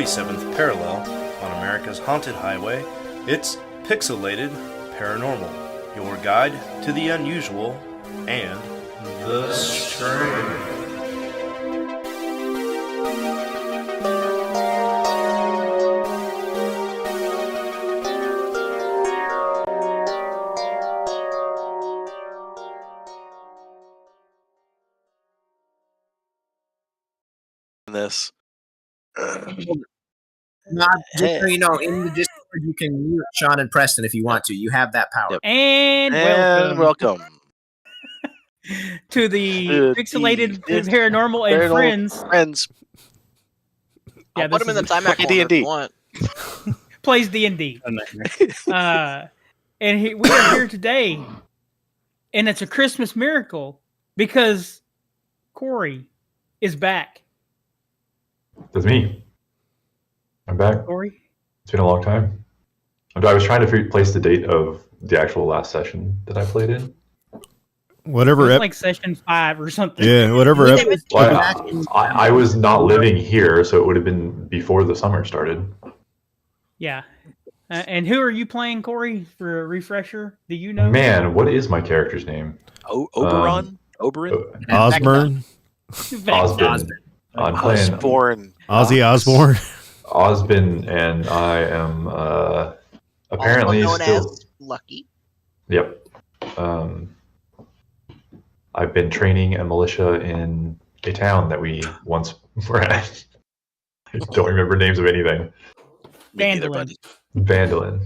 37th parallel on America's haunted highway, it's Pixelated Paranormal, your guide to the unusual and the strange. This. Not just so you know, in the Discord you can mute Sean and Preston if you want to. You have that power. Yep. And welcome to the Pixelated Paranormal and Friends. Yeah, put them in the time corner if you want. Plays D&D. And we are here today, and it's a Christmas miracle because Corey is back. That's me. I'm back. Corey? It's been a long time. I was trying to place the date of the actual last session that I played in. Whatever. Like session 5 or something. Yeah, whatever. I was not living here, so it would have been before the summer started. Yeah. And who are you playing, Corey, for a refresher? Do you know? Man, what is my character's name? Oberon? Osborne? Osborne. I'm playing Ozzy Osbourne. Osborne, and I am apparently also known still as Lucky. Yep. I've been training a militia in a town that we once were at. I don't remember names of anything. Phandelever.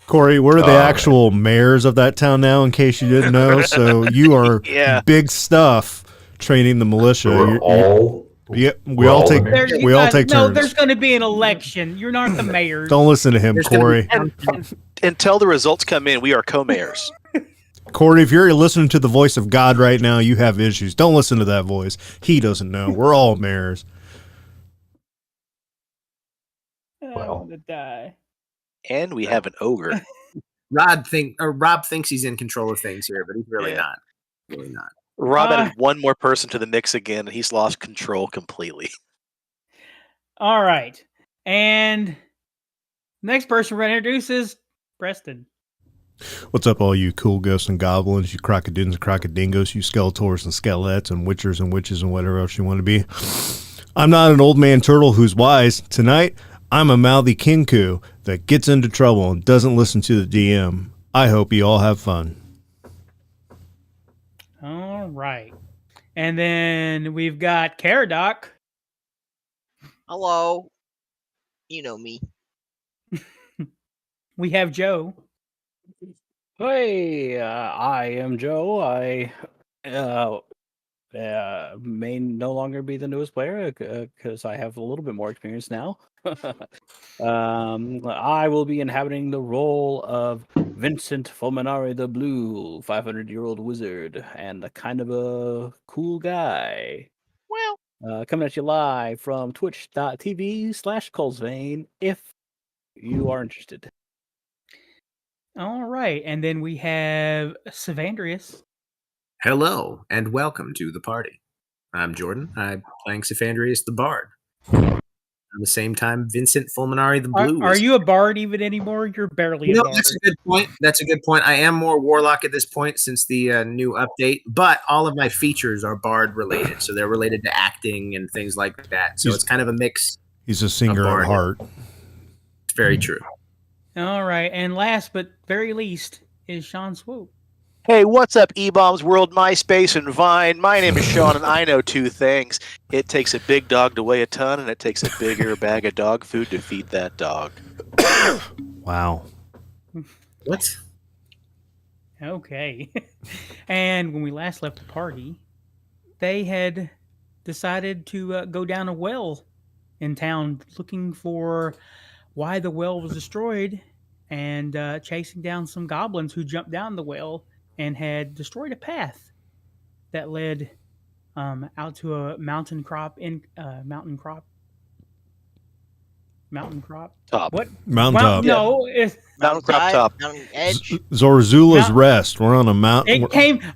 Corey, we're the actual mayors of that town now, in case you didn't know. So you are big stuff training the militia. We all take turns. No, there's going to be an election. You're not the mayor. Don't listen to him, Corey. Until the results come in, we are co-mayors. Corey, if you're listening to the voice of God right now, you have issues. Don't listen to that voice. He doesn't know. We're all mayors. I'm gonna die. And we have an ogre. Rob thinks he's in control of things here, but he's really not. Really not. Rob added one more person to the mix again, and he's lost control completely. All right. And next person we're going to introduce is Preston. What's up, all you cool ghosts and goblins, you crocodins and crocodingos, you skeletors and skelets and witchers and witches and whatever else you want to be. I'm not an old man turtle who's wise. Tonight, I'm a mouthy kinku that gets into trouble and doesn't listen to the DM. I hope you all have fun. All right. And then we've got Caradoc. Hello. You know me. We have Joe. Hey, I am Joe. I may no longer be the newest player because I have a little bit more experience now. I will be inhabiting the role of Vincent Fulminare the Blue, 500-year-old wizard, and a kind of a cool guy. Well, coming at you live from twitch.tv/Colsvane if you are interested. All right. And then we have Cephandrius. Hello, and welcome to the party. I'm Jordan. I'm playing Cephandrius the Bard. At the same time, Vincent Fulminare the Blue. Are you a bard even anymore? You're barely a bard. That's a good point. That's a good point. I am more warlock at this point since the new update, but all of my features are bard related, so they're related to acting and things like that. So it's kind of a mix. He's a singer at heart. It's very true. All right, and last but very least is Sean Swoop. Hey, what's up, E-Bombs World, MySpace, and Vine? My name is Sean, and I know two things. It takes a big dog to weigh a ton, and it takes a bigger bag of dog food to feed that dog. Wow. What? Okay. And when we last left the party, they had decided to go down a well in town looking for why the well was destroyed and chasing down some goblins who jumped down the well and had destroyed a path that led out to a mountain crop top. What? Mountaintop. No, it's Mountain crop top. Mountain edge. Zorzula's Rest. We're on a mountain.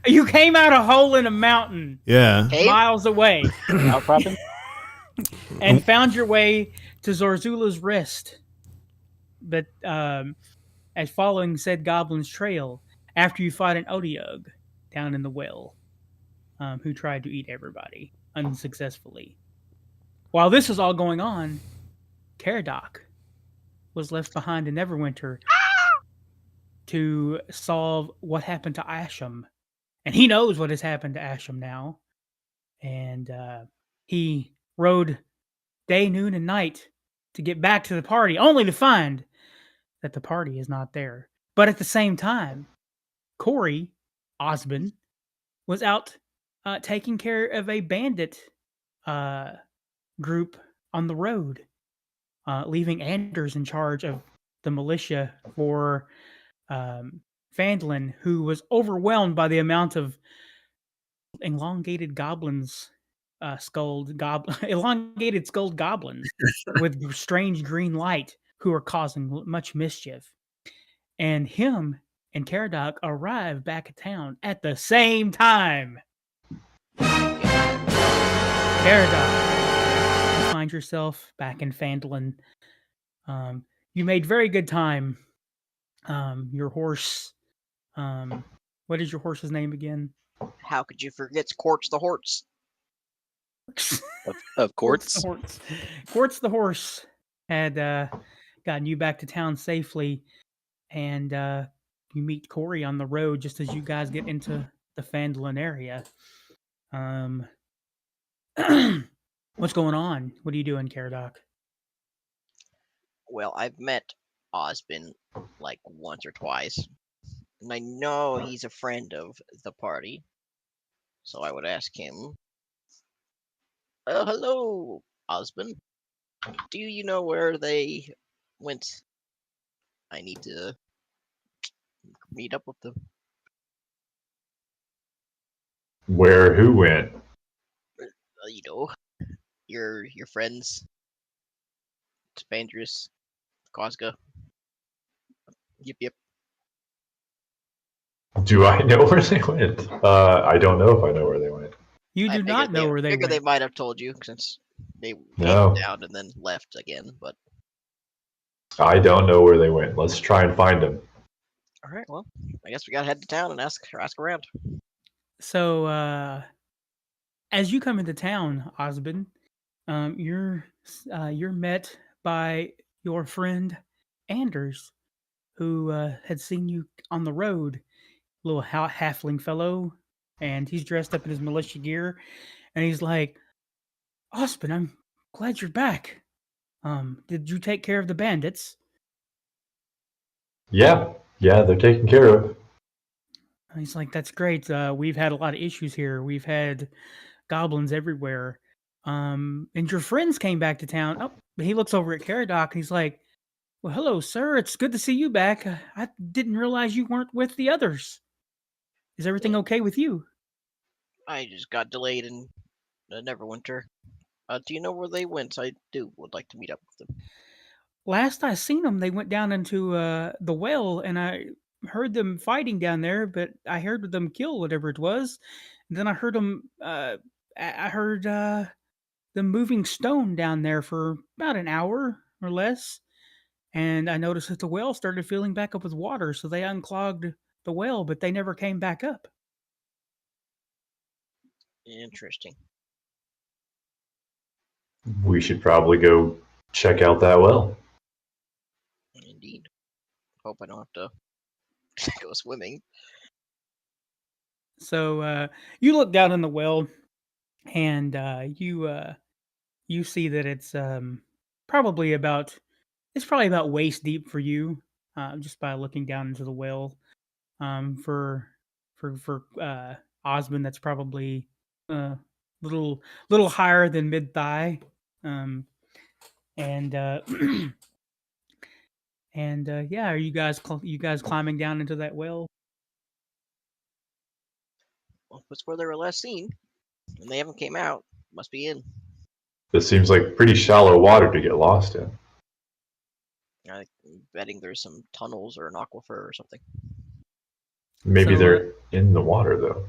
You came out a hole in a mountain. Yeah. Cave? Miles away. Outcropping? And found your way to Zorzula's rest, but as following said goblin's trail after you fought an Odiug down in the well, who tried to eat everybody unsuccessfully. While this was all going on, Caradoc was left behind in Neverwinter to solve what happened to Asham. And he knows what has happened to Asham now. And he rode day, noon, and night to get back to the party, only to find that the party is not there. But at the same time, Corey Osmond was out taking care of a bandit group on the road, leaving Anders in charge of the militia for Phandelever, who was overwhelmed by the amount of elongated elongated skulled goblins with strange green light who are causing much mischief. And him and Caradoc arrive back at town at the same time. Caradoc, you find yourself back in Phandelever. You made very good time. Your horse, what is your horse's name again? How could you forget Quartz the horse? Of Quartz? Quartz the horse had gotten you back to town safely, and you meet Corey on the road just as you guys get into the Phandelever area. What's going on? What are you doing, Caradoc? Well, I've met Osmond like once or twice, and I know he's a friend of the party. So I would ask him, hello, Osmond. Do you know where they went? I need to meet up with them. Where? Who went? You know, your friends, Cephandrius, Quazga, Yip Yup. Do I know where they went? I don't know if I know where they went. You do not know where they went. They might have told you since they came down and then left again, but I don't know where they went. Let's try and find them. All right, well, I guess we gotta head to town and ask around. So, as you come into town, Osmond, you're met by your friend Anders, who had seen you on the road, little halfling fellow, and he's dressed up in his militia gear, and he's like, Osmond, I'm glad you're back. Did you take care of the bandits? Yeah, they're taken care of. He's like, that's great. We've had a lot of issues here. We've had goblins everywhere. And your friends came back to town. Oh, he looks over at Caradoc and he's like, well, hello, sir. It's good to see you back. I didn't realize you weren't with the others. Is everything okay with you? I just got delayed in Neverwinter. Do you know where they went? I would like to meet up with them. Last I seen them, they went down into the well, and I heard them fighting down there, but I heard them kill whatever it was. And then I heard them, I heard them moving stone down there for about an hour or less. And I noticed that the well started filling back up with water, so they unclogged the well, but they never came back up. Interesting. We should probably go check out that well. Indeed. Hope I don't have to go swimming. So you look down in the well, and you see that it's probably about waist deep for you, just by looking down into the well. For Osmond, that's probably little higher than mid thigh, and and yeah, are you guys climbing down into that well? Well, that's where they were last seen, and they haven't came out. Must be in. This seems like pretty shallow water to get lost in. I'm betting there's some tunnels or an aquifer or something. Maybe they're in the water, though.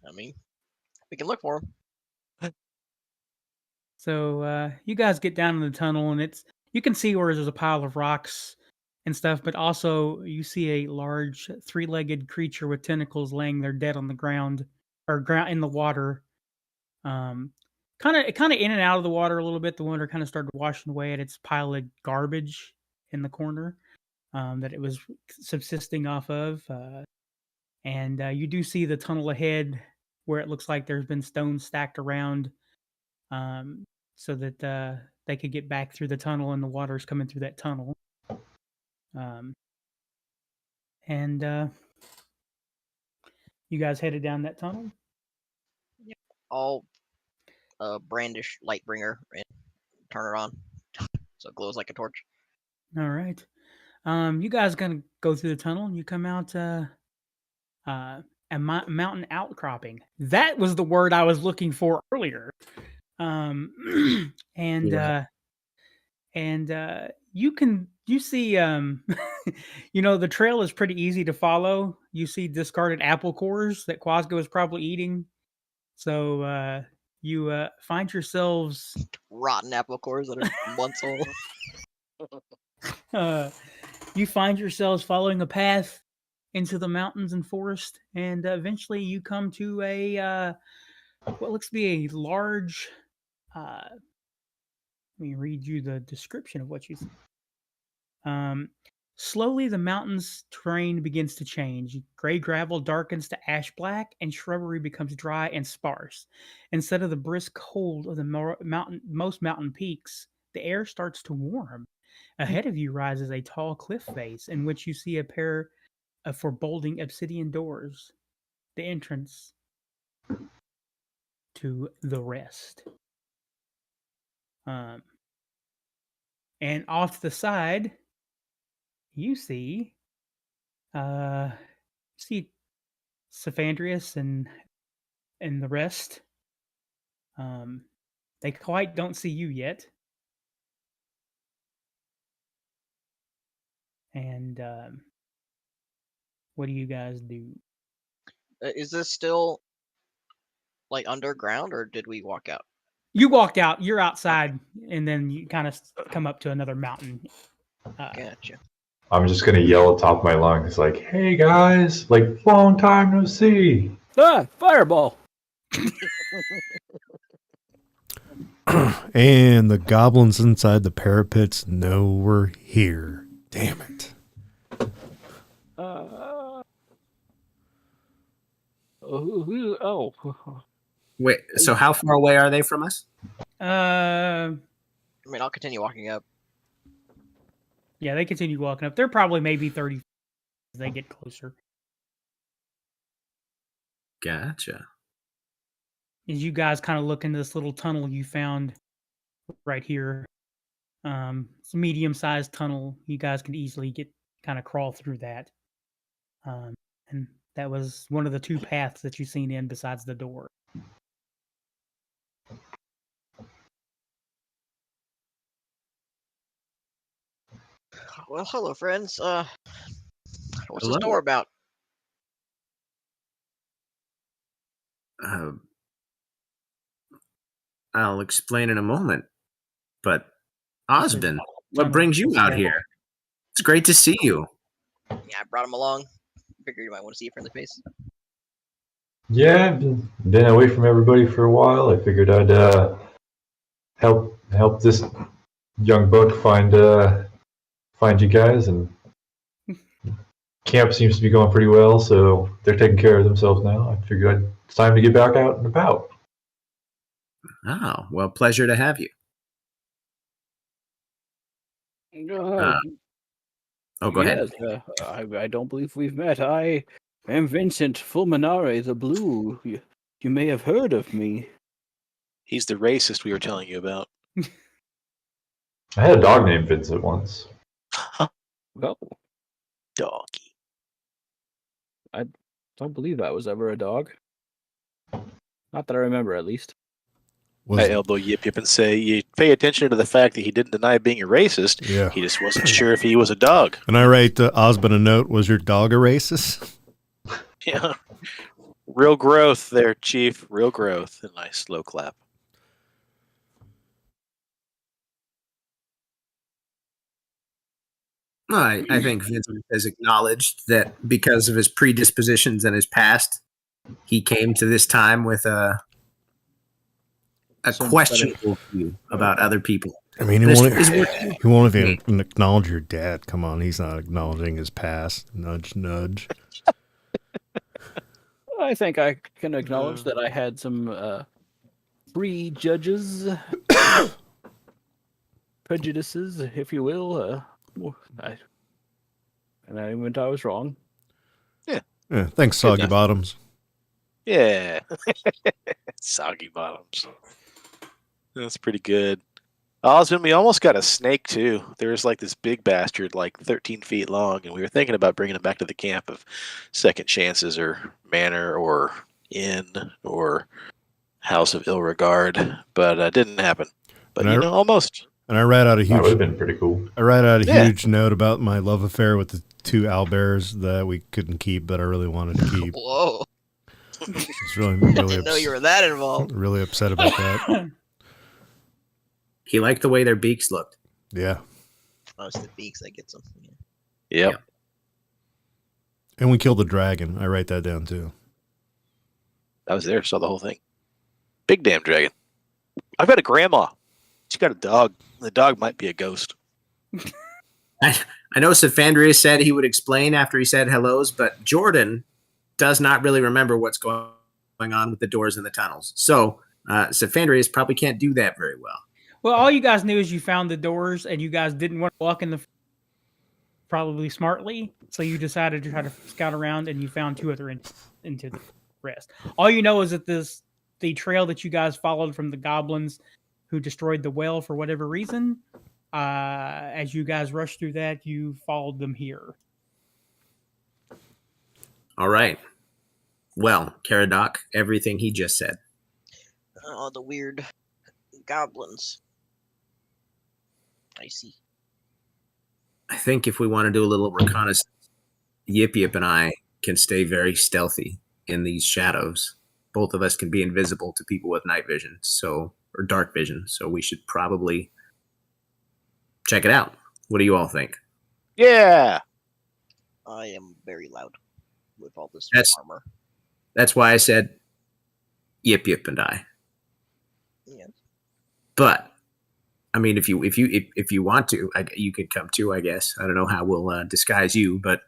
I mean, we can look for them. So you guys get down in the tunnel, and you can see where there's a pile of rocks and stuff, but also you see a large three-legged creature with tentacles laying there dead on the ground or ground in the water. Kind of in and out of the water a little bit. The water kind of started washing away at its pile of garbage in the corner that it was subsisting off of. And you do see the tunnel ahead where it looks like there's been stones stacked around so that they could get back through the tunnel and the water's coming through that tunnel. And you guys headed down that tunnel? I'll brandish Lightbringer and turn it on so it glows like a torch. All right. You guys gonna go through the tunnel and you come out a mountain outcropping. That was the word I was looking for earlier. And you see the trail is pretty easy to follow. You see discarded apple cores that Quazga was probably eating. So you find yourselves rotten apple cores that are months old. You find yourselves following a path into the mountains and forest, and eventually you come to a what looks to be a large. Let me read you the description of what you see. Slowly, the mountain's terrain begins to change. Gray gravel darkens to ash black, and shrubbery becomes dry and sparse. Instead of the brisk cold of the most mountain peaks, the air starts to warm. Ahead of you rises a tall cliff face in which you see a pair of foreboding obsidian doors. The entrance to the rest. And off to the side, you see Cephandrius and the rest. They quite don't see you yet. And what do you guys do? Is this still like underground, or did we walk out? You walked out. You're outside, and then you kind of come up to another mountain. Gotcha. I'm just gonna yell at top of my lungs, like, "Hey guys! Like, long time no see!" Ah, fireball! And the goblins inside the parapets know we're here. Damn it. Wait, so how far away are they from us? I mean, I'll continue walking up. Yeah, they continue walking up. They're probably maybe 30 as they get closer. Gotcha. As you guys kind of look into this little tunnel you found right here. It's a medium-sized tunnel. You guys can easily kind of crawl through that. And that was one of the two paths that you've seen in besides the door. Well, hello, friends. What's Hello. this door about? I'll explain in a moment. But Osbin, what brings you out here? It's great to see you. Yeah, I brought him along. Figured you might want to see a friendly face. Yeah, I've been away from everybody for a while. I figured I'd help this young buck find you guys, and camp seems to be going pretty well, so they're taking care of themselves now. I figured it's time to get back out and about. Oh, well, pleasure to have you. Go ahead. I don't believe we've met. I am Vincent Fulminare the Blue. You may have heard of me. He's the racist we were telling you about. I had a dog named Vincent once. Well, Doggy. I don't believe I was ever a dog. Not that I remember, at least. I elbow Yip Yip and say, you pay attention to the fact that he didn't deny being a racist. Yeah. He just wasn't sure if he was a dog. And I write Osbin a note, was your dog a racist? Yeah. Real growth there, Chief. Real growth. A nice slow clap. I think Vincent has acknowledged that because of his predispositions and his past, he came to this time with a questionable view about other people. I mean, he won't even acknowledge your dad. Come on, he's not acknowledging his past. Nudge, nudge. I think I can acknowledge that I had some prejudges, prejudices, if you will. And I admit I was wrong. Yeah, thanks, Soggy Bottoms. Yeah. Soggy Bottoms. That's pretty good. Osmond, we almost got a snake, too. There was like this big bastard, like 13 feet long, and we were thinking about bringing him back to the camp of Second Chances or Manor or Inn or House of Ill Regard, but it didn't happen. But, almost. And I read out a huge... That would have been pretty cool. I read out a huge note about my love affair with the 2 owlbears that we couldn't keep, but I really wanted to keep. Whoa. I was really I didn't know you were that involved. Really upset about that. He liked the way their beaks looked. Yeah. Oh, it's the beaks that gets them. Yep. And we killed the dragon. I write that down, too. I was there, saw the whole thing. Big damn dragon. I've got a grandma. She's got a dog. The dog might be a ghost. I know Cephandrius said he would explain after he said hellos, but Jordan does not really remember what's going on with the doors and the tunnels. So Cephandrius probably can't do that very well. Well, all you guys knew is you found the doors, and you guys didn't want to walk in the probably smartly, so you decided to try to scout around, and you found 2 other into the rest. All you know is that the trail that you guys followed from the goblins who destroyed the well for whatever reason, as you guys rushed through that, you followed them here. All right. Well, Caradoc, everything he just said. Oh, the weird goblins. I see. I think if we want to do a little reconnaissance, Yip Yip and I can stay very stealthy in these shadows. Both of us can be invisible to people with night vision, or dark vision. So we should probably check it out. What do you all think? Yeah. I am very loud with all this armor. That's why I said Yip Yip and I. Yes. But I mean, if you want to, you could come too. I guess I don't know how we'll disguise you, but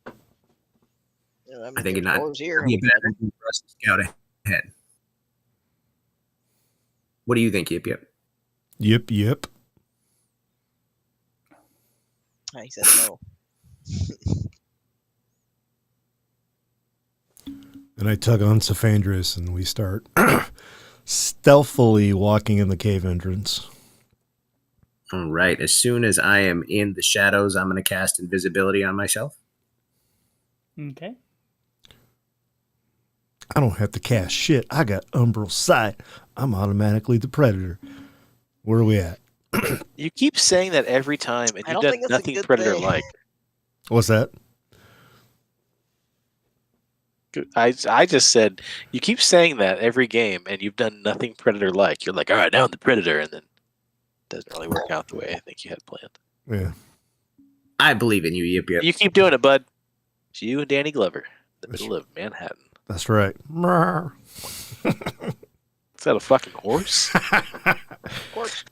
I think it's not here. be a bad idea for us to scout ahead. What do you think, Yip Yip? Yip Yip. I said no. And I tug on Cephandrius, and we start stealthily walking in the cave entrance. All right. As soon as I am in the shadows, I'm going to cast invisibility on myself. Okay. I don't have to cast shit. I got umbral sight. I'm automatically the predator. Where are we at? You keep saying that every time, and I you've don't done think it's a nothing good predator-like. What's that? I just said, you keep saying that every game, and you've done nothing predator-like. You're like, all right, now I'm the predator, and then it doesn't really work out the way I think you had planned. Yeah. I believe in you, Yip Yip. You keep doing it, bud. It's you and Danny Glover, in the middle of Manhattan. That's right. Is that a fucking horse? Of course.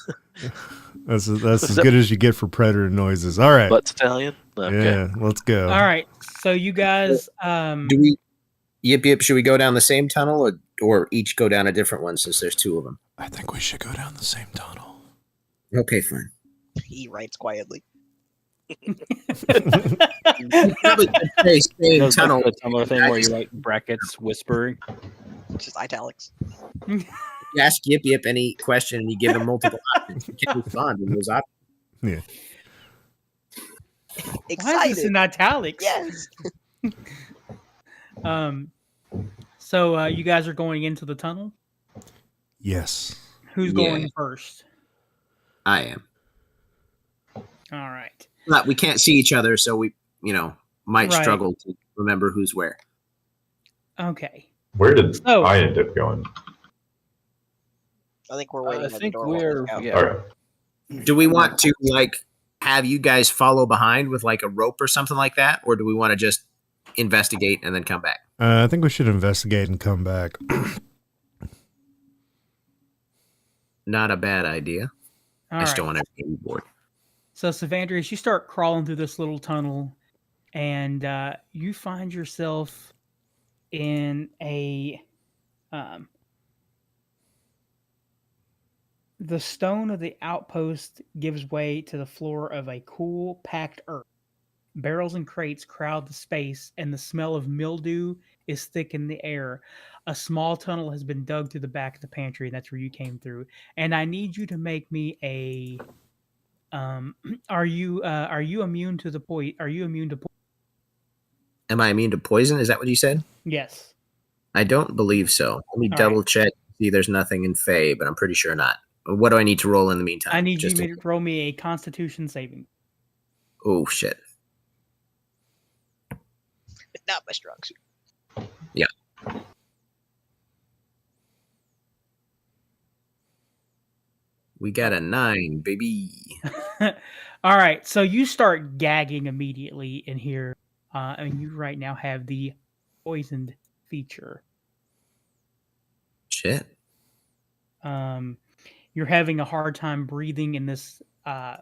That's as good as you get for predator noises. All right. Butt stallion? Okay. Yeah, let's go. All right. So you guys... Do we, Yip Yip, should we go down the same tunnel or each go down a different one since there's 2 of them? I think we should go down the same tunnel. Okay, fine. He writes quietly. Probably say same tunnel. The tunnel thing where you write brackets whispering. Just italics. You ask Yip Yip any question and you give him multiple options. He can respond in those options. Yeah. Excited. Why is this in italics? Yes. So you guys are going into the tunnel? Yes. Who's going first? I am. All right. But we can't see each other, so we, might Right. struggle to remember who's where. Okay. Where did So- I end up going? I think we're waiting. I at the think door while we we're scout. yeah. All right. Do we want to have you guys follow behind with like a rope or something like that, or do we want to just investigate and then come back? I think we should investigate and come back. Not a bad idea. All I just right. don't want to get bored. So, Cephandrius, you start crawling through this little tunnel, and you find yourself in a the stone of the outpost gives way to the floor of a cool, packed earth. Barrels and crates crowd the space, and the smell of mildew is thick in the air. A small tunnel has been dug through the back of the pantry, and that's where you came through. And I need you to make me a. Are you immune to the poison? Are you immune to poison? Am I immune to poison? Is that what you said? Yes. I don't believe so. Let me All double right. check. See, there's nothing in Fae, but I'm pretty sure not. What do I need to roll in the meantime? I need you to roll me a Constitution saving. Oh shit! Not my strong suit. Yeah. We got a 9, baby. All right, so you start gagging immediately in here, and you right now have the poisoned feature. Shit. You're having a hard time breathing in this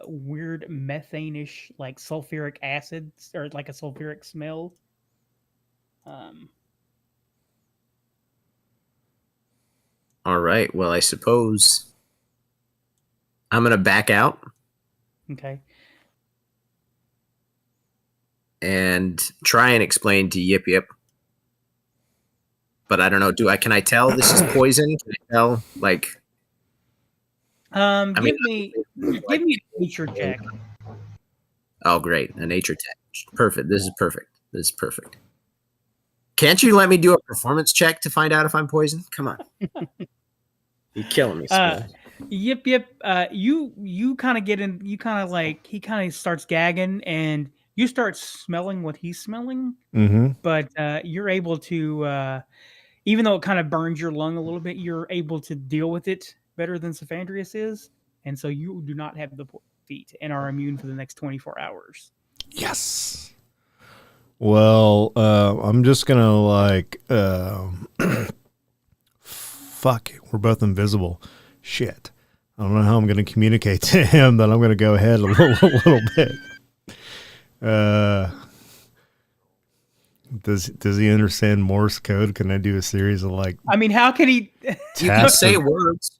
weird methane-ish, like sulfuric acid, or like a sulfuric smell. All right. Well, I suppose I'm gonna back out Okay. and try and explain to Yip Yip. But I don't know. Can I tell this is poison? Can I tell? Like, Give me a nature check. oh, great, a nature check. Perfect. This is perfect. This is perfect. Can't you let me do a performance check to find out if I'm poisoned? Come on. You're killing me. Yip Yip, you kind of get in. You kind of like he kind of starts gagging, and you start smelling what he's smelling. Mm-hmm. But you're able to, even though it kind of burns your lung a little bit, you're able to deal with it better than Cephandrius is, and so you do not have the feat and are immune for the next 24 hours. Yes. Well, I'm just gonna like, fuck. We're both invisible. Shit. I don't know how I'm gonna communicate to him, but I'm gonna go ahead a little bit. Does he understand Morse code? Can I do a series of like? I mean, how can he? You can say words.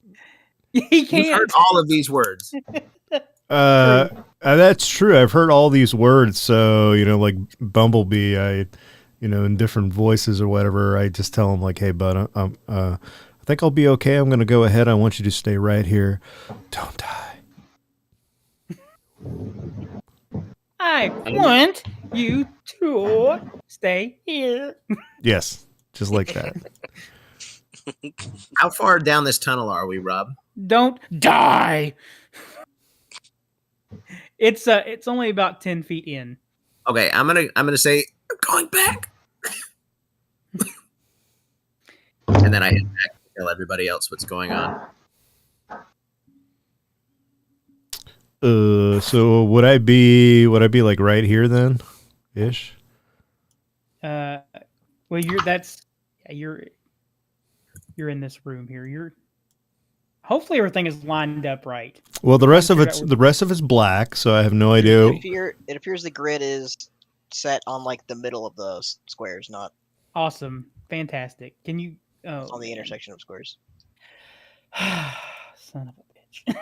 He You've can't. heard all of these words. That's true. I've heard all these words. So, like Bumblebee, I in different voices or whatever, I just tell him like, hey, bud, I think I'll be okay. I'm going to go ahead. I want you to stay right here. Don't die. I want you to stay here. Yes. Just like that. How far down this tunnel are we, Rob? Don't die. It's only about 10 feet in. Okay, I'm gonna say I'm going back, and then I head back to tell everybody else what's going on. So would I be like right here then, ish? Well, you're in this room here. Hopefully everything is lined up right. Well, the rest of it's black, so I have no idea. It appears the grid is set on like the middle of the squares, not Awesome. Fantastic. Can you on the intersection of squares. Son of a bitch.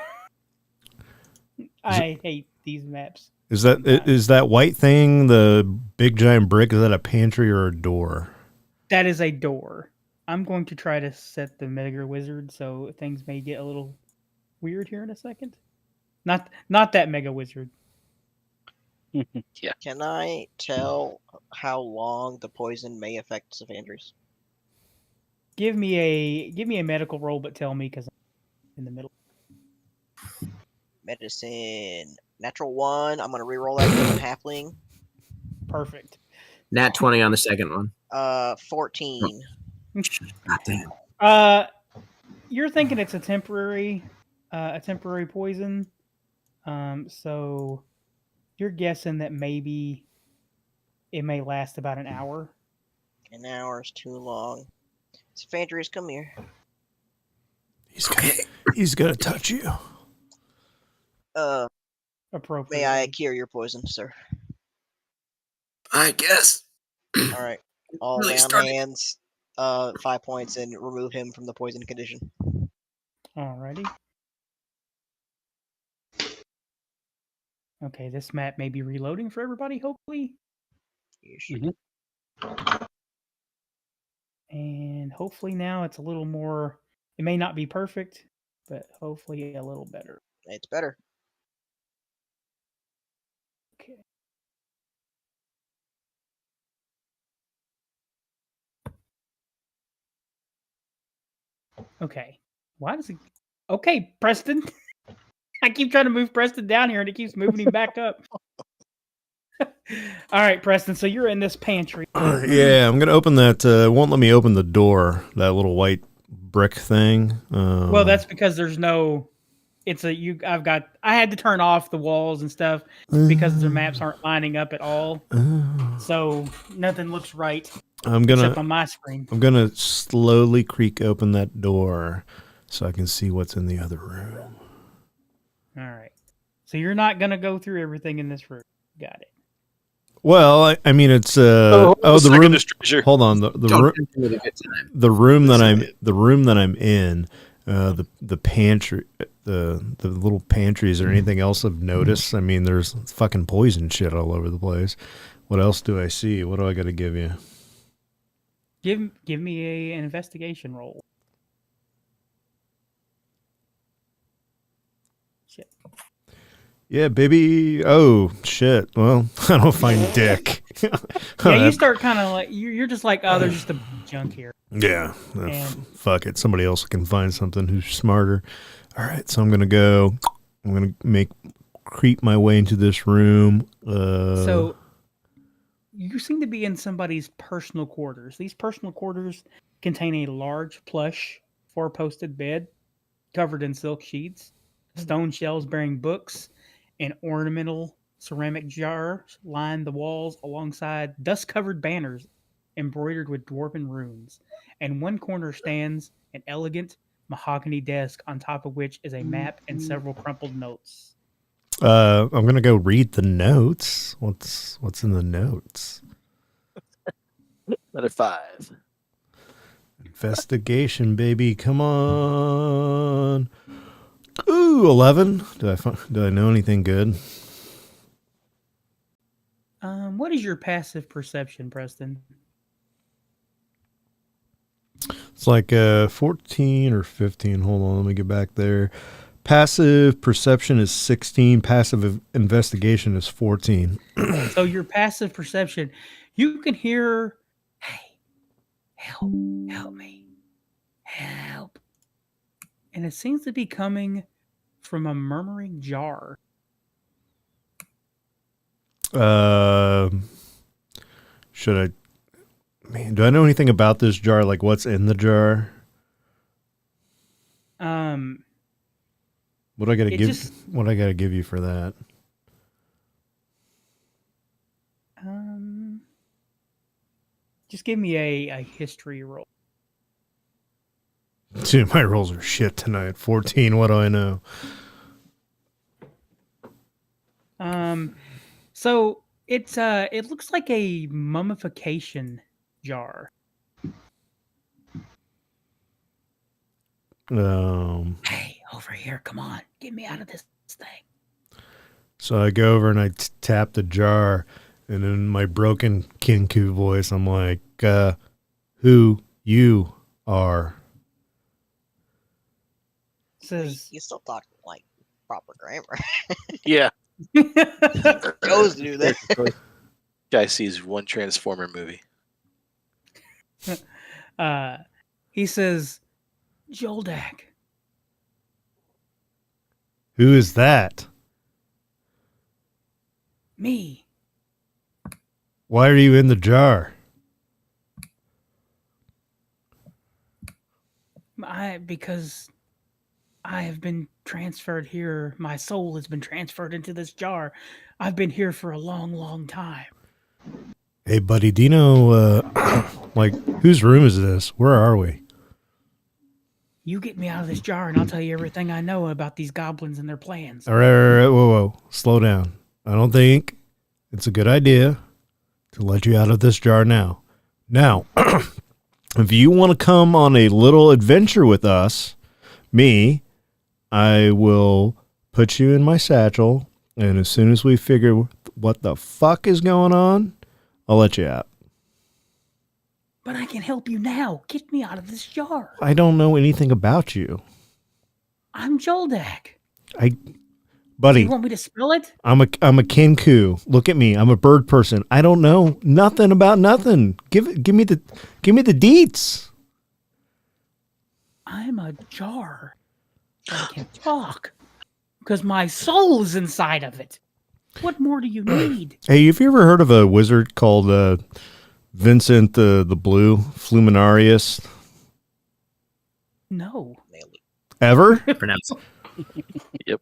I hate these maps. Is that white thing, the big giant brick, is that a pantry or a door? That is a door. I'm going to try to set the Mega Wizard, so things may get a little weird here in a second. Not that Mega Wizard. Yeah. Can I tell how long the poison may affect Cephandrius? Give me a medical roll, but tell me because I'm in the middle. Medicine. Natural 1. I'm going to reroll that for the halfling. Perfect. Nat 20 on the second one. 14. God damn. You're thinking it's a temporary poison. So You're guessing that maybe it may last about an hour. An hour's too long. Cephandrius, come here. He's gonna touch you. Appropriately. May I cure your poison, sir? I guess. All right. All Really lay on started- hands. 5 points and remove him from the poison condition. Alrighty. Okay, this map may be reloading for everybody, hopefully. Yeesh. And hopefully now it's a little more. It may not be perfect, but hopefully a little better. It's better. Okay. Okay. Why does it? Okay, Preston. I keep trying to move Preston down here, and it keeps moving him back up. All right, Preston. So you're in this pantry. Yeah, I'm gonna open that. It won't let me open the door. That little white brick thing. Well, that's because there's no. It's a you. I had to turn off the walls and stuff because the maps aren't lining up at all. So nothing looks right I'm except gonna. on my screen. I'm gonna slowly creak open that door so I can see what's in the other room. All right. So you're not gonna go through everything in this room. Got it. Well, I mean, it's the the room. treasure. Hold on, the Don't room. tempt me to get time. The room that I'm in, the pantry, the little pantries or anything else of notice. I mean, there's fucking poison shit all over the place. What else do I see? What do I got to give you? Give me an investigation roll. Shit. Yeah, baby. Oh shit. Well, I don't find dick. Yeah, you start kind of like you're just like, oh, there's just a junk here. Yeah. And- Fuck it. Somebody else can find something who's smarter. All right. So I'm gonna go. I'm gonna creep my way into this room. So you seem to be in somebody's personal quarters. These personal quarters contain a large plush four-posted bed covered in silk sheets, stone shelves bearing books, and ornamental ceramic jars line the walls alongside dust-covered banners embroidered with dwarven runes. And one corner stands an elegant mahogany desk on top of which is a map and several crumpled notes. I'm gonna go read the notes. What's in the notes? Letter 5. Investigation, baby. Come on. Ooh, 11. Do I know anything good? What is your passive perception, Preston? It's like 14 or 15. Hold on, let me get back there. Passive perception is 16. Passive investigation is 14. So your passive perception, you can hear, hey, help me, help. And it seems to be coming from a murmuring jar. Should I? Man, do I know anything about this jar? Like what's in the jar? What do I gotta It give? just- What I gotta give you for that? Just give me a history roll. Dude, my rolls are shit tonight. 14. What do I know? So it's it looks like a mummification jar. Hey, over here, come on, get me out of this thing. So I go over and I tap the jar, and in my broken Kenku voice, I'm like, "Who you are?" Says You still talk like proper grammar. Yeah. Goes to do that. Guy sees one Transformer movie. he says, Joldak. Who is that? Me. Why are you in the jar? Because I have been transferred here. My soul has been transferred into this jar. I've been here for a long, long time. Hey, buddy, do you know, like, whose room is this? Where are we? You get me out of this jar and I'll tell you everything I know about these goblins and their plans. All right, whoa, slow down. I don't think it's a good idea to let you out of this jar now. Now, if you want to come on a little adventure with us, I will put you in my satchel, and as soon as we figure what the fuck is going on, I'll let you out. But I can help you now. Get me out of this jar. I don't know anything about you. I'm Joldak. Buddy, You want me to spell it? I'm a Kenku. Look at me. I'm a bird person. I don't know nothing about nothing. Give me the deets. I'm a jar. I can talk because my soul is inside of it. What more do you need? Hey, have you ever heard of a wizard called Vincent the Blue, Fulminarius? No. Ever? Pronounce it. Yep.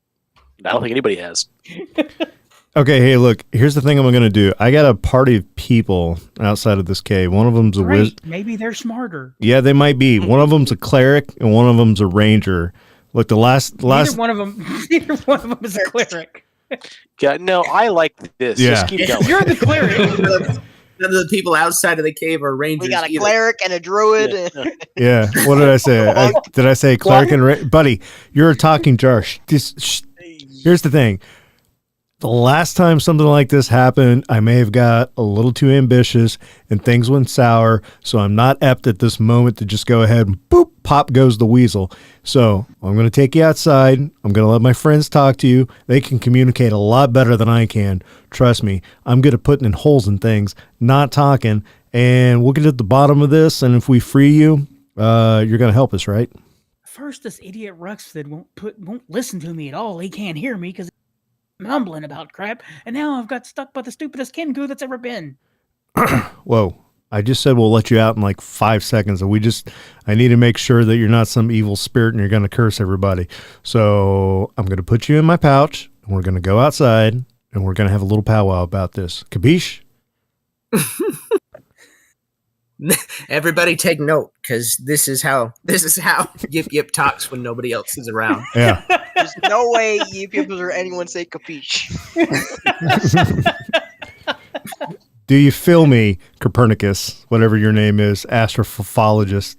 I don't think anybody has. Okay, hey, look, here's the thing I'm going to do. I got a party of people outside of this cave. One of them's a wizard. Great. Maybe they're smarter. Yeah, they might be. One of them's a cleric and one of them's a ranger. Look, the last Neither one of them is a cleric. God, no, I like this. Yeah. Just keep going. You're the cleric. None of the people outside of the cave are rangers. We got a either. cleric and a druid. Yeah, what did I say? Did I say cleric and buddy? You're a talking jar. Here's the thing. The last time something like this happened, I may have got a little too ambitious and things went sour. So I'm not apt at this moment to just go ahead and boop, pop goes the weasel. So I'm going to take you outside. I'm going to let my friends talk to you. They can communicate a lot better than I can. Trust me. I'm good at putting in holes in things, not talking. And we'll get at the bottom of this. And if we free you, you're going to help us, right? First, this idiot Ruxford won't listen to me at all. He can't hear me because I'm mumbling about crap. And now I've got stuck by the stupidest Kenku that's ever been. Whoa. I just said we'll let you out in like 5 seconds. And I need to make sure that you're not some evil spirit and you're going to curse everybody. So I'm going to put you in my pouch and we're going to go outside and we're going to have a little powwow about this. Capiche? Everybody take note, because this is how Yip Yip talks when nobody else is around. Yeah. There's no way Yip Yip or anyone say capiche. Do you feel me, Copernicus, whatever your name is, astrophologist?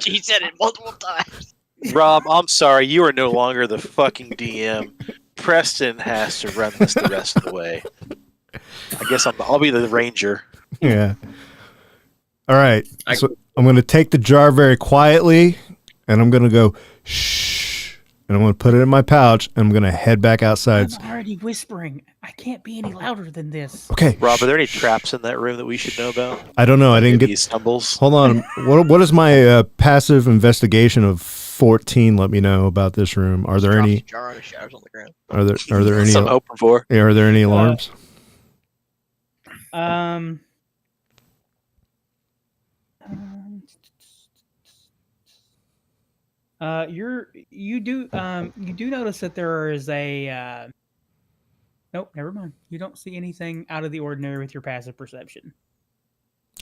He said it multiple times. Rob, I'm sorry. You are no longer the fucking DM. Preston has to run this the rest of the way. I guess I'll be the ranger. Yeah. All right. So I'm going to take the jar very quietly, and I'm going to go, shh, and I'm going to put it in my pouch, and I'm going to head back outside. I'm already whispering. I can't be any louder than this. Okay. Rob, are there any traps in that room that we should know about? I don't know. I didn't Maybe get... stumbles. Hold on. What is my passive investigation of 14 let me know about this room? Are there Drops any... a jar on the showers on the ground. Are there any... Something open for. Yeah, are there any alarms? You do notice that there is a nope, never mind. You don't see anything out of the ordinary with your passive perception.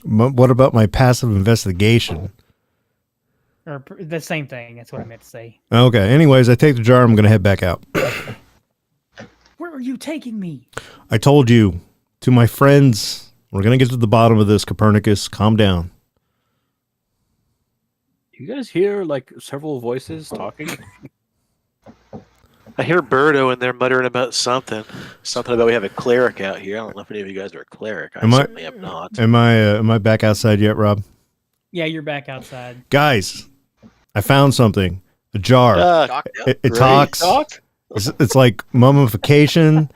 What about my passive investigation? Or the same thing. That's what I meant to say. Okay. Anyways, I take the jar. I'm going to head back out. Where are you taking me? I told you, to my friends, we're going to get to the bottom of this, Copernicus. Calm down. You guys hear like several voices talking? I hear Birdo in there muttering about something. Something about we have a cleric out here. I don't know if any of you guys are a cleric. I certainly am not. Am I back outside yet, Rob? Yeah, you're back outside. Guys, I found something. A jar. It talks. It's like mummification.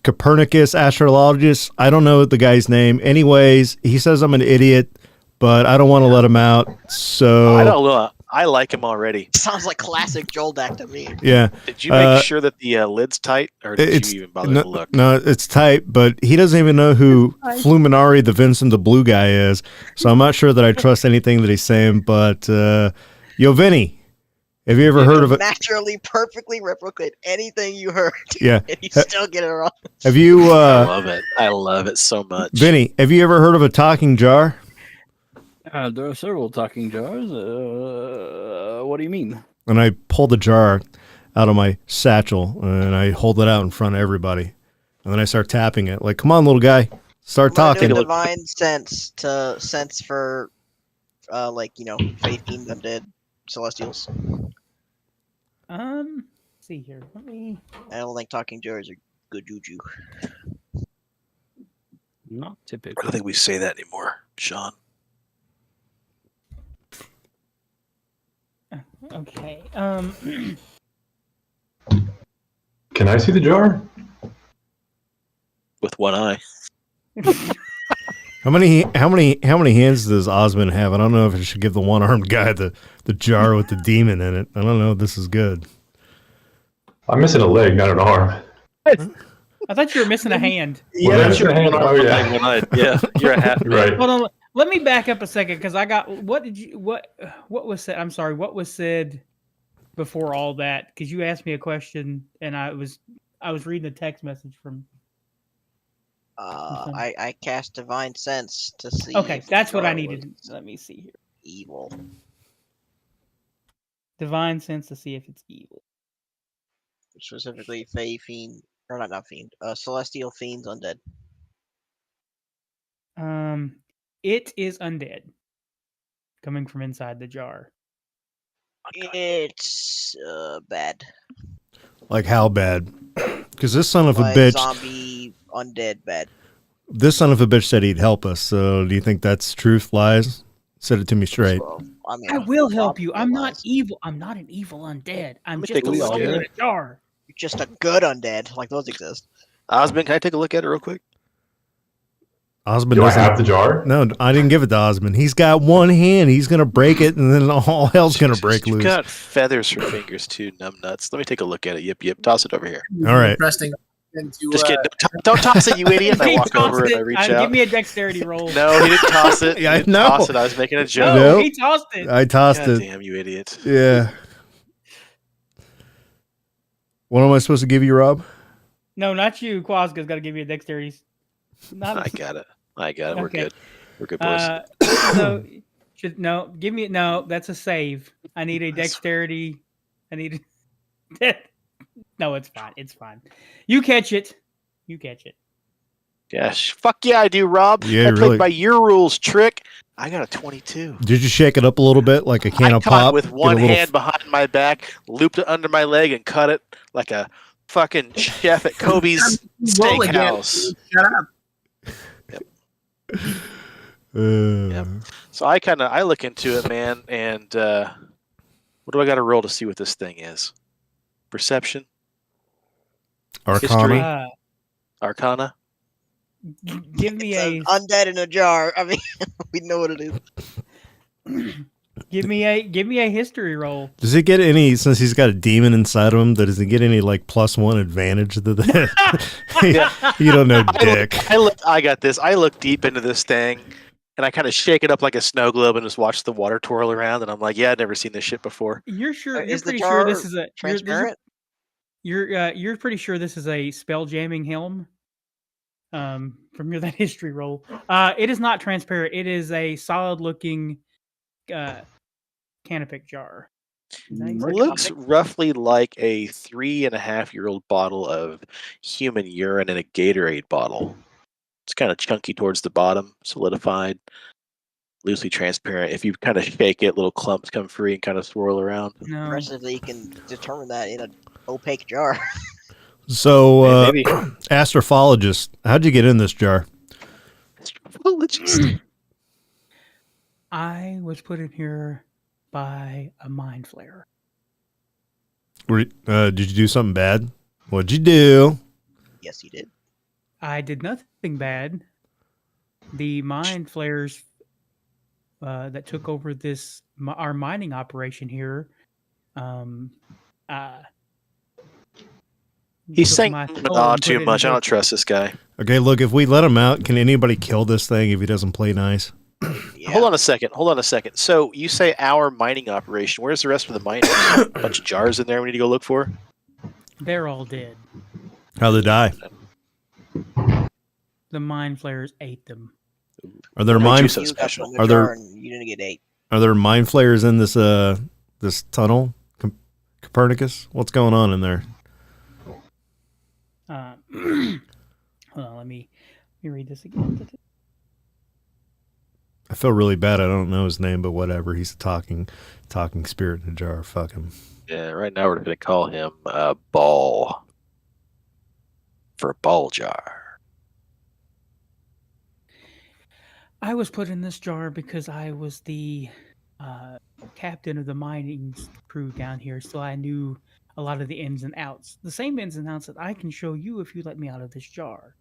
Copernicus, astrologist. I don't know the guy's name. Anyways, he says I'm an idiot, but I don't want to let him out. So I don't know. I like him already. Sounds like classic Joldak to me. Yeah. Did you make sure that the lid's tight, or did you even bother to look? No, it's tight, but he doesn't even know who Fulminare the Vincent the Blue guy is. So I'm not sure that I trust anything that he's saying. But yo, Vinny, Have you ever heard of it? Naturally, perfectly replicate anything you heard. Yeah. And you still get it wrong. Have you, I love it. I love it so much. Vinny, have you ever heard of a talking jar? There are several talking jars. What do you mean? And I pull the jar out of my satchel and I hold it out in front of everybody. And then I start tapping it. Like, come on, little guy. Start talking. Divine sense for, faith fiend undead celestials. See here. Let me. I don't think talking jars are good juju. Not I typical. don't think we say that anymore, Sean. Okay. Can I see the jar? With one eye. How many hands does Osmond have? I don't know if I should give the one-armed guy the jar with the demon in it. I don't know if this is good. I'm missing a leg, not an arm. I thought you were missing a hand. Well, that's your hand. Oh, yeah. One-eyed. Yeah, you're a half. Right. Hold on. Let me back up a second because I got what was said? I'm sorry. What was said before all that? Because you asked me a question and I was reading a text message from. I cast divine sense to see. Okay, if that's the what I jar needed. was Let me see here. Evil. Divine sense to see if it's evil. Specifically, Fey fiend, or not fiend. Celestial fiends undead. It is undead. Coming from inside the jar. It's bad. Like how bad? Because this son of a Like bitch. zombie undead bad. This son of a bitch said he'd help us. So do you think that's truth, lies? Said it to me straight. So, I mean, I will help you. I'm not lies. evil. I'm not an evil undead. I'm me just take a a look soul at in it. a jar. You're just a good undead. Like those exist. Osmond, can I take a look at it real quick? Osmond Do I doesn't. have the jar? No, I didn't give it to Osmond. He's got one hand. He's gonna break it, and then all hell's gonna break You've loose. got feathers for fingers too, numbnuts. Let me take a look at it. Yip, yip. Toss it over here. All right. Pressing into, Just kidding. Don't toss it, you idiot. I He walk tossed over and I it. reach out. Give me a dexterity roll. No, he didn't toss it. Yeah, I He didn't know. toss it. I was making a joke. No, Nope. he tossed it. I tossed God it. damn, you idiot. Yeah. What am I supposed to give you, Rob? No, not you. Quazga's got to give you a dexterity. Not I got it. We're Okay. good. We're good, boys. No, give me no. That's a save. I need a dexterity. I need. No, it's fine. It's fine. You catch it. You catch it. Gosh, fuck yeah, I do, Rob. Yeah, I played really. by your rules, trick. I got a 22. Did you shake it up a little bit like a can I of caught pop? with Get a one little hand behind my back, looped it under my leg, and cut it like a fucking chef at Kobe's Roll again. steakhouse. Shut up. Yep. So I look into it, man, and what do I got to roll to see what this thing is? Perception, Arcana. history? Uh, Arcana. give me It's a an undead in a jar. I mean, we know what it is. give me a history roll. Does he get any, since he's got a demon inside of him, does he get any like +1 advantage to that? You don't know, dick. I got this. I look deep into this thing, and I kind of shake it up like a snow globe and just watch the water twirl around. And I'm like, yeah, I'd never seen this shit before. You're sure? You're Is the pretty sure jar this is a transparent? You're pretty sure this is a spell jamming helm. From your that history roll. It is not transparent. It is a solid looking canopic jar. It looks roughly like a 3.5-year-old bottle of human urine in a Gatorade bottle. It's kind of chunky towards the bottom, solidified, loosely transparent. If you kind of shake it, little clumps come free and kind of swirl around. No. Impressively, you can determine that in an opaque jar. So, Maybe. astrophologist, how'd you get in this jar? I was put in here by a mind flare. Did you do something bad? What'd you do? Yes, you did. I did nothing bad. The mind flares that took over our mining operation here. He's took saying my soul and put too it much. I into- don't trust this guy. Okay, look, if we let him out, can anybody kill this thing if he doesn't play nice? Yeah. Hold on a second. So you say our mining operation. Where's the rest of the miners? A bunch of jars in there we need to go look for? They're all dead. How they die? The mind flayers ate them. Are there What mind? you so You got special? put in the Are there- jar and you didn't get 8. Are there mind flayers in this tunnel? Copernicus, what's going on in there? Hold on, let me read this again. I feel really bad. I don't know his name, but whatever. He's a talking spirit in a jar. Fuck him. Yeah, right now we're going to call him Ball. For a ball jar. I was put in this jar because I was the captain of the mining crew down here, so I knew a lot of the ins and outs. The same ins and outs that I can show you if you let me out of this jar.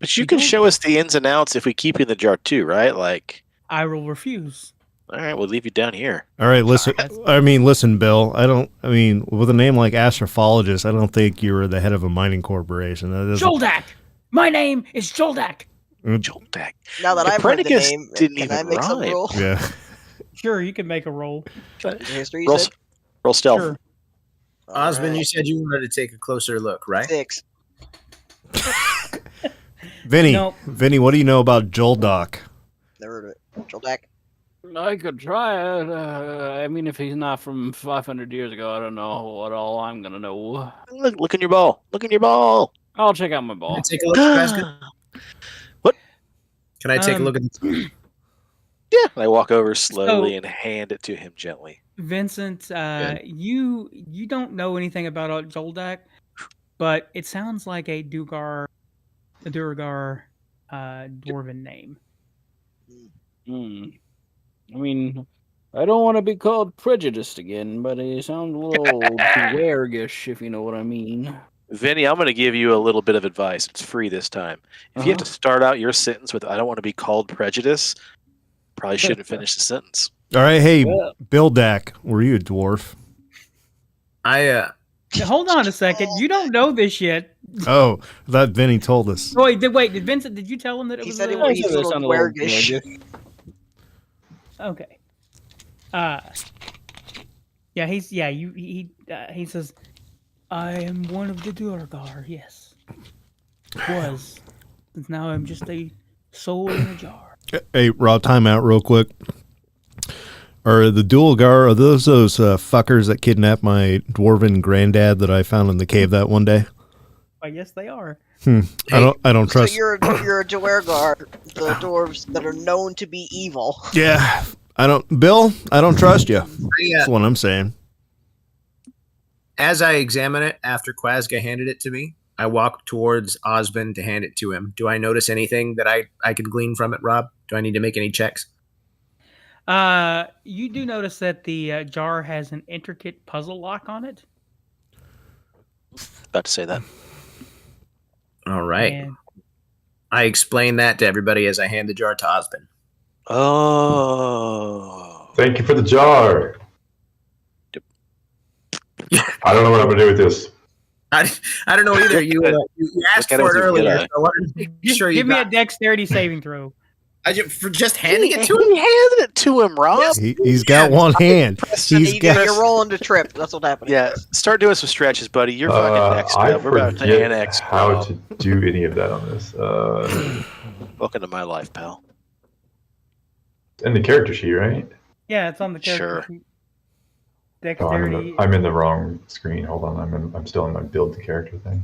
But you can show us the ins and outs if we keep you in the jar too, right? Like, I will refuse. all right, we'll leave you down here. All right, listen. Listen, Bill. With a name like Astrophologist, I don't think you were the head of a mining corporation. That doesn't- Joldak! My name is Joldak! Joldak. Now that I've heard the Copernicus name, didn't can I even make some rhyme. roll? Yeah. Sure, you can make a roll. History, you Roll, said? roll stealth. Sure. Osmond, Alright. you said you wanted to take a closer look, right? 6. Vinny, Nope. Vinny, what do you know about Joldoc? Never heard of it. Joldak. I could try it. I mean, if he's not from 500 years ago, I don't know what all I'm gonna know. Look in your ball. Look in your ball. I'll check out my Can I ball. take a look, Quazga? What? Can I take a look at this? Yeah. I walk over slowly and hand it to him gently. Vincent, you don't know anything about Joldak, but it sounds like a Duergar dwarven name. Hmm. I mean, I don't want to be called prejudiced again, but he sounds a little dwargish, if you know what I mean. Vinny, I'm going to give you a little bit of advice. It's free this time. If you have to start out your sentence with "I don't want to be called prejudice," probably shouldn't finish the sentence. All right, hey, Yeah. Bill Dak, were you a dwarf? I Now, hold on a second. You don't know this yet. Oh, that Vinny told us. Wait, did Vincent? Did you tell him that it He was? said he I was said a it little sounded a little dwargish. dwargish. Okay. Yeah, he says, I am one of the Duergar, yes. Was. Now I'm just a soul in a jar. Hey, Rob, time out real quick. Are the Dualgar, are those fuckers that kidnapped my dwarven granddad that I found in the cave that one day? I guess they are. I don't trust. So you're a Duergar, the dwarves that are known to be evil. Yeah, Bill, I don't trust you. That's what I'm saying. as I examine it after Quazga handed it to me, I walk towards Osmond to hand it to him. Do I notice anything that I could glean from it, Rob? Do I need to make any checks? You do notice that the jar has an intricate puzzle lock on it. About to say that. All right. And I explain that to everybody as I hand the jar to Osmond. Oh. Thank you for the jar. I don't know what I'm gonna do with this. I don't know either. You asked Look at it for it with a good earlier, eye. so I wanted to make sure you give me a got dexterity saving throw. for just handing it to him. He handed it to him, Rob. He's got one hand. He's got. You're rolling to trip. That's what happened. Yeah, start doing some stretches, buddy. You're fucking next. I We're about to forget annex. how pal. to do any of that on this. Welcome to my life, pal. In the character sheet, right? Yeah, it's on the character Sure. sheet. Oh, Dexterity. I'm in the wrong screen. Hold on, I'm still in my build the character thing.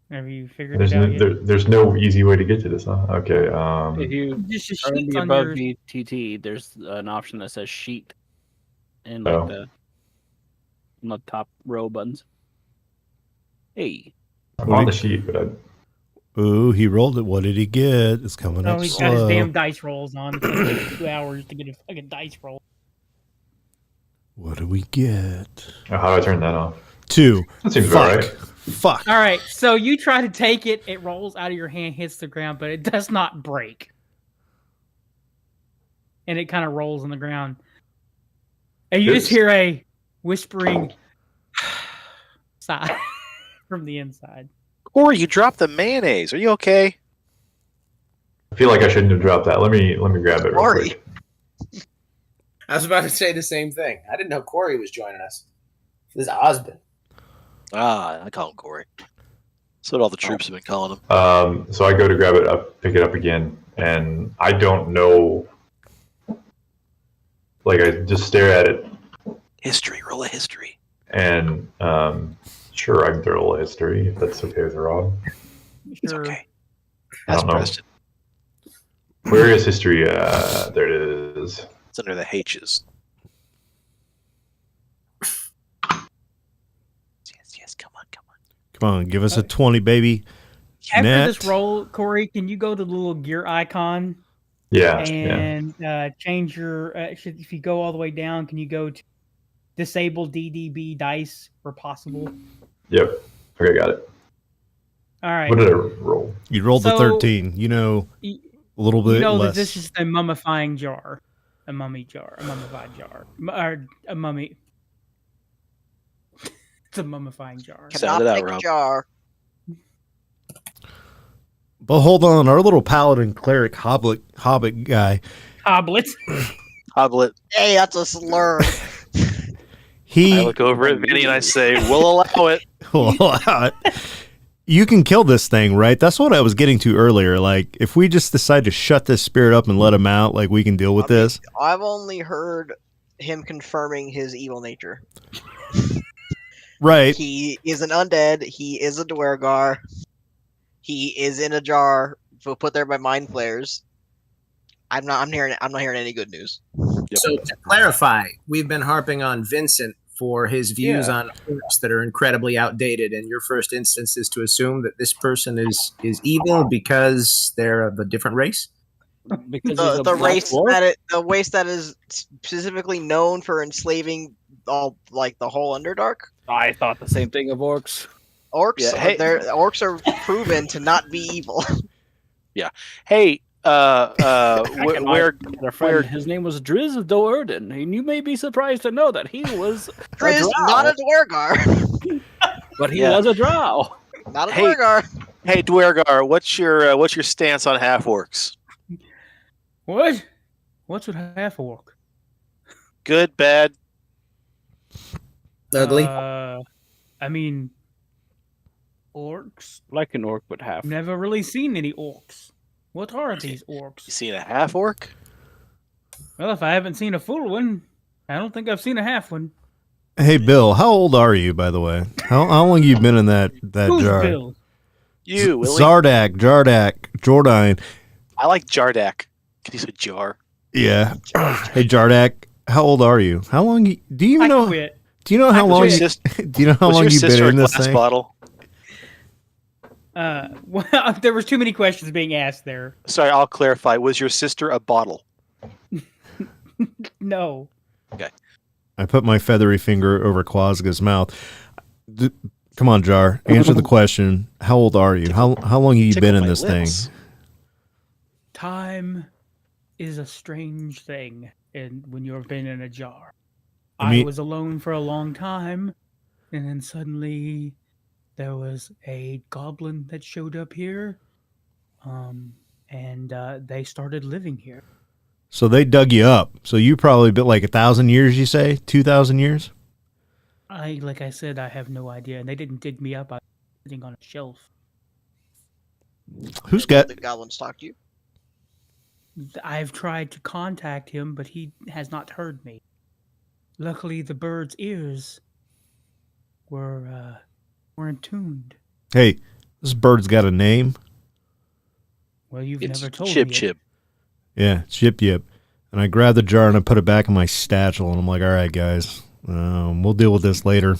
Have you figured it out yet? There's no easy way to get to this, huh? Okay. If you Just a are sheet on above yours. VTT, there's an option that says sheet in Oh. on the top row buttons. Hey, I'm on the sheet, but Ooh, he rolled it. What did he get? It's coming Oh, up he's got his slow. damn dice rolls on. It's gonna take 2 hours to get a fucking dice roll. What do we get? how do I turn that off? 2. That seems about right. Fuck. All right, so you try to take it. It rolls out of your hand, hits the ground, but it does not break. And it kind of rolls on the ground. And you just Oops. hear a whispering sigh from the inside. Corey, you dropped the mayonnaise. Are you okay? I feel like I shouldn't have dropped that. Let me grab it real Corey. quick. I was about to say the same thing. I didn't know Corey was joining us. This is Osmond. Ah, I call him Corey. That's what all the troops have been calling him. So I go to grab it up, pick it up again, and I don't know. Like, I just stare at it, History, roll a history. and sure, I can throw a history if that's okay with Rob. It's Sure. okay. I That's don't know. Preston. Where is history? There it is. It's under the H's. Yes, come on. Come on, give us a 20, baby. After Nat. this roll, Corey, can you go to the little gear icon Yeah, and change your? If you go all the way down, can you go to disable DDB dice where possible? Yep. Okay, got it. All right. What did I roll? You rolled the So- 13. You know, Y- a little bit You know less. that this is a mummifying jar, a mummified jar, or a mummy. It's a mummifying jar. Sound it Cannot out, make a Rob. jar. But hold on, our little paladin cleric hobbit guy, Hoblets. Hoblet. Hey, that's a slur. I he look over at Vinny and I say, we'll allow it. you can kill this thing, right? That's what I was getting to earlier. Like, if we just decide to shut this spirit up and let him out, like, we can deal with this. I've only heard him confirming his evil nature. Right. He is an undead. He is a Dwergar. He is in a jar put there by mind flayers. I'm not hearing any good news. Yep. So to clarify, we've been harping on Vincent for his views on orcs that are incredibly outdated, and your first instance is to assume that this person is evil because they're of a different race. Because he's a The black race orc? the race that is specifically known for enslaving all like the whole Underdark. I thought the same thing of orcs. Orcs, Yeah, hey- orcs are proven to not be evil. Hey, Back in my where other friend, his name was Driz of Doerden, and you may be surprised to know that he was Driz, drow, not a Dwergar. but he Yeah. was a drow. Not a Hey. Dwergar. Hey, Dwergar, what's your stance on half orcs? What? What's with half orc? Good, bad? Ugly. I mean, orcs. Like an orc, but half. Never really seen any orcs. What are these You orcs? seen a half orc? Well, if I haven't seen a full one, I don't think I've seen a half one. Hey, Bill, how old are you, by the way? How long you been in that Who's jar? Bill? You, Willie. Jordine. I like Jardak. Can you say jar? Yeah. Hey, Jardak, how old are you? How long? Do you even I know? quit. Do you know how I long? Was You, your, sis- do you know how was long your you've been sister in a this glass thing? bottle? Well, there was too many questions being asked there. Sorry, I'll clarify. Was your sister a bottle? No. I put my feathery finger over Quazga's mouth. Come on, Jar. Answer the question. How old are you? How long have you Tickle been in my this lips. thing? Time is a strange thing, and when you've been in a jar. I mean- I was alone for a long time, and then suddenly there was a goblin that showed up here, and they started living here. So they dug you up. So you probably been like 1,000 years, you say? 2,000 years? Like I said, I have no idea, and they didn't dig me up. I was sitting on a shelf. Who's got? The goblin stalked you. I've tried to contact him, but he has not heard me. Luckily, the bird's ears were tuned. Hey, this bird's got a name. Well, you've It's never told Chip me. Chip. Yeah, it's Yip Yip. And I grabbed the jar and I put it back in my satchel, and I'm like, all right, guys, we'll deal with this later.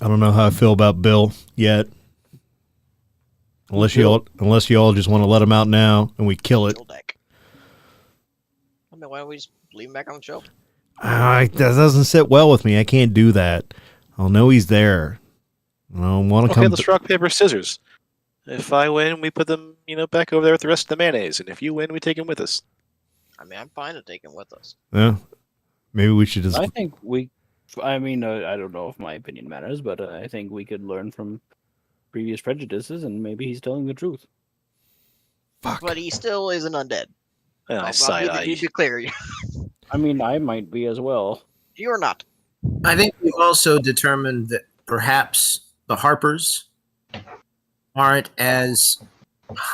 I don't know how I feel about Bill yet. Unless you all just want to let him out now and we kill it. Kill deck. I mean, why don't we just leave him back on the shelf? That doesn't sit well with me. I can't do that. I'll know he's there. I don't want to Okay, come. let's rock, paper, scissors. If I win, we put them, back over there with the rest of the mayonnaise. And if you win, we take them with us. I mean, I'm fine to take him with us. Yeah. Maybe we should just. I think we. I mean, I don't know if my opinion matters, but I think we could learn from previous prejudices, and maybe he's telling the truth. Fuck. But he still is an undead. And I I'll side be eye. to clear you. I mean, I might be as well. You're not. I think we've also determined that perhaps the Harpers aren't as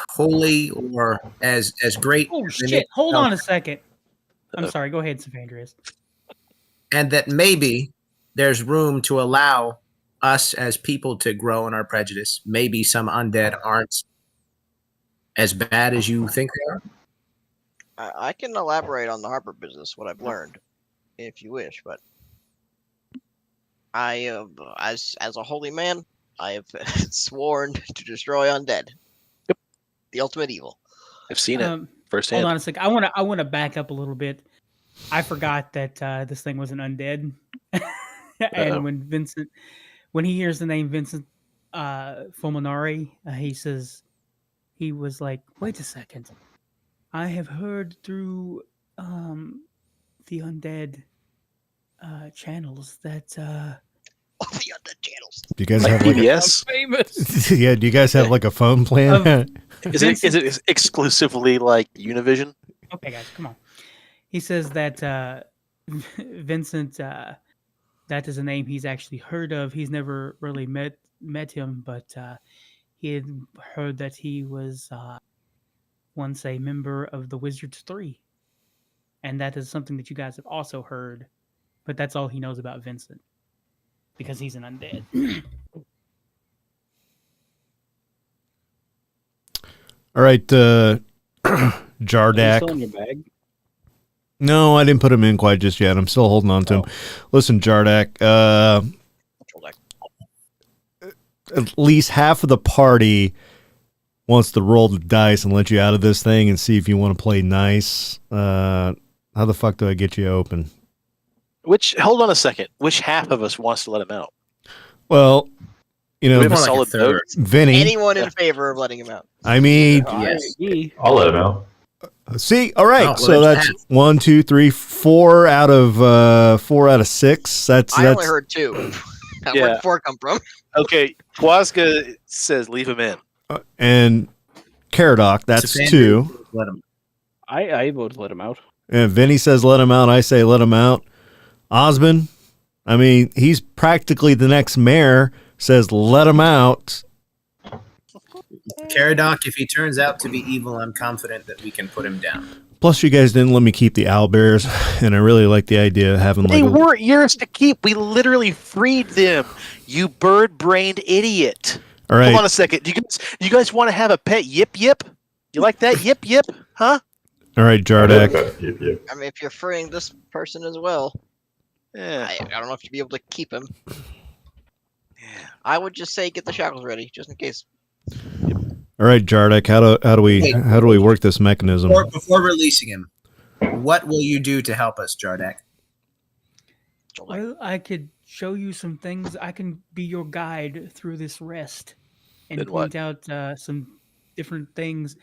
holy or as great. Oh as they shit! make Hold themselves, on a second. I'm sorry. Go ahead, Cephandrius. and that maybe there's room to allow us as people to grow in our prejudice. Maybe some undead aren't as bad as you think they are. I can elaborate on the Harper business, what I've learned, if you wish, but I have, as a holy man, I have sworn to destroy undead. Yep. The ultimate evil. I've seen it Hold firsthand. on a second. I want to back up a little bit. I forgot that this thing wasn't undead. And when he hears the name Vincent Fulminare, he was like, "Wait a second. I have heard through the undead channels that The undead channels. Do you guys Like have like PBS? Famous. yeah? Do you guys have like a phone plan? Is it exclusively like Univision? Okay, guys, come on. He says that Vincent, that is a name he's actually heard of. He's never really met him, but he had heard that he was once a member of the Wizards 3. And that is something that you guys have also heard, but that's all he knows about Vincent because he's an undead. All right, Are you Jardak. still in your bag? No, I didn't put him in quite just yet. I'm still holding on to him. Listen, Jardak. Control deck. At least half of the party wants to roll the dice and let you out of this thing and see if you want to play nice. How the fuck do I get you open? Hold on a second. Which half of us wants to let him out? Well, you Do know, we have a more like a solid third. vote? Vinny. Anyone in favor of letting him out? I mean, Yes. I'll let him out. see, all right. Oh, well, So there's that's 1, 2, 3, 4 out of 6. That's I only heard 2. Where'd Yeah. 4 come from? Okay, Quazga says leave him in. and Caradoc. That's Cephandrius, 2. Let him. I vote to let him out. And Vinny says let him out. I say let him out. Osmond, I mean, he's practically the next mayor. Says let him out. Caradoc, if he turns out to be evil, I'm confident that we can put him down. Plus, you guys didn't let me keep the owlbears, and I really like the idea of having They like. weren't yours to keep. We literally freed them. You bird-brained idiot. All Hold on right, a second. You guys want to have a pet Yip Yip? You like that Yip Yip? Huh? all right, Jardak. Yep. I mean, if you're freeing this person as well, Yeah. I don't know if you'd be able to keep him. Yeah. I would just say get the shackles ready, just in case. All right, Jardak. How do we work this mechanism? Before releasing him, what will you do to help us, Jardak? Well, I could show you some things. I can be your guide through this rest and Then what? point out some different things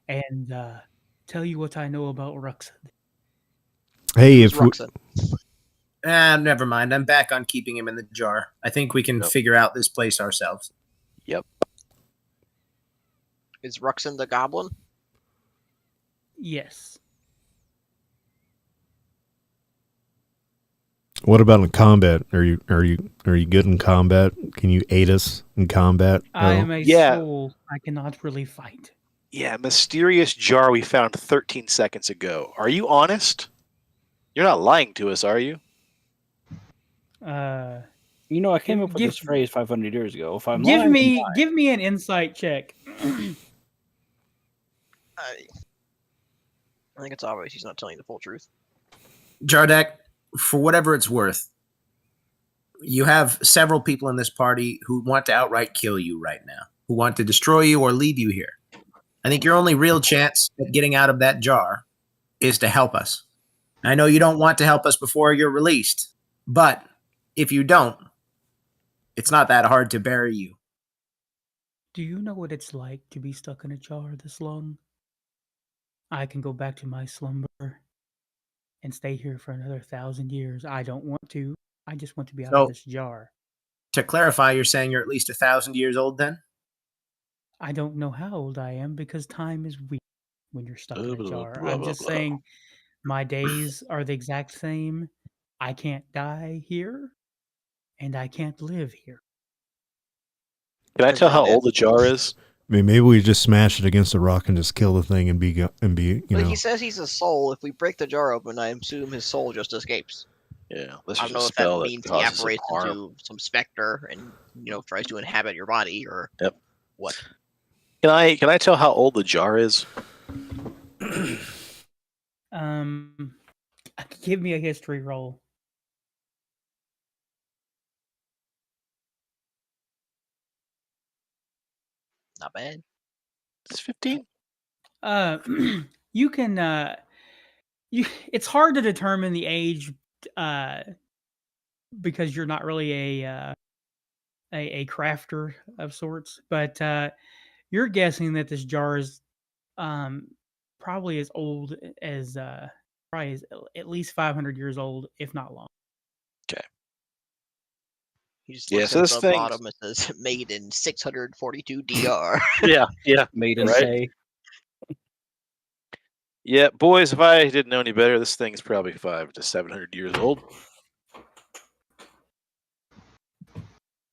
and tell you what I know about Ruxin. Hey, Who's if we, Ruxin? Never mind. I'm back on keeping him in the jar. I think we can Nope. figure out this place ourselves. Is Ruxin the goblin? Yes. what about in combat? Are you good in combat? Can you aid us in combat? I No? am a Yeah. soul. I cannot really fight. Yeah, mysterious jar we found 13 seconds ago. Are you honest? You're not lying to us, are you? You know, I came up with Give- this phrase 500 years ago. If I'm Give lying, me an insight check. I think it's obvious he's not telling you the full truth. Jardak, for whatever it's worth, you have several people in this party who want to outright kill you right now, who want to destroy you or leave you here. I think your only real chance at getting out of that jar is to help us. I know you don't want to help us before you're released, but if you don't, it's not that hard to bury you. Do you know what it's like to be stuck in a jar this long? I can go back to my slumber. and stay here for another 1,000 years. I don't want to. I just want to be out So- of this jar. To clarify, you're saying you're at least 1,000 years old then? I don't know how old I am because time is weird when you're stuck in a jar. I'm just Blah. saying my days are the exact same. I can't die here, and I can't live here. Can I tell how old the jar is? I mean, maybe we just smash it against a rock and just kill the thing and be you But know. he says he's a soul. If we break the jar open, I assume his soul just escapes. Yeah, let's I use don't know a if that spell that means he causes some apparates harm. into some specter and tries to inhabit your body or what. Can I tell how old the jar is? Give me a history roll. Not bad. It's 15. You can it's hard to determine the age because you're not really a crafter of sorts, but you're guessing that this jar is probably as old as probably is at least 500 years old, if not long. He just Yeah, looks so at this the thing- bottom and says made in 642 DR. Yeah. Made in Right. day. Yeah, boys, if I didn't know any better, this thing is probably 500 to 700 years old.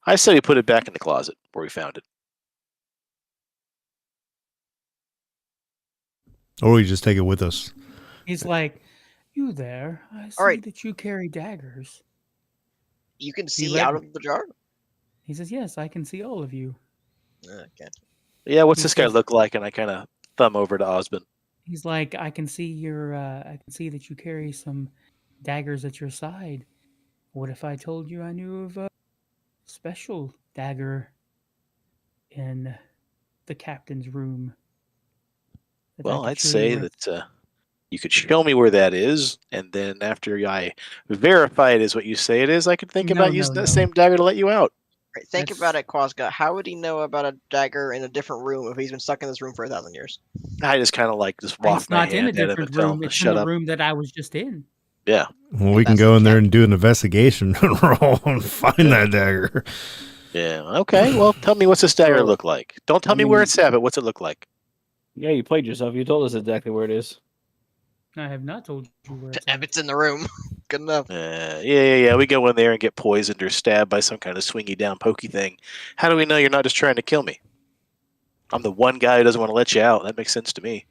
I say we put it back in the closet where we found it. Or we just take it with us. He's like, "You there? I see right. that you carry daggers." You can He see let out me- of the jar? He says, "Yes, I can see all of you." Okay. Yeah, what's He this guy says- look like? And I kind of thumb over to Osmond. He's like, "I can see I can see that you carry some daggers at your side. What if I told you I knew of a special dagger in the captain's room?" that I Well, could I'd show say you where- that you could show me where that is, and then after I verify it is what you say it is, I could think No, about no, using that no. same dagger to let you out. Right, think That's- about it, Quazga. How would he know about a dagger in a different room if he's been stuck in this room for 1,000 years? I just kind of just waft It's my not in a hand at him different and tell him room. to It's in shut the up. room that I was just in. Yeah. Well, we can That's go the in there cat. and do an investigation roll and find that dagger. Yeah. Okay. Well, tell me what's this dagger So, look like. Don't tell I me where mean- it's at, but what's it look like? Yeah, you played yourself. You told us exactly where it is. I have not told you where it's If at. it's in the room, good enough. Yeah. We go in there and get poisoned or stabbed by some kind of swingy down pokey thing. How do we know you're not just trying to kill me? I'm the one guy who doesn't want to let you out. That makes sense to me.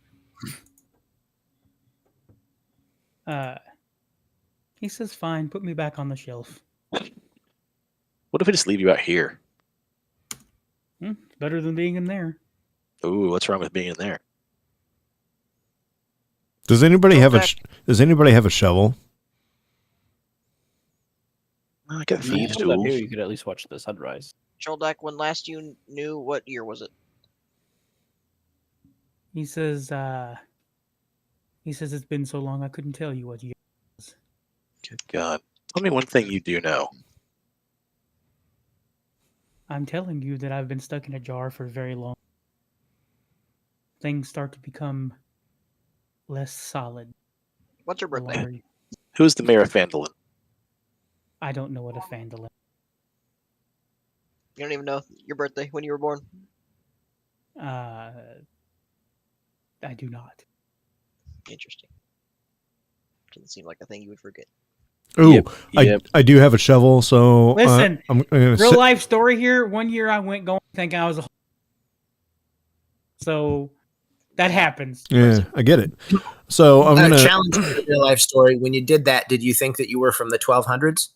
He says, "Fine, put me back on the shelf." What if we just leave you out here? It's better than being in there. Ooh, what's wrong with being in there? Does anybody Go have back. Does anybody have a shovel? I got If you thieves' pulled up tools. here, you could at least watch the sunrise. Sholdak, when last you knew, what year was it? He says, "It's been so long I couldn't tell you what year." Good God. Tell me one thing you do know. I'm telling you that I've been stuck in a jar for very long. Things start to become less solid. What's your the birthday? longer you- Who's the mayor of Phandelever? I don't know what a Phandelever. You don't even know your birthday when you were born? I do not. Interesting. Doesn't seem like a thing you would forget. Ooh, Yep. I do have a shovel, so Listen, I'm gonna Real life story here. One year I went going thinking I was a. So that happens. Yeah, I get it. So I'm gonna challenge the real life story. When you did that, did you think that you were from the 1200s?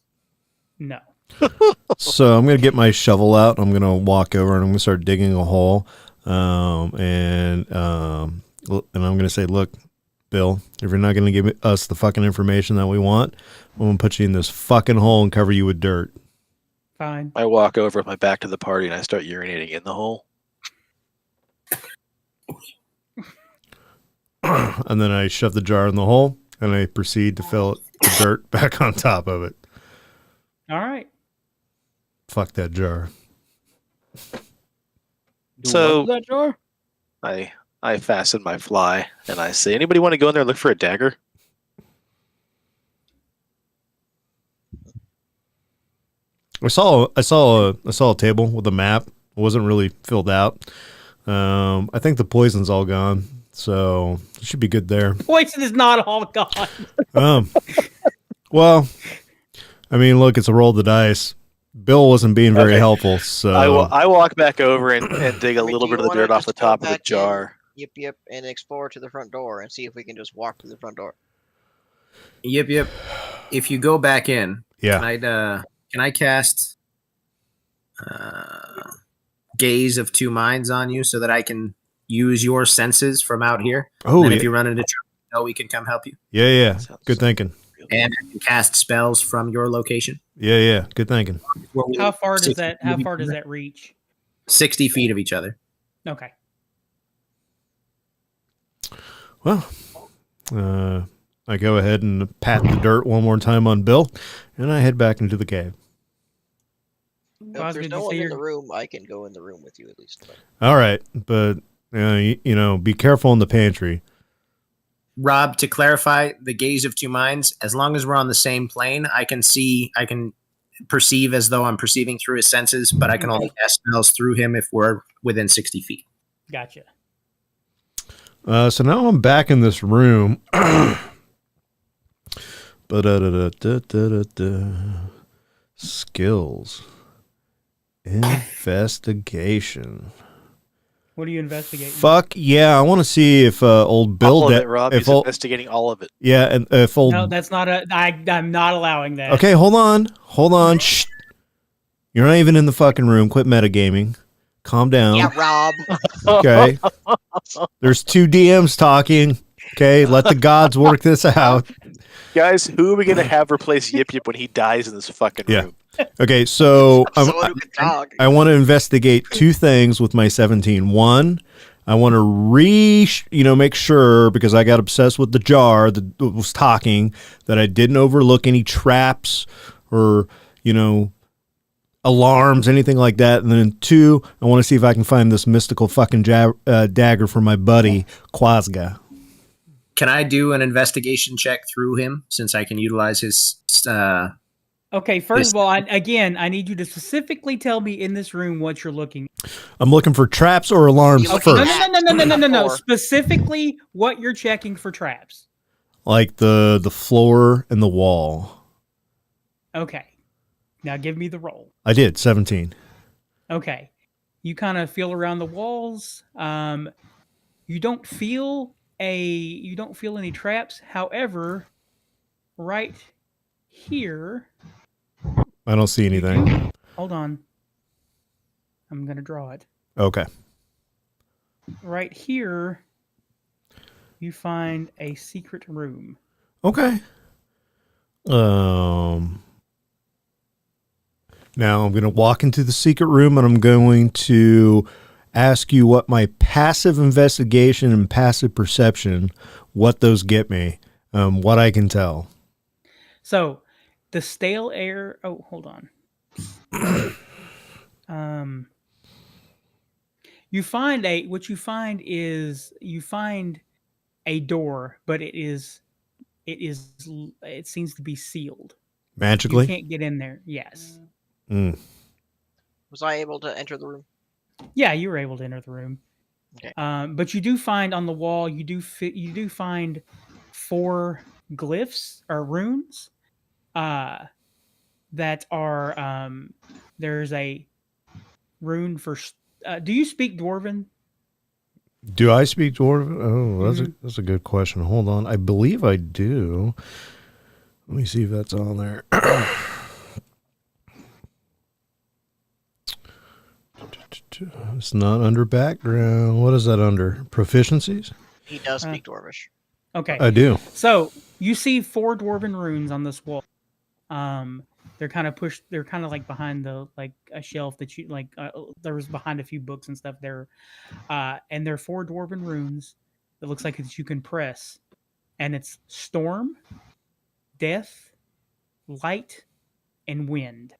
No. So I'm gonna get my shovel out. I'm gonna walk over and I'm gonna start digging a hole, and I'm gonna say, "Look, Bill, if you're not gonna give us the fucking information that we want, I'm gonna put you in this fucking hole and cover you with dirt." Fine. I walk over with my back to the party and I start urinating in the hole. And then I shove the jar in the hole and I proceed to fill the dirt back on top of it. All right. Fuck that jar. Do So- what with that jar? I fasten my fly and I say, anybody want to go in there and look for a dagger? I saw a table with a map. It wasn't really filled out. I think the poison's all gone, so it should be good there. Poison is not all gone. Well, I mean, look, it's a roll of the dice. Bill wasn't being very helpful, so I walk back over and dig a Wait, little do bit you of the wanna dirt off the just go top of the back in, jar. Yip, and explore to the front door and see if we can just walk through the front door. Yip. If you go back in, yeah. can I cast Gaze of Two Minds on you so that I can use your senses from out here? Oh, and if you run into trouble, we can come help you. Yeah. Good thinking. And I can cast spells from your location. Yeah. Good thinking. How far does that reach? 60 feet of each other. Okay. Well, I go ahead and pat the dirt one more time on Bill, and I head back into the cave. If Quazga, there's did no you one say in your- the room, I can go in the room with you at least. All right, but be careful in the pantry. Rob, to clarify, the Gaze of Two Minds, as long as we're on the same plane, I can perceive as though I'm perceiving through his senses, but I can only cast spells through him if we're within 60 feet. Gotcha. So now I'm back in this room. Skills. Investigation. What are you investigating? Fuck yeah! I want to see if old Bill. All of it, Rob. He's investigating all of it. Yeah, and if old. No, that's not I'm not allowing that. Okay, hold on. Shh. You're not even in the fucking room. Quit metagaming. Calm down. Yeah, Rob. Okay. There's two DMs talking. Okay, let the gods work this out. Guys, who are we going to have replace Yip when he dies in this fucking room? Okay, so Someone who can talk. I want to investigate two things with my 17. One, I want to make sure, because I got obsessed with the jar that was talking, that I didn't overlook any traps or, alarms, anything like that. And then two, I want to see if I can find this mystical fucking dagger for my buddy, Quazga. Can I do an investigation check through him since I can utilize his... Okay, first of all, I need you to specifically tell me in this room what you're looking at. I'm looking for traps or alarms Okay, first. No. Specifically what you're checking for traps. Like the floor and the wall. Okay. Now give me the roll. I did, 17. Okay. You kind of feel around the walls. You don't feel any traps. However, right here, I don't see anything. hold on. I'm going to draw it. Okay. Right here, you find a secret room. Okay. Now I'm going to walk into the secret room and I'm going to ask you what my passive investigation and passive perception, what those get me, what I can tell. So, the stale air. Oh, hold on. You find a door, but it seems to be sealed. Magically? You can't get in there. Yes. Was I able to enter the room? Yeah, you were able to enter the room. Okay. But you do find on the wall, you do find 4 glyphs or runes. That are there's a rune for. Do you speak Dwarven? Do I speak Dwarven? Oh, that's a good question. Hold on. I believe I do. Let me see if that's on there. It's not under background. What is that under? Proficiencies? He does speak Dwarvish. Okay. I do. So you see 4 Dwarven runes on this wall. They're kind of pushed. They're kind of like behind a shelf that you like. There was behind a few books and stuff there, and they're 4 Dwarven runes. It looks like that you can press, and it's storm, death, light, and wind.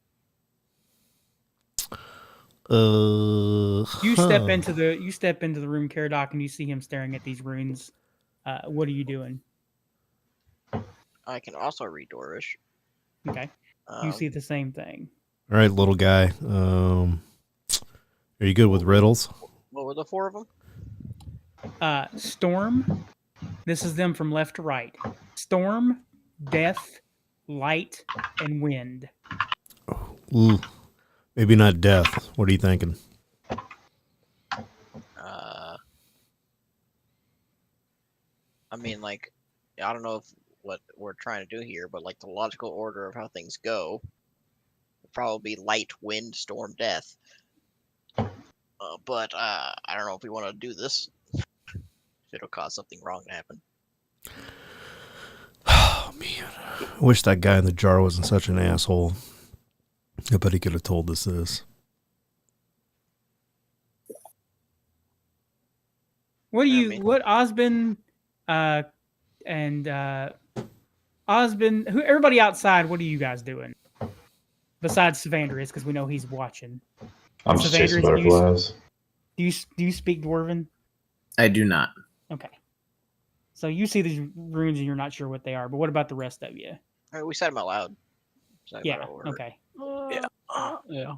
You step into the room, Caradoc, and you see him staring at these runes. What are you doing? I can also read Dwarvish. Okay. You see the same thing. All right, little guy. Are you good with riddles? What were the 4 of them? Storm. This is them from left to right. Storm, death, light, and wind. Ooh, maybe not death. What are you thinking? I mean, like, I don't know if what we're trying to do here, but like the logical order of how things go would probably be light, wind, storm, death. But I don't know if we want to do this. It'll cause something wrong to happen. Oh, man. I wish that guy in the jar wasn't such an asshole. I bet he could have told us this. What do Yeah, I you, mean- what Osbin, Osbin, who, everybody outside, what are you guys doing? Besides Cephandrius, because we know he's watching. I'm just chasing butterflies. Do you speak Dwarven? I do not. Okay. So you see these runes and you're not sure what they are, but what about the rest of you? All right, we said them out loud. So Yeah, okay. Yeah.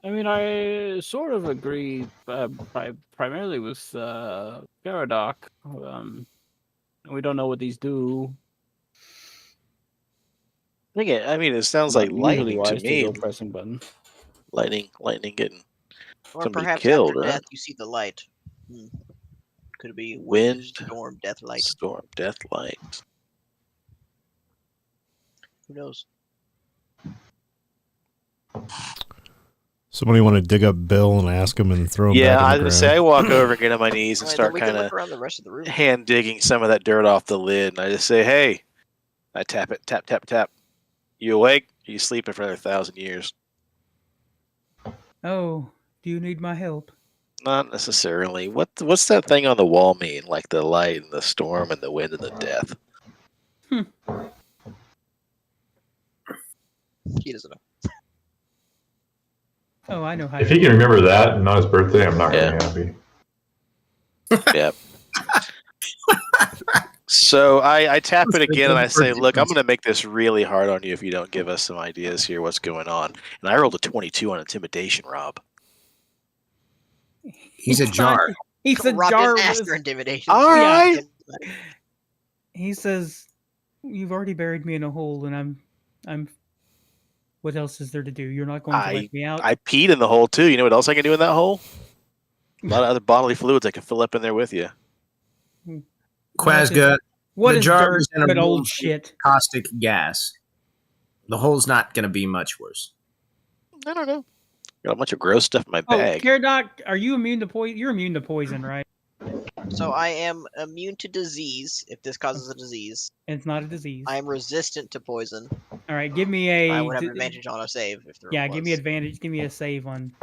I mean, I sort of agree primarily with Caradoc. We don't know what these do. I mean, it sounds like Usually lightning to wise me. go pressing button. Lightning getting Or somebody perhaps killed, after huh? death, you see the light. Could it be Wind, storm, death, light? storm, death, light. Who knows? Somebody want to dig up Bill and ask him and throw him Yeah, back I in the was ground? gonna say I walk over and get on my knees and Alright, then start we can kind look of around the rest of the room. hand digging some of that dirt off the lid, and I just say, "Hey," I tap it, tap, tap, tap. You awake? Are you sleeping for another 1,000 years? Oh, do you need my help? Not necessarily. What's that thing on the wall mean? Like the light and the storm and the wind and the death. He doesn't know. Oh, I know how. If he can remember that and not his birthday, I'm not Yeah. really happy. Yep. So I tap it again and I say, "Look, I'm going to make this really hard on you if you don't give us some ideas here. What's going on?" And I rolled a 22 on intimidation, Rob. He's a jar. He's a Rob jar. didn't ask with- for intimidation. All right. He says, "You've already buried me in a hole, and I'm. What else is there to do? You're not going to let me out." I peed in the hole too. You know what else I can do in that hole? A lot of other bodily fluids I can fill up in there with you. Quazga, What the is jar dirt is in a but room old of shit? caustic gas. The hole's not going to be much worse. I don't know. Got a bunch of gross stuff in my Oh, bag. Caradoc, are you immune to poison? You're immune to poison, right? So I am immune to disease if this causes a disease. And it's not a disease. I am resistant to poison. All right, give me a. I would have advantage on a save if there Yeah, was. give me advantage. Give me a save on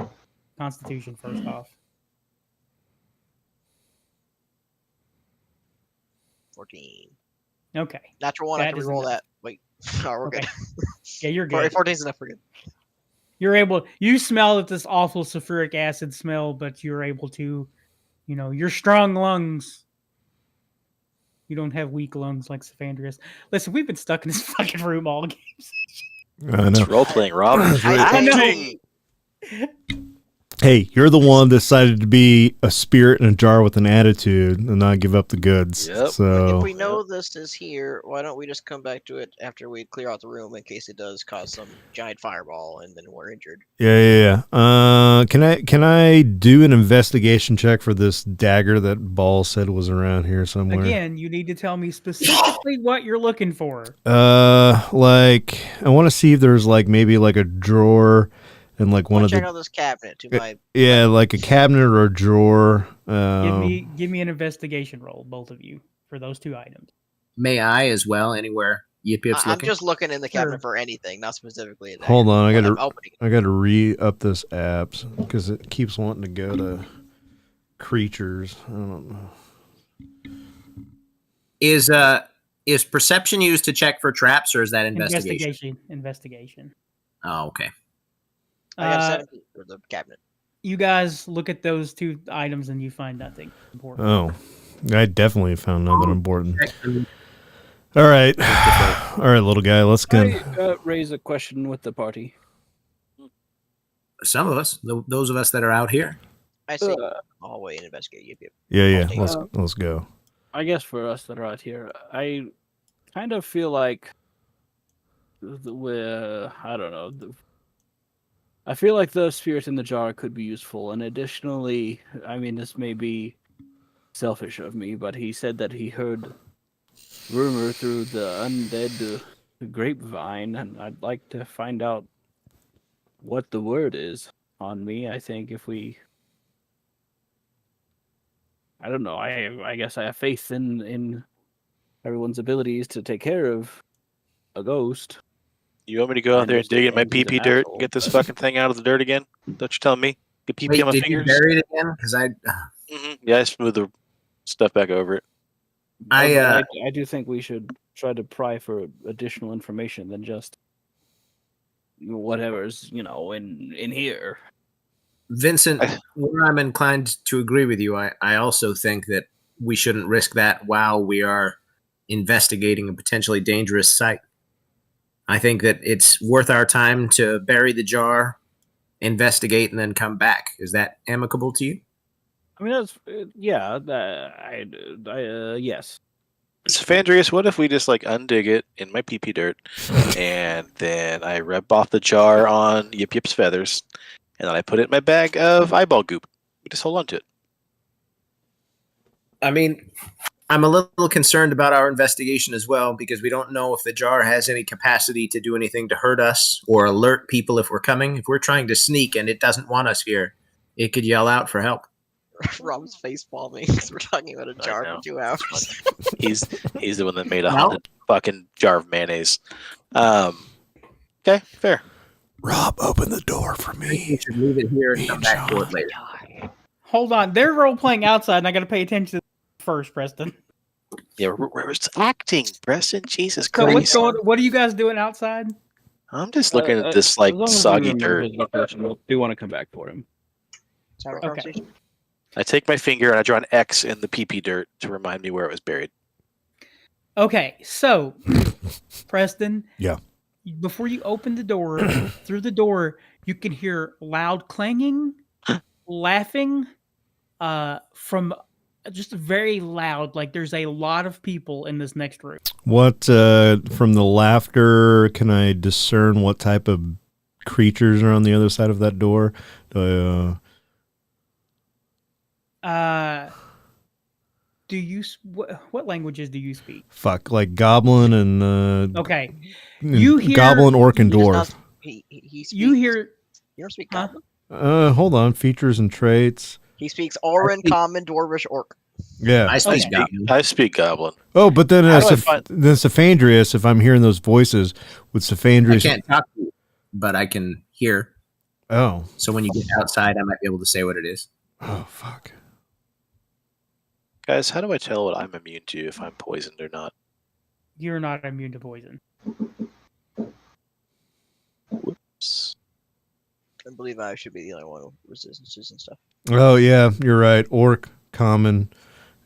Constitution first off. 14. Okay. Natural one, I That can is reroll enough. that. Wait. Oh, we're Okay. good. Yeah, you're good. 14 is enough, we're good. You smell that this awful sulfuric acid smell, but you're able to, your strong lungs. You don't have weak lungs like Cephandrius. Listen, we've been stuck in this fucking room all game. I It's know. role playing, Rob. I know. Acting. Hey, you're the one that decided to be a spirit in a jar with an attitude and not give up the goods. Yep. So If we know this is here, why don't we just come back to it after we clear out the room in case it does cause some giant fireball and then we're injured? yeah. Can I do an investigation check for this dagger that Ball said was around here somewhere? Again, you need to tell me specifically what you're looking for. Like I want to see if there's like maybe like a drawer and like one of check the out this cabinet to my. yeah, like a cabinet or a drawer. Give me an investigation roll, both of you, for those two items. May I as well, anywhere Yip Yip's I'm looking? just looking in the cabinet Sure. for anything, not specifically. a Hold dagger, on, but I I'm opening it. gotta re-up this apps because it keeps wanting to go to creatures. I don't know. Is perception used to check for traps, or is that investigation? Investigation. Oh, okay. I got a Uh, 17 for the cabinet. You guys look at those two items and you find nothing important. Oh, I definitely found nothing important. Check the- All right. All right, little guy, let's go. I raise a question with the party. Some of us, those of us that are out here. I say hallway and investigate. Yip, yip. Yeah, take let's go. I guess for us that are out here, I kind of feel like I don't know. I feel like the spirit in the jar could be useful, and additionally, I mean, this may be selfish of me, but he said that he heard rumor through the undead grapevine, and I'd like to find out what the word is on me. I think if we, I don't know. I guess I have faith in everyone's abilities to take care of a ghost. You want me to go out there and dig in my He's an pee dirt asshole. and get this fucking thing out of the dirt again? Don't you tell me? Get pee Wait, on my did fingers? you bury it again? Because Yeah, I smooth the stuff back over it. I do think we should try to pry for additional information than just whatever's in here. Vincent, where I'm inclined to agree with you, I also think that we shouldn't risk that while we are investigating a potentially dangerous site. I think that it's worth our time to bury the jar, investigate, and then come back. Is that amicable to you? I mean, that's yeah. Yes. Cephandrius, what if we just like undig it in my pee dirt, and then I rub off the jar on Yip Yip's feathers, and then I put it in my bag of eyeball goop. We just hold on to it. I mean, I'm a little concerned about our investigation as well, because we don't know if the jar has any capacity to do anything to hurt us or alert people if we're coming. If we're trying to sneak and it doesn't want us here, it could yell out for help. Rob's face palming because we're talking about a jar know. for 2 hours. He's the one that made a haunted fucking jar of mayonnaise. Okay, fair. Rob, open the door for I think we me. should leave it here and come back for it later. Hold on. They're role playing outside, and I got to pay attention to first, Preston. Yeah, we're acting, Preston. Jesus So Christ. what are you guys doing outside? I'm just looking at this like as long as we soggy remember dirt. his location, we do want to come back for him. Let's have a Okay. conversation. I take my finger and I draw an X in the pee dirt to remind me where it was buried. Okay, so Preston. Yeah. Before you open the door, through the door, you can hear loud clanging, laughing, from just very loud. Like there's a lot of people in this next room. What from the laughter can I discern what type of creatures are on the other side of that door? Do you what languages do you speak? Fuck, like goblin and Okay, you hear goblin, orc, and He does dwarf. not- he speaks, you hear You don't speak Huh? Goblin? Hold on, features and traits. He speaks Orin, Common, Dwarvish, Orc. Yeah. I speak Okay. goblin. I speak goblin. Oh, but then How do I find- then Cephandrius, if I'm hearing those voices, would I Cephandrius? can't talk to you, but I can hear. Oh, So when you get outside, I might be able to say what it is. oh, fuck. Guys, how do I tell what I'm immune to if I'm poisoned or not? you're not immune to poison. Whoops. I believe I should be the only one with resistances and stuff. Oh yeah, you're right. Orc, common,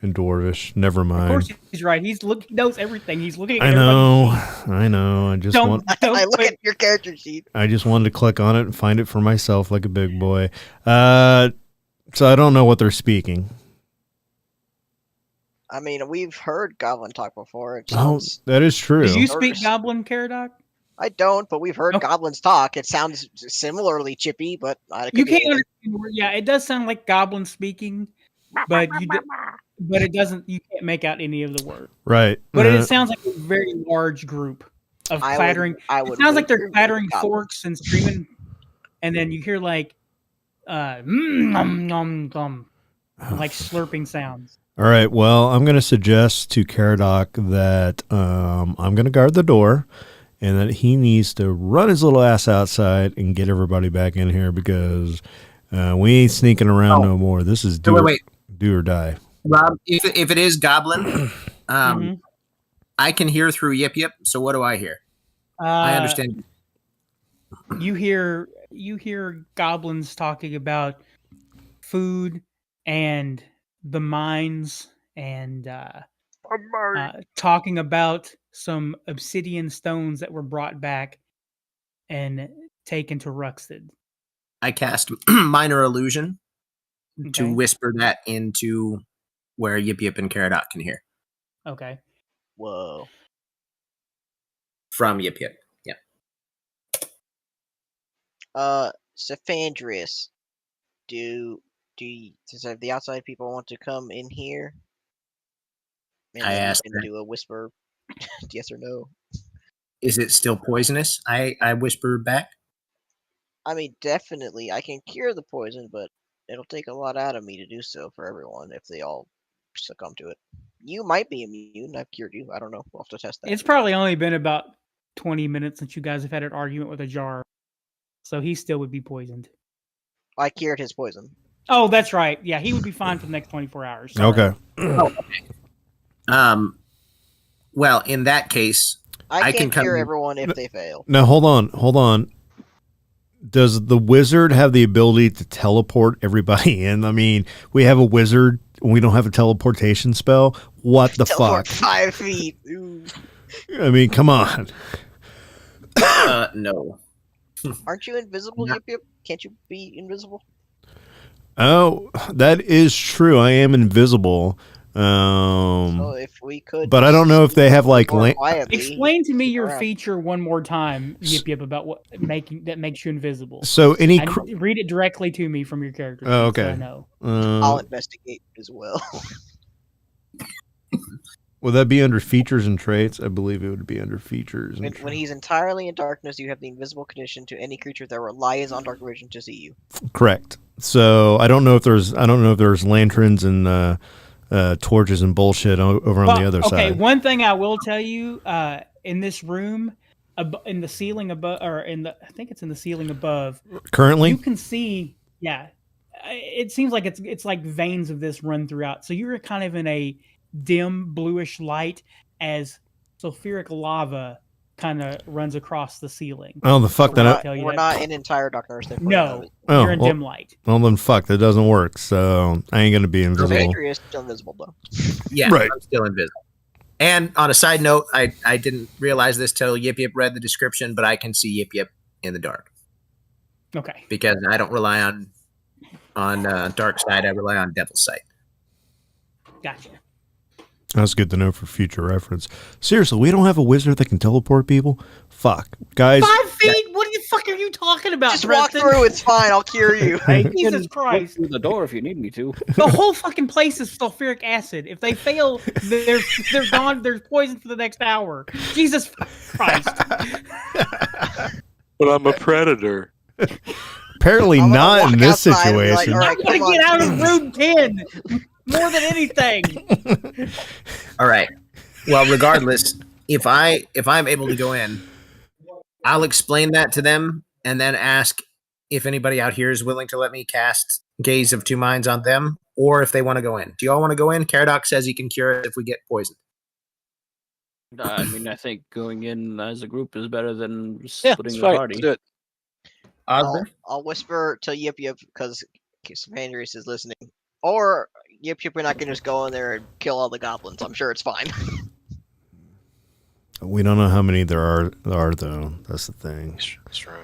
and dwarvish. Never Of mind. course, he's right. He knows everything. He's looking at I everybody's know. I know. I just Don't- want. I look wait. at your character sheet. I just wanted to click on it and find it for myself like a big boy. So I don't know what they're speaking. I mean, we've heard Goblin talk before. It Oh, sounds, that is true. Do you speak Dwarvish. Goblin, Caradoc? I don't, but we've heard Okay. Goblins talk. It sounds similarly chippy, but I You can't understand. Yeah, it does sound like Goblin speaking, but but it doesn't. You can't make out any of the words. Right. But it sounds like a very large group of clattering. I It would sounds like they're wager clattering Goblin. forks and screaming, and then you hear like, nom nom nom, like slurping sounds. All right. Well, I'm going to suggest to Caradoc that I'm going to guard the door, and that he needs to run his little ass outside and get everybody back in here because we ain't sneaking around no more. This is do, wait. do or die. Rob, if it is goblin, Mhm. I can hear through Yip Yip. So what do I hear? I understand. You hear goblins talking about food and the mines and talking about some obsidian stones that were brought back and taken to Ruxted. I cast Minor Illusion to Okay. whisper that into where Yip Yip and Caradoc can hear. Okay. Whoa. From Yip Yip. Yeah. Cephandrius, does the outside people want to come in here? And I then asked you her. can do a whisper, yes or no. Is it still poisonous? I whisper back. I mean, definitely, I can cure the poison, but it'll take a lot out of me to do so for everyone if they all succumb to it. You might be immune. I've cured you. I don't know. We'll have to test that. It's probably only been about 20 minutes since you guys have had an argument with a jar. So he still would be poisoned. I cured his poison. Oh, that's right. Yeah, he would be fine for the next 24 hours. Okay. Well, in that case, I can can come cure in. everyone if they fail. Now hold on. Does the wizard have the ability to teleport everybody in? I mean, we have a wizard. We don't have a teleportation spell. What the Teleport fuck? 5 feet. Ooh. I mean, come on. no. Aren't you invisible, Yip Yip? Can't you be invisible? Oh, that is true. I am invisible. So if we could, But I don't know if they have like more quietly, Explain to me your around. feature one more time, Yip Yip, about what that makes you invisible. So any Read it directly to me from your character. Oh, sheet so okay. I know. I'll investigate as well. Would that be under features and traits? I believe it would be under features. And When he's entirely in darkness, you have the invisible condition to any creature that relies on dark vision to see you. Correct. So I don't know if there's lanterns and torches and bullshit over on the other okay, side. one thing I will tell you, in this room, in the ceiling above, or I think it's in the ceiling above. Currently, you can see. Yeah, it seems like it's like veins of this run throughout. So you're kind of in a dim bluish light as sulfuric lava kind of runs across the ceiling. Oh, the fuck that! We're not in entire darkness. No, Oh, you're in dim light. Well, then fuck, that doesn't work. So I ain't gonna be invisible. Adrian is still invisible though. Yeah, Right. I'm still invisible. And on a side note, I didn't realize this till Yip Yip read the description, but I can see Yip Yip in the dark Okay. because I don't rely on dark side. I rely on devil's sight. Gotcha. That's good to know for future reference. Seriously, we don't have a wizard that can teleport people. Fuck, guys. 5 feet? What the fuck are you talking about? Just walk Preston? through. It's fine. I'll cure you. Jesus Christ. Through the door if you need me to. The whole fucking place is sulfuric acid. If they fail, they're gone. They're poisoned for the next hour. Jesus Christ. But I'm a predator. Apparently I'm gonna not in walk this outside and be like, situation. all right, I'm gonna come on. get out of room 10 more than anything. All right. Well, regardless, if I'm able to go in, I'll explain that to them and then ask if anybody out here is willing to let me cast Gaze of Two Minds on them, or if they want to go in. Do you all want to go in? Caradoc says he can cure it if we get poisoned. I mean, I think going in as a group is better than Yeah, splitting that's the right. party. Let's do it. Osborne? I'll whisper to Yip Yip because Cephandrius is listening. Or Yip Yip, we're not gonna just go in there and kill all the goblins. I'm sure it's fine. We don't know how many there are though. That's the thing. That's right.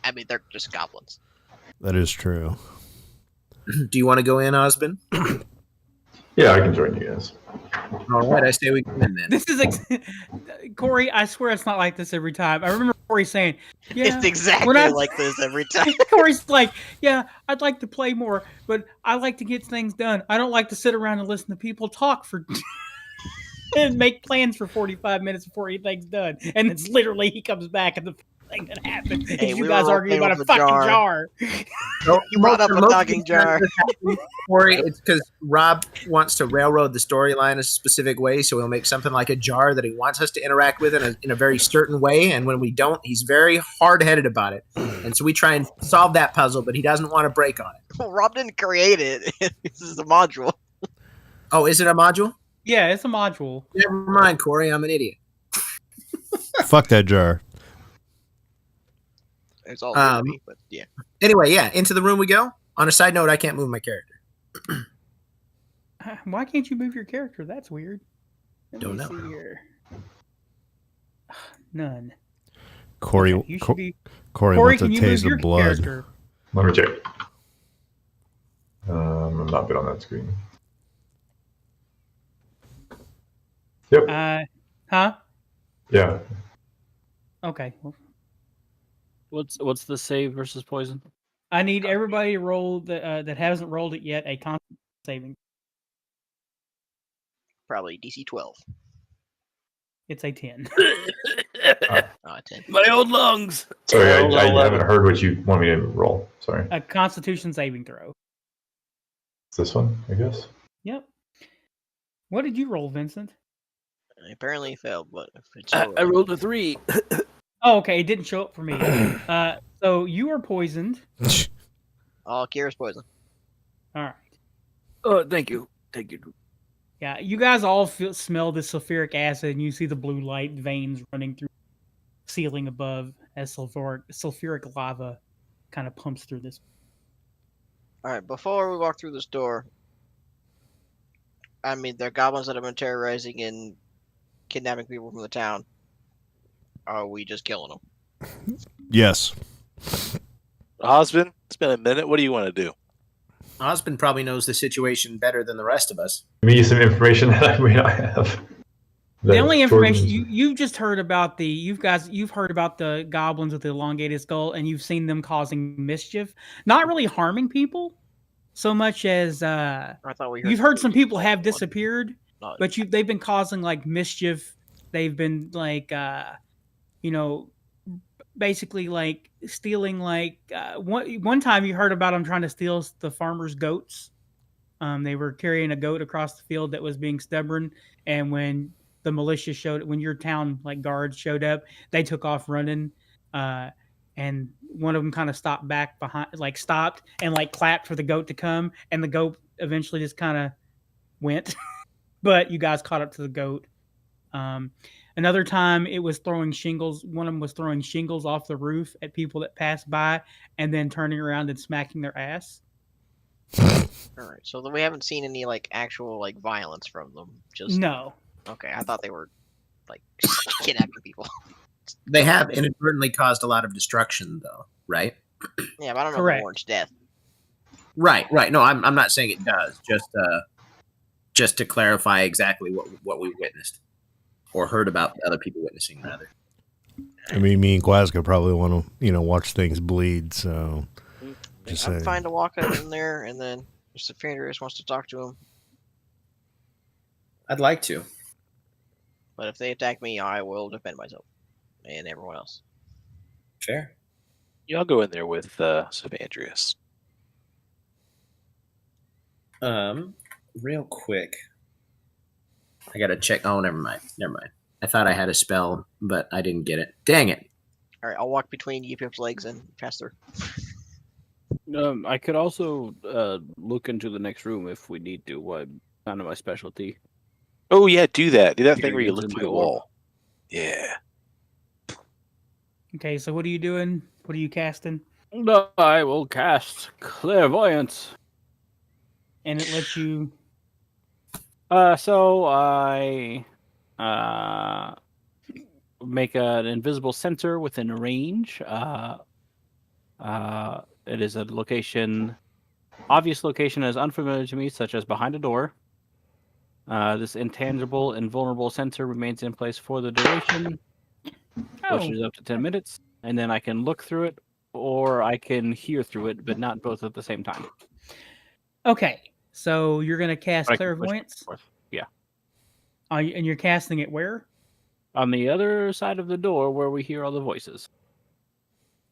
I mean, they're just goblins. That is true. Do you want to go in, Osborne? Yeah, I can join you guys. All right, I say we go in then. This is Corey. I swear it's not like this every time. I remember Corey saying, "Yeah, It's exactly we're not- like this every time. Corey's like, yeah, I'd like to play more, but I like to get things done. I don't like to sit around and listen to people talk for and make plans for 45 minutes before anything's done. And it's literally he comes back and the thing that happened is Hey, you we guys were arguing about okay a with the fucking jar. jar. You brought up a talking jar. Corey, it's because Rob wants to railroad the storyline a specific way, so he'll make something like a jar that he wants us to interact with in a very certain way, and when we don't, he's very hard-headed about it. And so we try and solve that puzzle, but he doesn't want to break on it. Well, Rob didn't create it. This is a module. Oh, is it a module? Yeah, it's a module. Never mind, Corey, I'm an idiot. Fuck that jar. It's all weird to me, but yeah. Anyway, yeah, into the room we go. On a side note, I can't move my character. Why can't you move your character? That's weird. Don't know. See here. None. Corey, Okay, you should be. Corey Corey, wants a can you move taste your of blood. character? Let me check. I'm not good on that screen. Yep. Huh? Yeah. Okay. Well, What's the save versus poison? I need everybody to roll that hasn't rolled it yet a constant saving. Probably DC 12. It's a 10. Oh, 10. My old lungs. Sorry, Roll I 11. haven't heard what you want me to roll. Sorry. A Constitution saving throw. It's this one, I guess. Yep. What did you roll, Vincent? I apparently failed, but if it's I rolled a 3. Oh, okay. It didn't show up for me. So you are poisoned. all Kira's poison. All right. Oh, thank you. Thank you. Yeah, you guys all smell the sulfuric acid, and you see the blue light veins running through the ceiling above as sulfuric lava kind of pumps through this. All right, before we walk through this door, I mean, there are goblins that have been terrorizing and kidnapping people from the town. Are we just killing them? Yes. Osmond, it's been a minute. What do you want to do? Osmond probably knows the situation better than the rest of us. Give me some information that I may not have. The only information Jordan's- you've just heard about you've heard about the goblins with the elongated skull, and you've seen them causing mischief, not really harming people, so much as I thought we heard you've heard some stories people of have one. disappeared, Not- but they've been causing like mischief. They've been like basically like stealing like one time you heard about them trying to steal the farmers' goats. They were carrying a goat across the field that was being stubborn, and when the militia when your town like guards showed up, they took off running, and one of them kind of stopped back behind, like stopped and like clapped for the goat to come, and the goat eventually just kind of went, but you guys caught up to the goat. Another time it was throwing shingles. One of them was throwing shingles off the roof at people that passed by, and then turning around and smacking their ass. All right, so we haven't seen any like actual like violence from them. Just No. okay. I thought they were like kidnapping people. They have inadvertently caused a lot of destruction, though, right? Yeah, but I don't know Correct. if it warrants death. Right. No, I'm not saying it does. Just to clarify exactly what we witnessed or heard about other people witnessing, rather. I mean, me and Quazga probably want to, watch things bleed. So, just I'm saying. fine to walk up in there, and then if Cephandrius wants to talk to him. I'd like to. But if they attack me, I will defend myself and everyone else. Fair. Y'all go in there with Cephandrius. Real quick. I gotta check. Oh, never mind. I thought I had a spell, but I didn't get it. Dang it. All right, I'll walk between Yip Yup's legs and pass through. I could also look into the next room if we need to. Kind of my specialty. Oh, yeah, do that. Do that You thing can where you use look in through my the orb. wall. Yeah. Okay, so what are you doing? What are you casting? No, I will cast clairvoyance. And it lets you. So I make an invisible sensor within range. It is a location, obvious location that is unfamiliar to me, such as behind a door. This intangible and vulnerable sensor remains in place for the duration, which is up to 10 minutes, and then I can look through it, or I can hear through it, but not both at the same time. Okay, so you're going to cast I can push clairvoyance, forth. Yeah. and you're casting it where? On the other side of the door where we hear all the voices.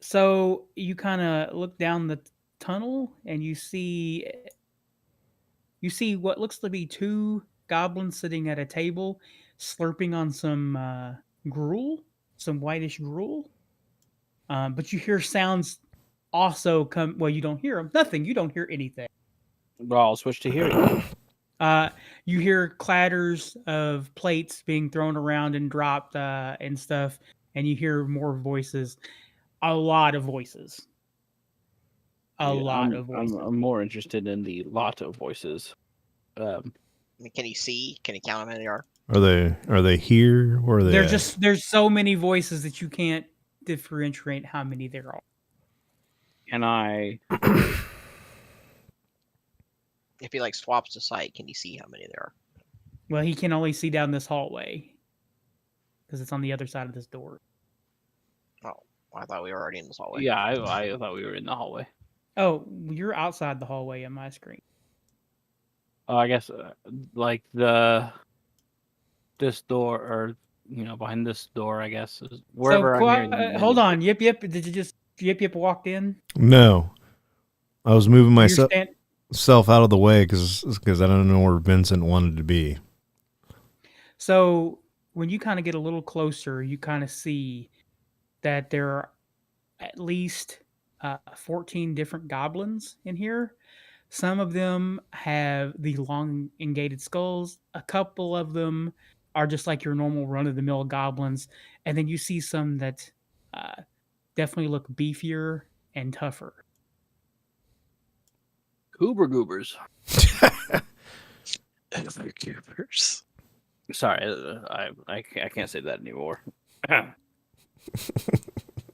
So you kind of look down the tunnel, and you see what looks to be two goblins sitting at a table, slurping on some gruel, some whitish gruel. But you hear sounds also come. Well, you don't hear them. Nothing. You don't hear anything. Well, I'll switch to hearing. You hear clatters of plates being thrown around and dropped and stuff, and you hear more voices. A lot of voices. A lot of voices. I'm more interested in the lot of voices. I mean, can he see? Can he count how many there are? Are they here or are they? There's so many voices that you can't differentiate how many there are. Can I? If he like swaps the site, can you see how many there are? Well, he can only see down this hallway because it's on the other side of this door. Oh, I thought we were already in this hallway. Yeah, I thought we were in the hallway. Oh, you're outside the hallway on my screen. Oh, I guess like this door, or behind this door, I guess is wherever So, I'm hearing. hold on, Yip Yip. Did you just Yip Yip walked in? No, I was moving You're myself out of the way because I don't know where Vincent wanted to be. So when you kind of get a little closer, you kind of see that there are at least 14 different goblins in here. Some of them have the long elongated skulls. A couple of them are just like your normal run-of-the-mill goblins. And then you see some that definitely look beefier and tougher. Goober goobers. Goobers. Sorry, I can't say that anymore.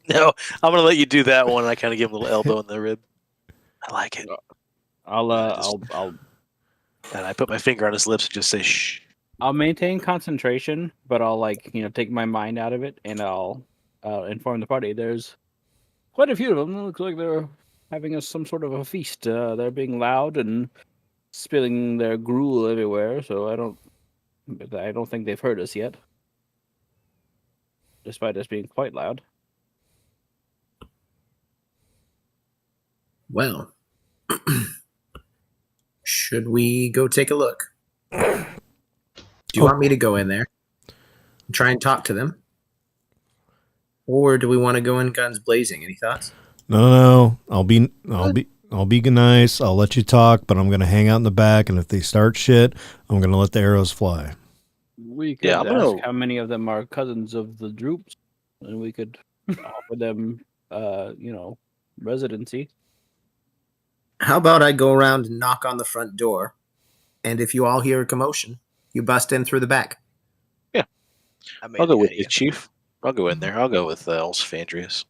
No, I'm gonna let you do that one. I kind of give him a little elbow in the rib. I like it. I'll And I put my finger on his lips and just say shh. I'll maintain concentration, but I'll take my mind out of it, and I'll inform the party. There's quite a few of them. It looks like they're having some sort of a feast. They're being loud and spilling their gruel everywhere. So I don't think they've heard us yet, despite us being quite loud. Well, should we go take a look? Do you want me to go in there and try and talk to them? Or do we want to go in guns blazing? Any thoughts? No. I'll be nice. I'll let you talk, but I'm gonna hang out in the back. And if they start shit, I'm gonna let the arrows fly. We could ask how many of them are cousins of the Droops, and we could offer them, residency. How about I go around and knock on the front door, and if you all hear a commotion, you bust in through the back? Yeah. I'll go with you, Chief. I'll go in there. I'll go with Cephandrius.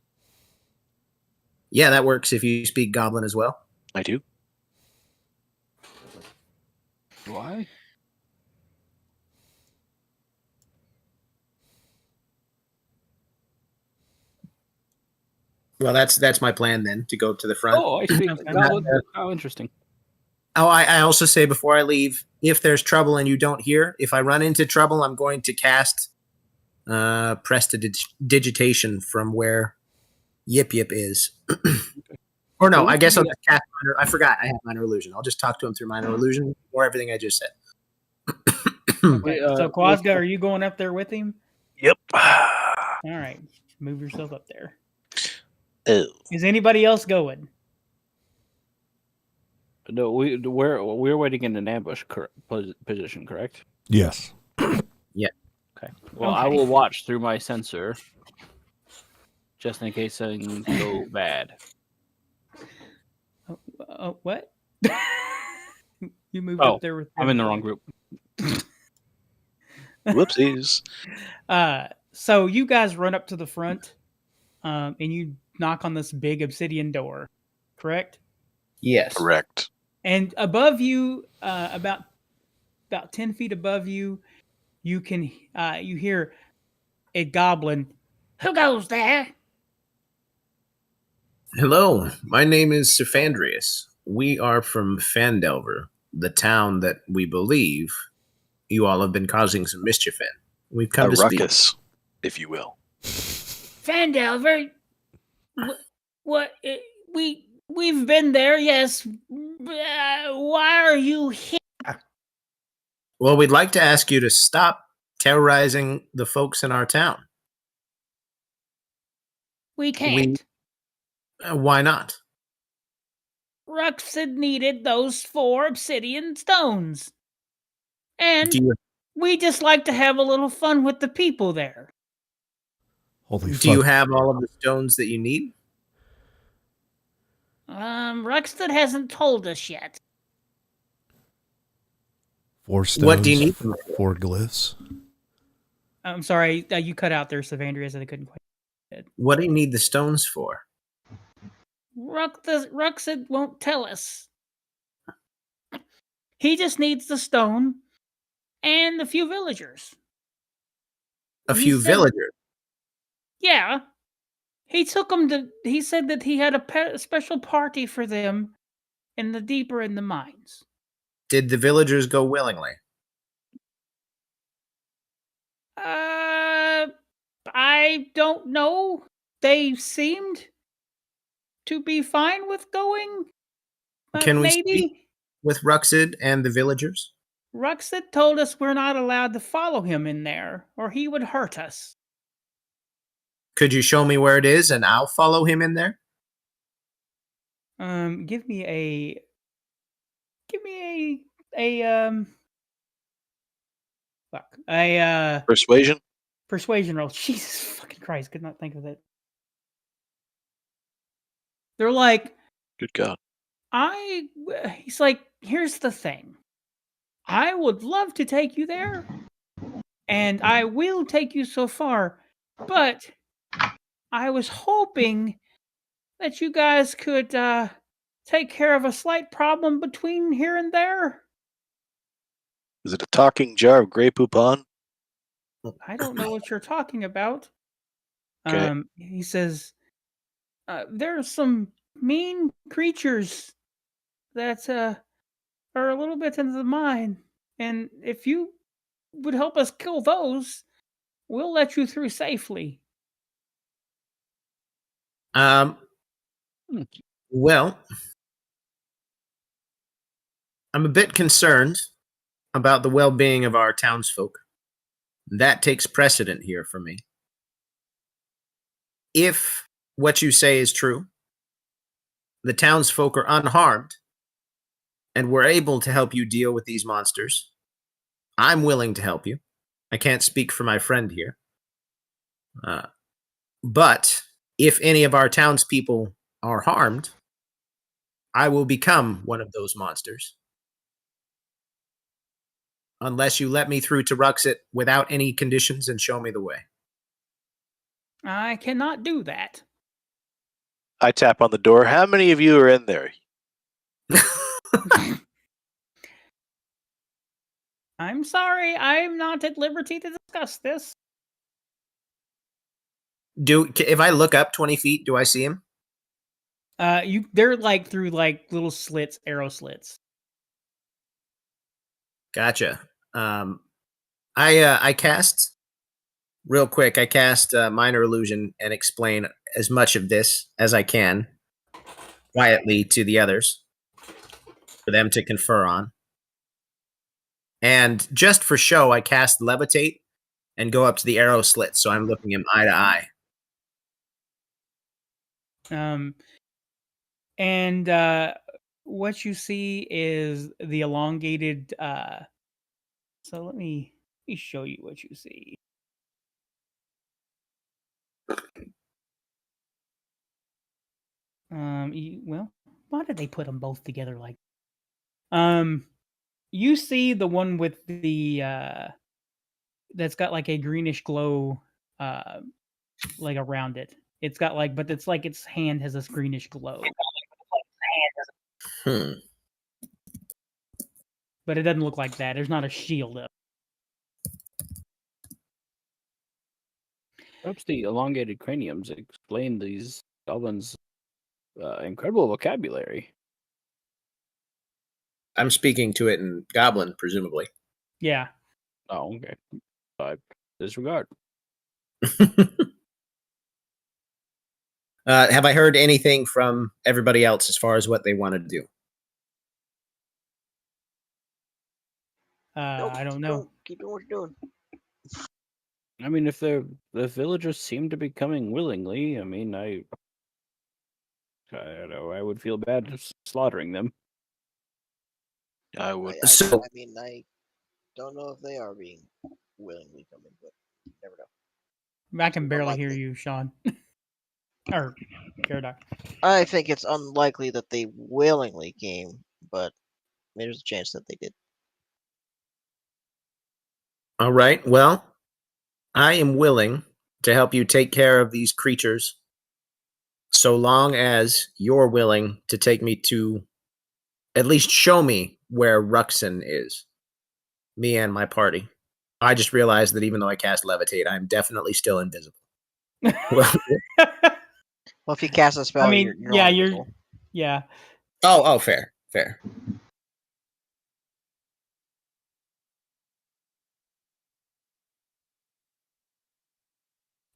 Yeah, that works if you speak Goblin as well. I do. Why? Well, that's my plan then, to go to the front. Oh, I see. How interesting. Oh, I also say before I leave, if there's trouble and you don't hear, if I run into trouble, I'm going to cast prestidigitation from where Yip Yip is. Or no, I guess I'll just cast minor. I forgot I have minor illusion. I'll just talk to him through minor illusion or everything I just said. Okay, so Quazga, are you going up there with him? Yep. All right, move yourself up there. Oh. Is anybody else going? No, we're waiting in an ambush position, correct? Yes. Yeah. Okay. Well, I will watch through my sensor, just in case things go bad. What? You moved up there with. I'm in the wrong group. Whoopsies. So you guys run up to the front, and you knock on this big obsidian door, correct? Yes. Correct. And above you, about 10 feet above you, you can you hear a goblin. Who goes there? Hello, my name is Cephandrius. We are from Phandelever, the town that we believe you all have been causing some mischief in. We've come a to ruckus, speak. if you will. Phandelever? What? We've been there, yes. Why are you here? Well, we'd like to ask you to stop terrorizing the folks in our town. We can't. Why not? Ruxid needed those 4 obsidian stones. And we just like to have a little fun with the people there. Holy fuck. Do you have all of the stones that you need? Ruxid hasn't told us yet. 4 stones. What do you need them for? 4 glyphs. I'm sorry, you cut out there, Cephandrius, and I couldn't quite. What do you need the stones for? Ruxid won't tell us. He just needs the stone and a few villagers. A few villagers? Yeah. He took them to. He said that he had a special party for them in the deeper in the mines. Did the villagers go willingly? I don't know. They seemed to be fine with going. Can we maybe speak with Ruxid and the villagers? Ruxid told us we're not allowed to follow him in there, or he would hurt us. Could you show me where it is, and I'll follow him in there? Give me a Persuasion? persuasion roll. Jesus fucking Christ, could not think of it. They're like, Good God. he's like, here's the thing. I would love to take you there, and I will take you so far, but I was hoping that you guys could take care of a slight problem between here and there. Is it a talking jar of Grey Poupon? I don't know what you're talking about. Okay. He says, there are some mean creatures that are a little bit into the mine, and if you would help us kill those, we'll let you through safely. Well, I'm a bit concerned about the well-being of our townsfolk. That takes precedent here for me. If what you say is true, the townsfolk are unharmed, and we're able to help you deal with these monsters, I'm willing to help you. I can't speak for my friend here. But if any of our townspeople are harmed, I will become one of those monsters. Unless you let me through to Ruxit without any conditions and show me the way. I cannot do that. I tap on the door. How many of you are in there? I'm sorry, I'm not at liberty to discuss this. If I look up 20 feet, do I see him? They're like through like little slits, arrow slits. Gotcha. I cast real quick. I cast minor illusion and explain as much of this as I can quietly to the others for them to confer on. And just for show, I cast levitate and go up to the arrow slit, so I'm looking him eye to eye. And what you see is the elongated. So let me show you what you see. Well, why did they put them both together like? You see the one with the that's got like a greenish glow, like around it. It's got like, but it's like its hand has this greenish glow. But it doesn't look like that. There's not a shield up. Perhaps the elongated craniums explain these goblins' incredible vocabulary. I'm speaking to it in Goblin, presumably. Yeah. Oh, okay. Disregard. Have I heard anything from everybody else as far as what they want to do? Nope, I don't know. Keep doing what you're doing. I mean, if the villagers seem to be coming willingly, I mean, I don't know. I would feel bad just slaughtering them. I would. So- I mean, I don't know if they are being willingly coming, but you never know. I can barely hear you, Sean. Or Caradoc. I think it's unlikely that they willingly came, but there's a chance that they did. All right. Well, I am willing to help you take care of these creatures so long as you're willing to take me to at least show me where Ruxin is. Me and my party. I just realized that even though I cast Levitate, I'm definitely still invisible. Well, Well, if you cast a spell, I mean, you're yeah, not you're, invisible. yeah. oh, fair.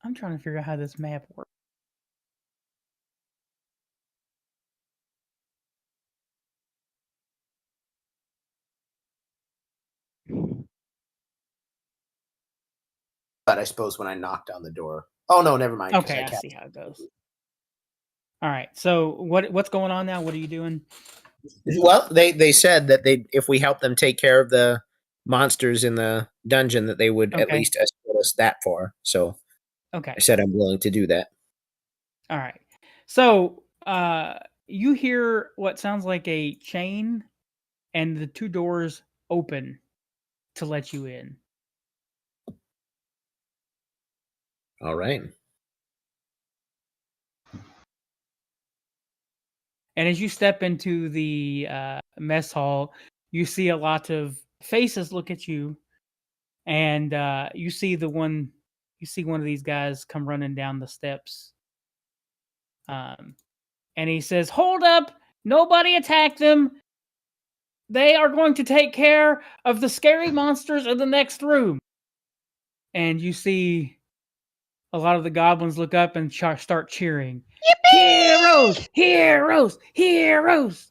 I'm trying to figure out how this map works. But I suppose when I knocked on the door. Oh no, never mind. 'cause Okay, I cast- see how it goes. All right. So what's going on now? What are you doing? Well, they said that if we help them take care of the monsters in the dungeon, that they would at Okay. least escort us that far. So Okay. I said I'm willing to do that. All right. So you hear what sounds like a chain, and the two doors open to let you in. All right. And as you step into the mess hall, you see a lot of faces look at you, and you see one of these guys come running down the steps. And he says, "Hold up! Nobody attack them! They are going to take care of the scary monsters in the next room." And you see a lot of the goblins look up and start cheering. Heroes! Heroes! Heroes!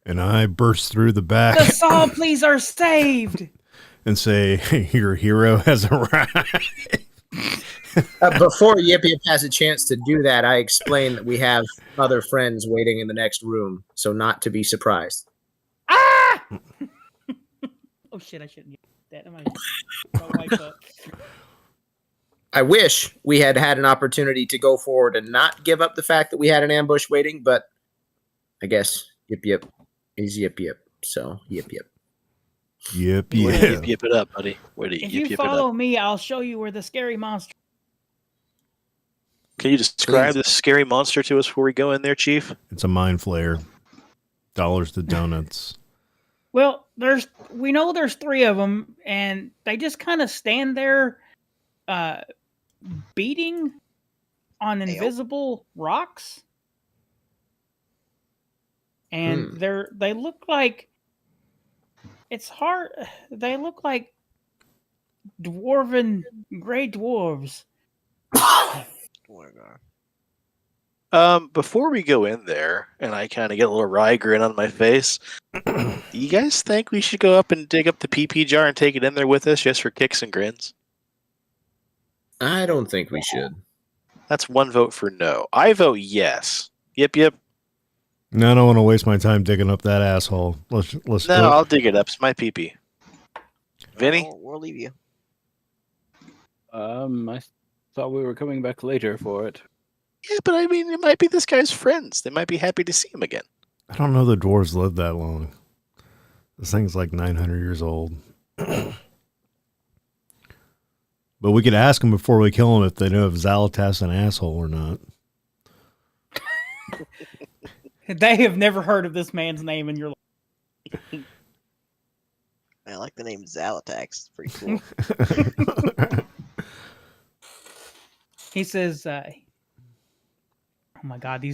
And I burst through the back The Saw please are saved! and say, "Your hero has arrived." Before Yip Yip has a chance to do that, I explain that we have other friends waiting in the next room, so not to be surprised. Ah! Oh shit, I shouldn't use that. I'm gonna wipe up. I wish we had had an opportunity to go forward and not give up the fact that we had an ambush waiting, but I guess Yip Yip is Yip Yip, so Yip Yip. Yip, Way to yeah. yip yip it up, buddy. Way to If yip you yip it follow up. me, I'll show you where the scary monster. Can you describe Please. this scary monster to us before we go in there, Chief? It's a mind flayer. Dollars to donuts. Well, we know there's three of them, and they just kind of stand there, beating on invisible rocks, and they look like it's hard. They look like dwarven gray dwarves. Oh my god. Before we go in there, and I kind of get a little wry grin on my face, do you guys think we should go up and dig up the PP jar and take it in there with us just for kicks and grins? I don't think we should. That's one vote for no. I vote yes. Yip yip. No, I don't want to waste my time digging up that asshole. Let's No, go. I'll dig it up. It's my PP. Vinny? We'll leave you. I thought we were coming back later for it. Yeah, but I mean, it might be this guy's friends. They might be happy to see him again. I don't know the dwarves live that long. This thing's like 900 years old. But we could ask them before we kill him if they know if Zalatas an asshole or not. They have never heard of this man's name in your life. I like the name Zalatax. Pretty cool. He says, "Oh my god,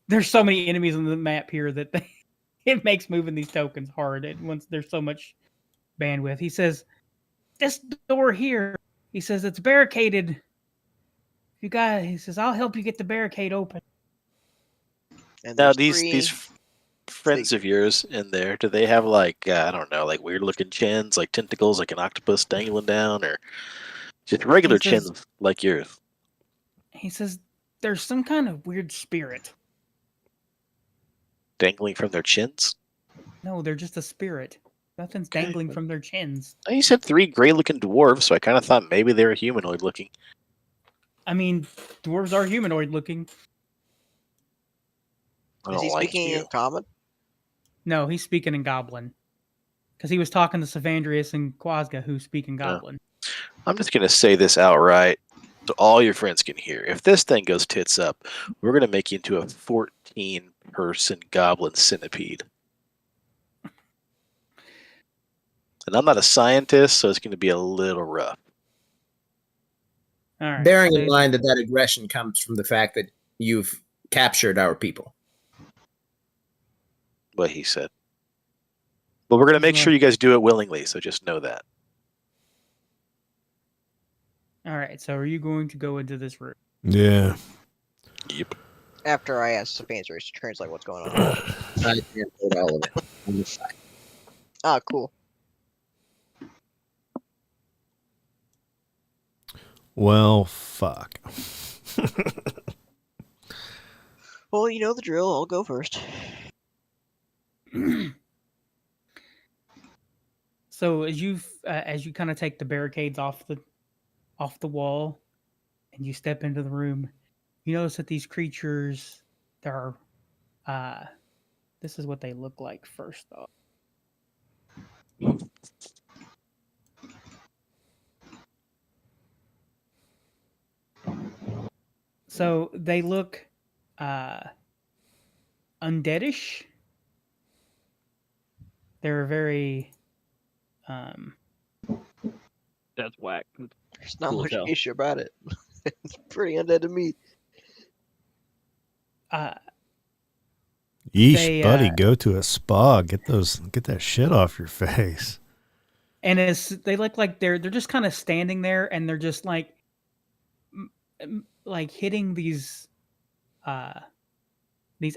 there's so many enemies on the map here that it makes moving these tokens hard. Once there's so much bandwidth." He says, "This door here," he says, "it's barricaded. He says, "I'll help you get the barricade open." And Now, there's these three- friends of yours in there, do they have like, I don't know, like weird looking chins, like tentacles, like an octopus dangling down, or just regular He says- chins like yours? He says, "There's some kind of weird spirit." Dangling from their chins? No, they're just a spirit. Nothing's dangling from their chins. You said three gray looking dwarves, so I kind of thought maybe they were humanoid looking. I mean, dwarves are humanoid looking. I Is don't he like speaking you. in common? No, he's speaking in Goblin. Because he was talking to Cephandrius and Quazga, who speak in Goblin. I'm just going to say this outright so all your friends can hear. If this thing goes tits up, we're going to make you into a 14-person goblin centipede. And I'm not a scientist, so it's going to be a little rough. All right. Bearing in mind that aggression comes from the fact that you've captured our people. What he said. But we're going to make sure you guys do it willingly, so just know that. All right, so are you going to go into this room? Yeah. Yep. After I ask Cephandrius to translate what's going on. I translate all of it on the side. Ah, cool. Well, fuck. Well, you know the drill. I'll go first. So as you kind of take the barricades off the wall, and you step into the room, you notice that these creatures, there are, this is what they look like first off. So they look undeadish. They're very That's whack. There's not Cool much tell. issue about it. It's pretty undead to me. Yeesh, They, buddy, go to a spa. Get that shit off your face. and as they look like they're just kind of standing there, and they're just like hitting these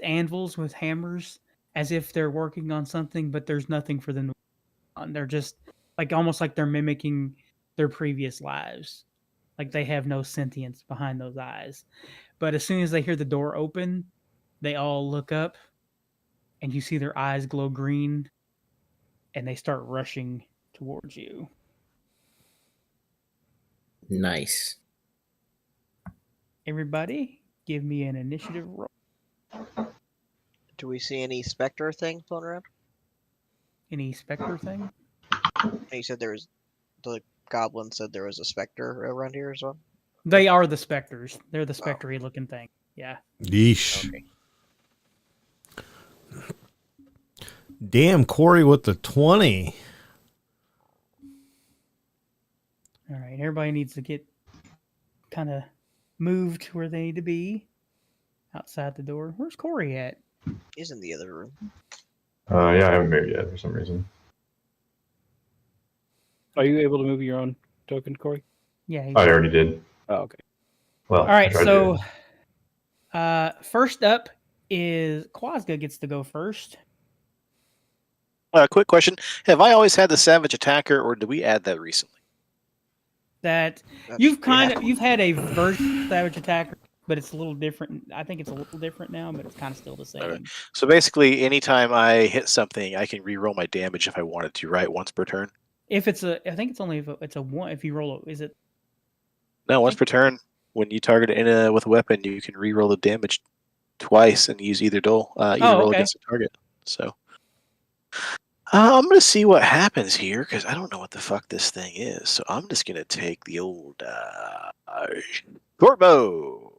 anvils with hammers as if they're working on something, but there's nothing for them to work on. They're just like almost like they're mimicking their previous lives. Like they have no sentience behind those eyes. But as soon as they hear the door open, they all look up, and you see their eyes glow green, and they start rushing towards you. Nice. Everybody, give me an initiative roll. Do we see any specter thing floating around? Any specter thing? You said there was the goblin said there was a specter around here as well. They are the specters. They're the spectre-y looking thing. Yeah. Yeesh. Okay. Damn, Corey with the 20. All right. Everybody needs to get kind of moved to where they need to be outside the door. Where's Corey at? He's in the other room. Yeah, I haven't moved yet for some reason. Are you able to move your own token, Corey? Yeah. He's I already did. Oh, okay. Well, All right. I tried So, to. first up is Quazga gets to go first. Quick question. Have I always had the Savage Attacker, or did we add that recently? That That's- you've had a version of Savage Attacker, but it's a little different. I think it's a little different now, but it's kind of still the same. Okay. So basically, anytime I hit something, I can re-roll my damage if I wanted to, right? Once per turn? If it's I think it's only if it's a one. If you roll, is it? No, once per turn. When you target it with a weapon, you can re-roll the damage twice and use either roll okay. against the target. So I'm going to see what happens here because I don't know what the fuck this thing is. So I'm just going to take the old short bow.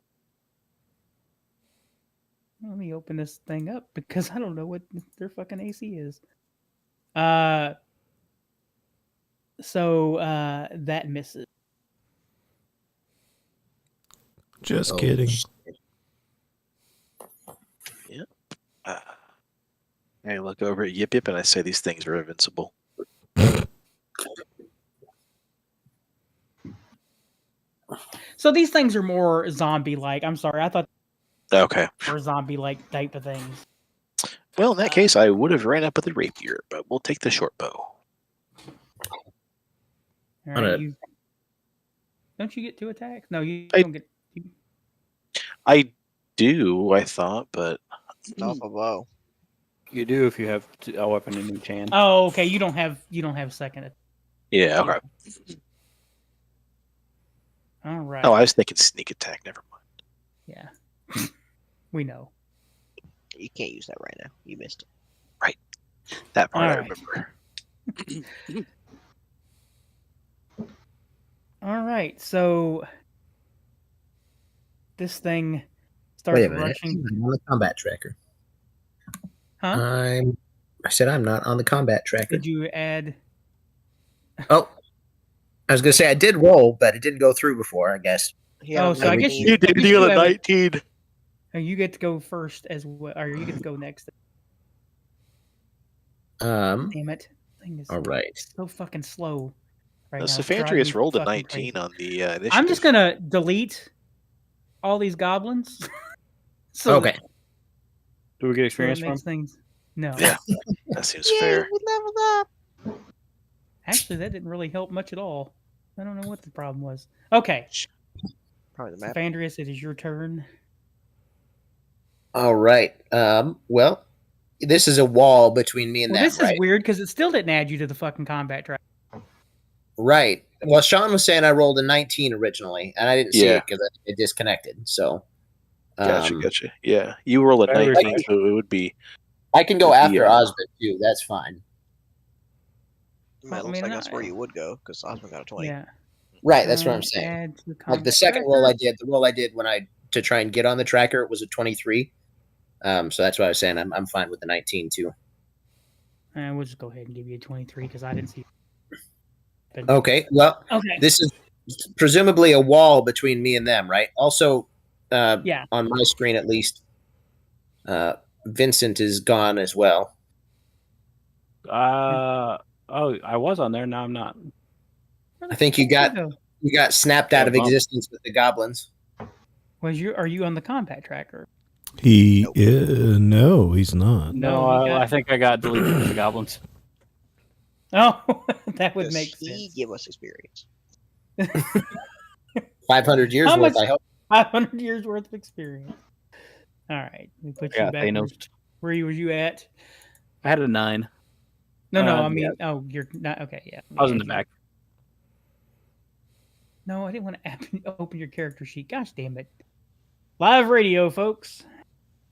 Let me open this thing up because I don't know what their fucking AC is. So that misses. Just kidding. Yep. I look over at Yip Yip and I say these things are invincible. So these things are more zombie-like. I'm sorry, I thought Okay. they were zombie-like type of things. Well, in that case, I would have ran up with a rapier, but we'll take the short bow. All On right, a- don't you get 2 attacks? No, you I- don't get. I do, I thought, but It's off a bow. You do if you have a weapon in each hand. Oh, okay. You don't have second. yeah, okay. All right. Oh, I was thinking sneak attack. Never mind. Yeah. We know. You can't use that right now. You missed it. That part I Alright. remember. All right, so this thing starts Wait a minute. rushing. I'm on the combat tracker. Huh? I said I'm not on the combat tracker. Did you add? Oh, I was gonna say I did roll, but it didn't go through before. I guess. Yeah, Oh, so I guess You did you deal at have it. 19. You get to go first as well, or you get to go next. Um. Damn it! Thing is All right. so fucking slow. Right now. It's Cephandrius driving rolled a fucking 19 crazy. on the initiative. I'm just gonna delete all these goblins. so Okay. Do we get so it experience from? makes things. No, Yeah, that seems Yay, fair. we leveled up. actually, that didn't really help much at all. I don't know what the problem was. Okay, Probably the map. Cephandrius, it is your turn. All right. Well, this is a wall between me and Well, them, this right? is weird because it still didn't add you to the fucking combat track. Right. Well, Sean was saying I rolled a 19 originally, and I didn't see Yeah. it because it disconnected. So, Gotcha. Yeah, you roll a Very 19, nice. so it would be. I can go Would be, after Osmond too. That's fine. It Well, I looks mean, like that's where I- you would go because Osmond got a 20. Yeah, Right. That's what I'm saying. Add to the Like the combat second tracker. roll I did, the roll I did to try and get on the tracker was a 23. So that's what I was saying. I'm fine with the 19 too. And we'll just go ahead and give you a 23 because I didn't see. But- Okay. Well, Okay. this is presumably a wall between me and them, right? Also, Yeah. on my screen at least, Vincent is gone as well. Oh, I was on there. Now I'm not. I think you got snapped out of bump. existence with the goblins. Are you on the combat tracker? He Nope. no, he's not. No, he I got- think I got deleted from the goblins. Oh, that would Does make he sense. give us experience? 500 years How worth, much- I hope. 500 years worth of experience. All right, we put you Yeah, back. Thanos. Where was you at? I had a 9. No, Uh, I mean, yeah. oh, you're not okay. Yeah, I was in the back. No, I didn't want to open your character sheet. Gosh damn it! Live radio, folks.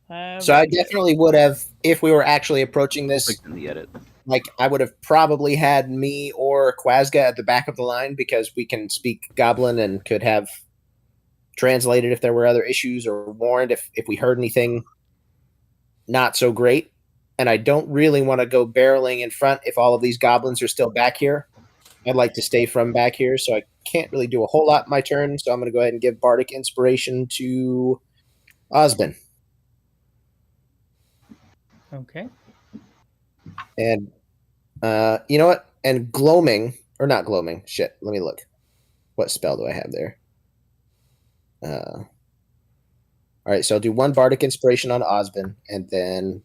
So I definitely would have, if we were actually approaching this, Clicked in the edit. like I would have probably had me or Quazga at the back of the line because we can speak Goblin and could have translated if there were other issues or warned if we heard anything not so great. And I don't really want to go barreling in front if all of these goblins are still back here. I'd like to stay from back here, so I can't really do a whole lot in my turn. So I'm going to go ahead and give Bardic Inspiration to Osmond. Okay. And you know what? And gloaming, or not gloaming. Shit, let me look. What spell do I have there? All right, so I'll do one Bardic Inspiration on Osmond, and then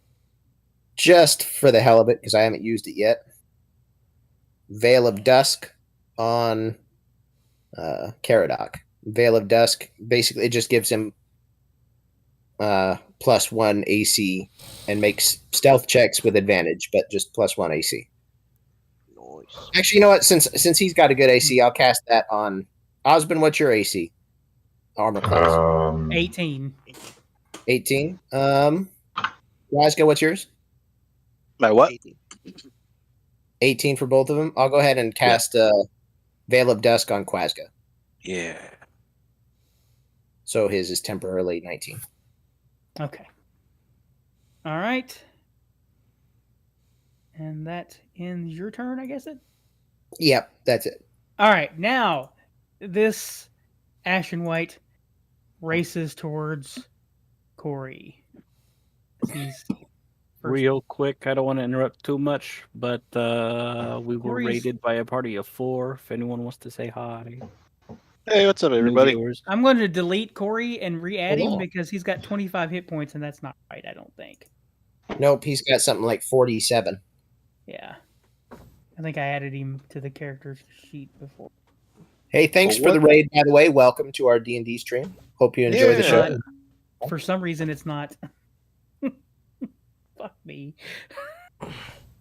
just for the hell of it, because I haven't used it yet, Veil of Dusk on Caradoc. Veil of Dusk, basically, it just gives him +1 AC and makes stealth checks with advantage, but just +1 AC. Nice. Actually, you know what? Since he's got a good AC, I'll cast that on Osmond. What's your AC? Armor class. 18. 18. Quazga, what's yours? My what? 18. 18 for both of them. I'll go ahead and cast Veil of Dusk on Quazga. Yeah. So his is temporarily 19. Okay. All right. And that ends your turn, I guess it. Yep, that's it. All right, now this Ashen White races towards Corey. He's first. Real quick, I don't want to interrupt too much, but we were Corey's- raided by a party of 4. If anyone wants to say hi, Hey, what's up, New everybody? viewers. I'm going to delete Corey and re-add him Hello. because he's got 25 hit points, and that's not right, I don't think. Nope, he's got something like 47. Yeah. I think I added him to the character sheet before. Hey, thanks Well, for the raid, by the way. Welcome to our D&D stream. Hope you enjoy the Yeah. show. For some reason, it's not. Fuck me.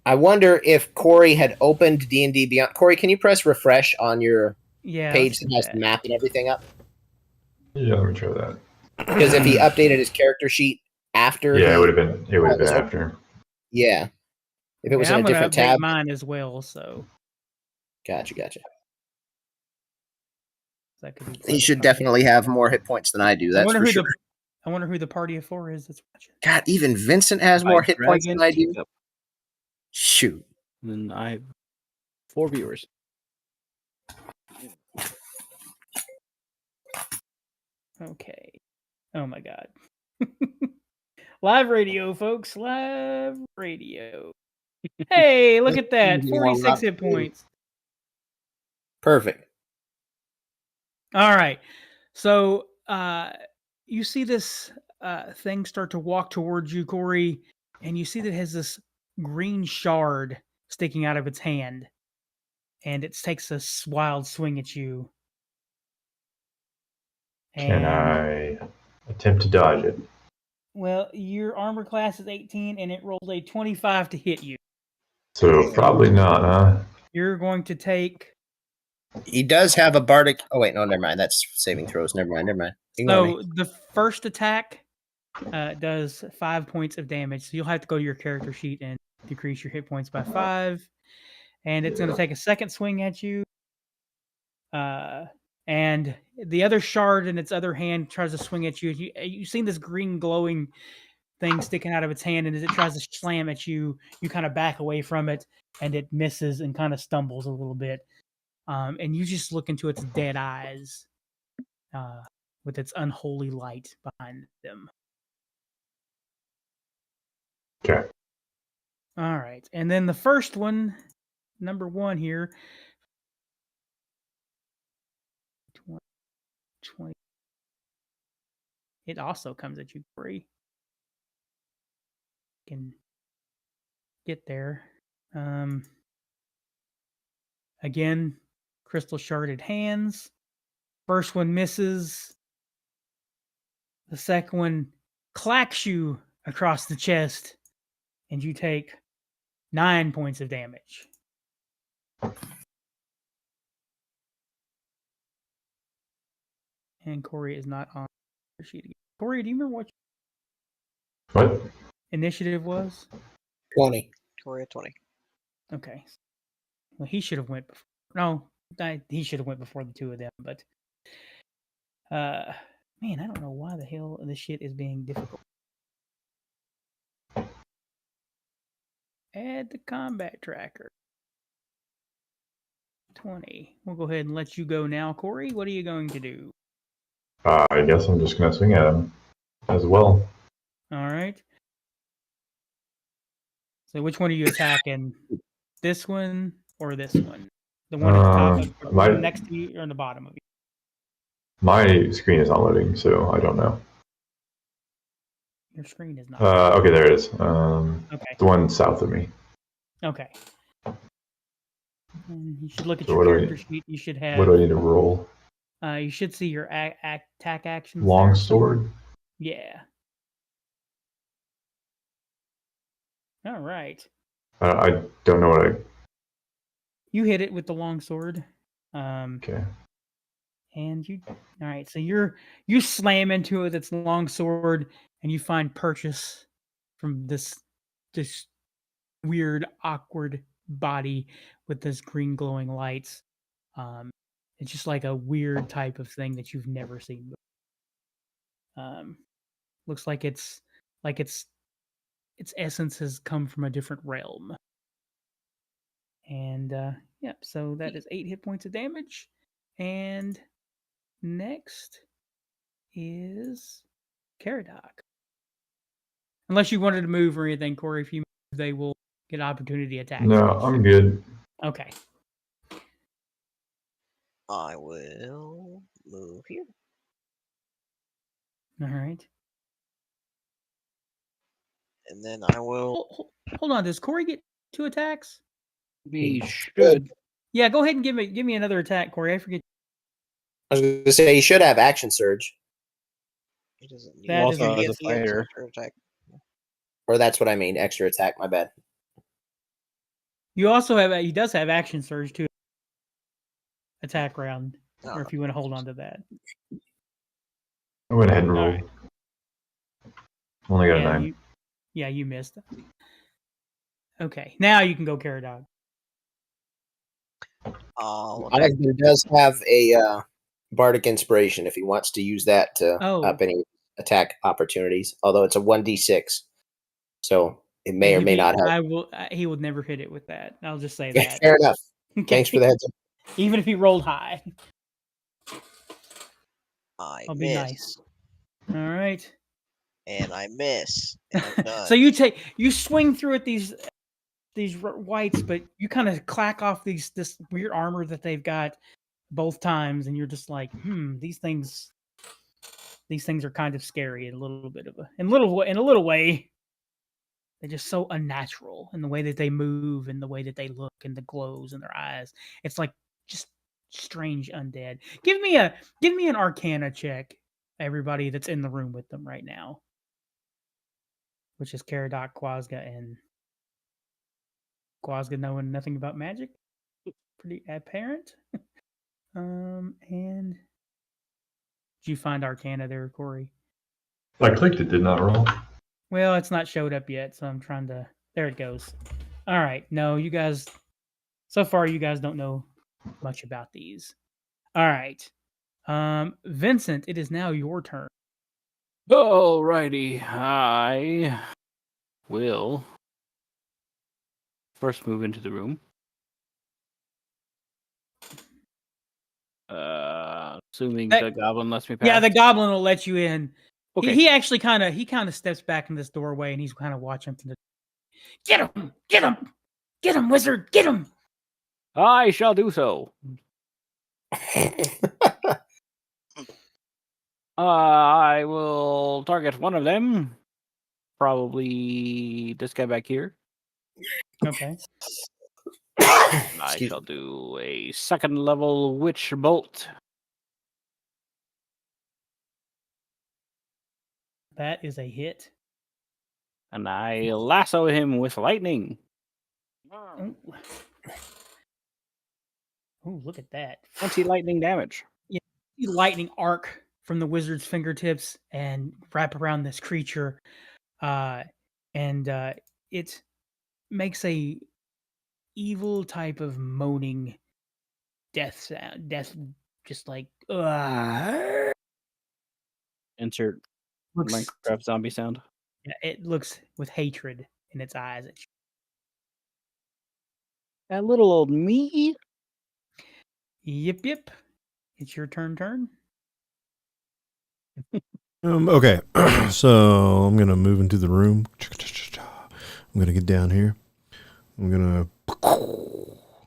I wonder if Corey had opened D&D Beyond. Corey, can you press refresh on your Yeah. page let's that do has that. the map and everything up? Yeah, let me try that. Because if he updated his character sheet after, Yeah, he- it would have been was open. after. Yeah. If it was Yeah, in I'm a gonna different update tab, mine as well, so gotcha. that could be part He of the should party. definitely have more hit points than I do. I That's wonder for who sure. I wonder who the party of 4 is that's watching. God, even Vincent has more hit points than I do. Teacup. Shoot. And then I have 4 viewers. Okay. Oh my god. Live radio, folks. Live radio. Hey, look at that. 46 hit points. Perfect. All right. So you see this thing start to walk towards you, Corey, and you see that it has this green shard sticking out of its hand. And it takes a wild swing at you. Can And, I attempt to dodge it? well, your armor class is 18, and it rolls a 25 to hit you. So probably not, huh? You're going to take... He does have a bardic. Oh wait, no, never mind. That's saving throws. Never mind. Ignore me. So the first attack does 5 points of damage. So you'll have to go to your character sheet and decrease your hit points by 5. And it's going to take a second swing at you. And the other shard in its other hand tries to swing at you. You've seen this green glowing thing sticking out of its hand, and as it tries to slam at you, you kind of back away from it, and it misses and kind of stumbles a little bit. And you just look into its dead eyes with its unholy light behind them. Okay. All right. And then the first one, number 1 here. 20. It also comes at you, Corey. Can get there. Again, crystal sharded hands. First one misses. The second one clacks you across the chest, and you take 9 points of damage. And Corey is not on your sheet again. Corey, do you remember what What? initiative was? 20. Corey at 20. Okay. Well, he should have went before. No, he should have went before the two of them. But, man, I don't know why the hell this shit is being difficult. Add the combat tracker. 20. We'll go ahead and let you go now, Corey. What are you going to do? I guess I'm just going to swing at him as well. All right. So which one are you attacking? This one or this one? The one at the top, of, next to you, or in the bottom of you? My screen is not loading, so I don't know. Your screen is not. Okay, there it is. Okay. The one south of me. Okay. And you should look at your character sheet. You should have. What do I need to roll? You should see your attack actions. Longsword? Yeah. All right. I don't know what I... You hit it with the longsword. Okay. And you... All right, so you slam into it with its longsword, and you find purchase from this weird, awkward body with this green glowing lights. It's just like a weird type of thing that you've never seen before. Looks like its essence has come from a different realm. And yeah, so that is 8 hit points of damage. And next is Caradoc. Unless you wanted to move or anything, Corey, if you move, they will get opportunity attacks. No, I'm good. Okay. I will move here. All right. And then I will... Hold on, does Corey get 2 attacks? He should. Yeah, go ahead and give me another attack, Corey. I forget. I was going to say he should have action surge, He doesn't need That also he has has a the fighter. extra attack. or that's what I mean. Extra attack. My bad. You also have he does have action surge too. Attack round, Oh, or if you want to hold on to that. I went ahead and All rolled. right. Only got a Yeah, 9. you missed. Okay, now you can go Caradoc. Oh, I like that he does have a bardic inspiration if he wants to use that to Oh. up any attack opportunities. Although it's a 1d6, so it may or He'd may be- not help. I will. He would never hit it with that. I'll just say that. Fair enough. Okay. Thanks for the heads up. Even if he rolled high. I I'll miss. be nice. All right. And I miss. And I'm done. So you swing through at these whites, but you kind of clack off this weird armor that they've got both times, and you're just like, these things are kind of scary in a little bit of in a little way. They're just so unnatural in the way that they move and the way that they look and the glows in their eyes. It's like just strange undead. Give me an Arcana check, everybody that's in the room with them right now. Which is Caradoc, Quazga, and Quazga knowing nothing about magic. Pretty apparent. And did you find Arcana there, Corey? I clicked it, did not roll. Well, it's not showed up yet, so I'm trying to. There it goes. All right. No, you guys. So far, you guys don't know much about these. All right. Vincent, it is now your turn. Alrighty, I will first move into the room. Assuming the goblin lets me pass. Yeah, the goblin will let you in. Okay. He actually kind of steps back in this doorway, and he's kind of watching from the. Get him! Get him! Get him, wizard! Get him! I shall do so. I will target one of them. Probably this guy back here. Okay. I shall do a second level witch bolt. That is a hit. And I lasso him with lightning. Oh, look at that. 20 lightning damage. Lightning arc from the wizard's fingertips and wrap around this creature. And it makes a evil type of moaning death sound. Death, just like, Insert Minecraft zombie sound. Yeah, it looks with hatred in its eyes. That little old me. Yip yip. It's your turn. Okay, so I'm gonna move into the room. I'm gonna get down here. I'm gonna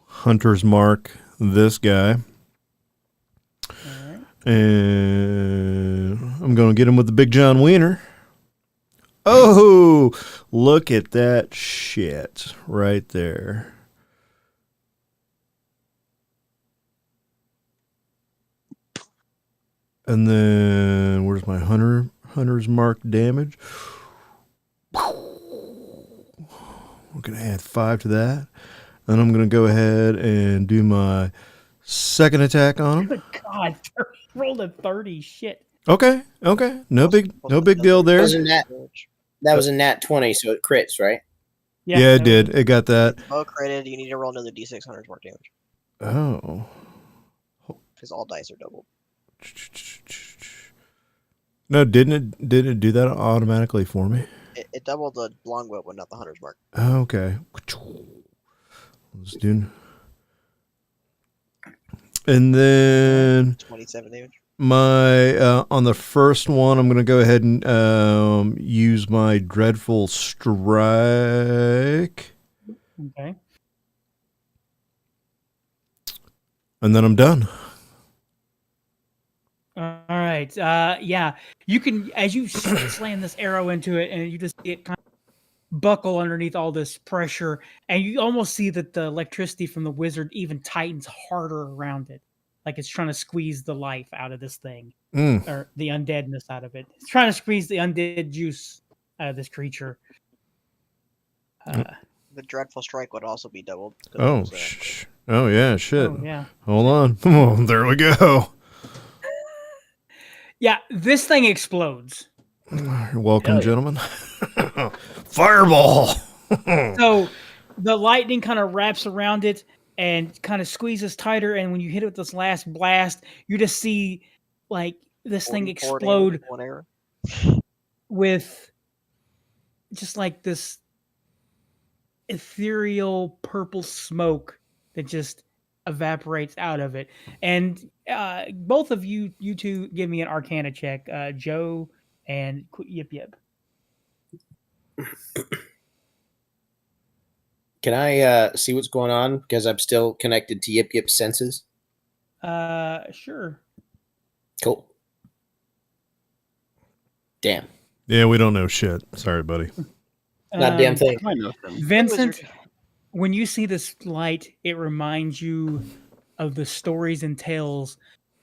hunter's mark this guy, and I'm gonna get him with the Big John Wiener. Oh, look at that shit right there. And then where's my hunter's mark damage? I'm going to add 5 to that. And I'm going to go ahead and do my second attack on him. Good God, rolled a 30. Shit. Okay. No big deal there. That was a nat 20, so it crits, right? Yeah, it did. It got that. Oh, credit. You need to roll another d600 more damage. Oh. Because all dice are doubled. No, didn't it do that automatically for me? It doubled the longbow, but not the hunter's mark. Okay. Let's do. And then 27 damage. my on the first one, I'm gonna go ahead and use my dreadful strike. Okay. And then I'm done. All right. Yeah. You can, as you slam this arrow into it, and you just see it kind of buckle underneath all this pressure, and you almost see that the electricity from the wizard even tightens harder around it, like it's trying to squeeze the life out of this thing, or the undeadness out of it. It's trying to squeeze the undead juice out of this creature. The dreadful strike would also be doubled. Oh, oh yeah, shit. Oh, yeah. Hold on. Oh, there we go. Yeah, this thing explodes. You're welcome, gentlemen. Fireball. So the lightning kind of wraps around it and kind of squeezes tighter. And when you hit it with this last blast, you just see like this thing 44 damage explode in one arrow. with just like this ethereal purple smoke that just evaporates out of it. And both of you two give me an Arcana check, Joe and Yip Yip. Can I see what's going on? Because I'm still connected to Yip Yip's senses. Sure. Cool. Damn. Yeah, we don't know shit. Sorry, buddy. Not a damn thing. I know them. Vincent, when you see this light, it reminds you of the stories and tales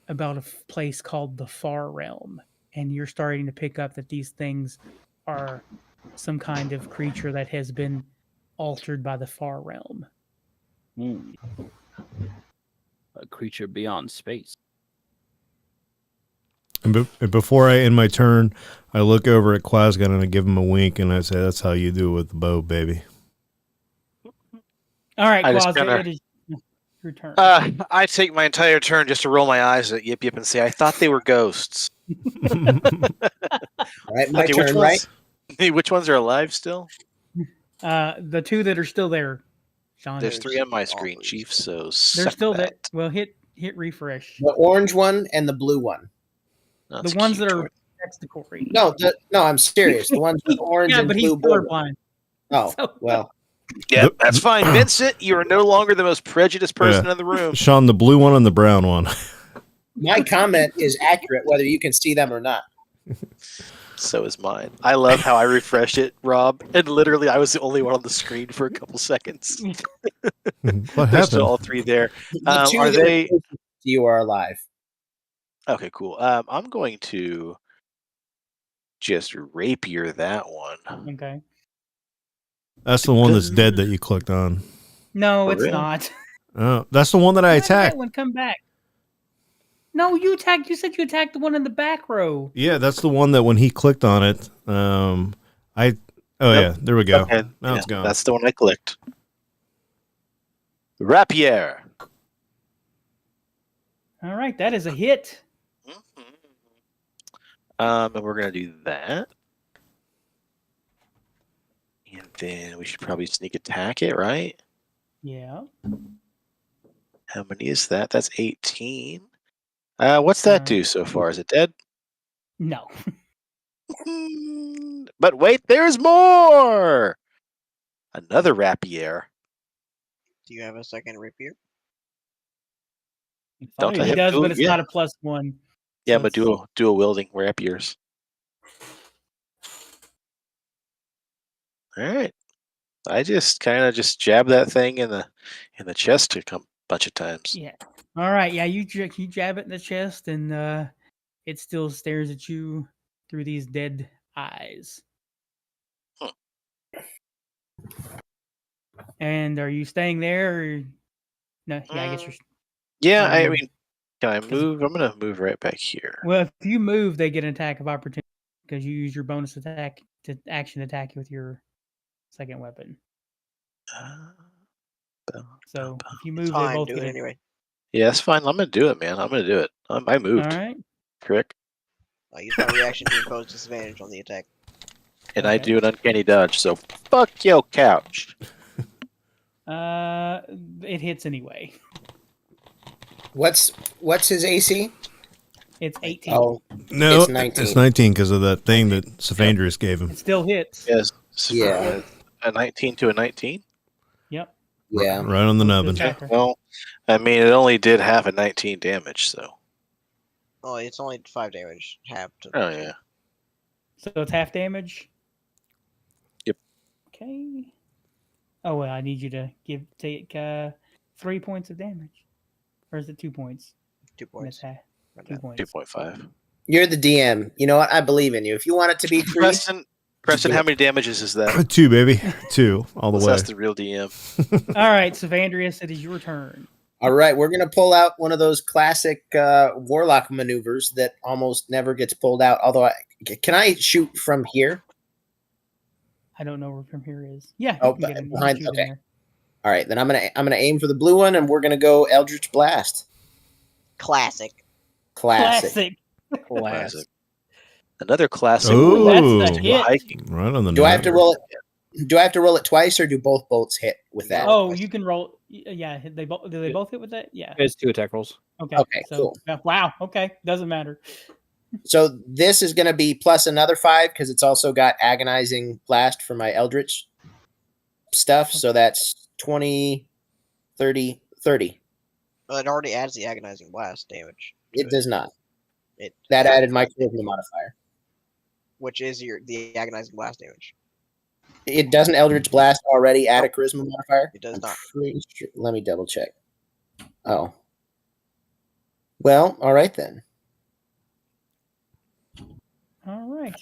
about a place called the Far Realm. And you're starting to pick up that these things are some kind of creature that has been altered by the Far Realm. Hmm. A creature beyond space. And before I end my turn, I look over at Quazga and I give him a wink and I say, "That's how you do it with the bow, baby." All right, I just Quazga, kinda- it is your turn. I take my entire turn just to roll my eyes at Yip Yip and say, I thought they were ghosts. All right, my Okay, turn, right? Which ones are alive still? The two that are still there, Sean. There's There's 3 on my all screen, these. Chief, so They're suck still that. there. Well, hit refresh. The orange one and the blue one. That's The ones cute, that are Jordan. next to Corey. No, I'm serious. The ones with orange Yeah, and but he's blue border. colorblind. Oh, So- well. Yeah, that's fine. Vincent, you are no longer the most prejudiced person in the room. Sean, the blue one and the brown one. My comment is accurate whether you can see them or not. So is mine. I love how I refreshed it, Rob, and literally I was the only one on the screen for a couple seconds. What There's happened? still all 3 there. The two Are that they closest to you are alive. okay? Cool. I'm going to just rapier that one. Okay. That's the one that's dead that you clicked on. No, For it's real? not. Oh, that's the one that I Why did attacked. that one come back? No, you attacked. You said you attacked the one in the back row. Yeah, that's the one that when he clicked on it, yeah, there we go. Okay, Now it's gone. That's the one I clicked. Rapier. All right, that is a hit. And we're gonna do that. And then we should probably sneak attack it, right? Yeah. How many is that? That's 18. What's that do so far? Is it dead? No. But wait, there's more! Another rapier. Do you have a second rapier? Don't I It have does, dual- but it's yeah. not a +1. Yeah, So but dual wielding rapiers. All right. I just kind of just jab that thing in the chest a bunch of times. Yeah. All right. Yeah, you jab it in the chest, and it still stares at you through these dead eyes. And are you staying there? Or... No. Yeah, I guess you're. Yeah, I Um, mean, can I move? I'm gonna move right back here. Well, if you move, they get an attack of opportunity because you use your bonus attack to action attack with your second weapon. So if you move, they Fine, both do get it it. anyway. Yeah, that's fine. I'm gonna do it, man. I'm gonna do it. I All moved. right. Correct. I use my reaction to impose disadvantage on the attack. And I Okay. do an uncanny dodge, so fuck your couch. It hits anyway. What's his AC? It's 18. Oh, No, It's 19. It's 19 because of that thing that Cephandrius gave him. It still hits. Yes. Yeah. A 19 to a 19? Yep. yeah. Right on the nubbin. Attacker. Well, I mean, it only did half a 19 damage, so. Oh, it's only 5 damage. Half to. Oh, yeah. So it's half damage. Yep. Okay. Oh well, I need you to take 3 points of damage, or is it 2 points? 2 And points. it's half. Right 2 now. points. 2.5. You're the DM. You know what? I believe in you. If you want it to be 3, Preston, how many damages is that? 2, baby. 2, all the way. That's the real DM. All right, Cephandrius, it is your turn. all right, we're going to pull out one of those classic warlock maneuvers that almost never gets pulled out. Although, can I shoot from here? I don't know where from here is. Yeah. Oh, you can get in- you can behind- shoot in okay. there. All right, then I'm gonna aim for the blue one, and we're gonna go Eldritch Blast. Classic. Classic. Classic. Another classic. Ooh. That's the hit. Hiking. Right on the Do I have to nose. roll it? Do I have to roll it twice, or do both bolts hit with that? Oh, you can roll. Yeah, they both. Do they both hit with that? Yeah. It's 2 attack rolls. Okay. Okay, So, cool. wow. Okay. Doesn't matter. So this is going to be plus another 5 because it's also got agonizing blast for my Eldritch stuff. So that's 20, 30, 30. Well, it already adds the agonizing blast damage. It does not. It That added my charisma modifier. which is the agonizing blast damage. It doesn't Eldritch Blast already add a charisma modifier? It does not. Pretty sure. Let me double check. Oh. Well, all right then. All right.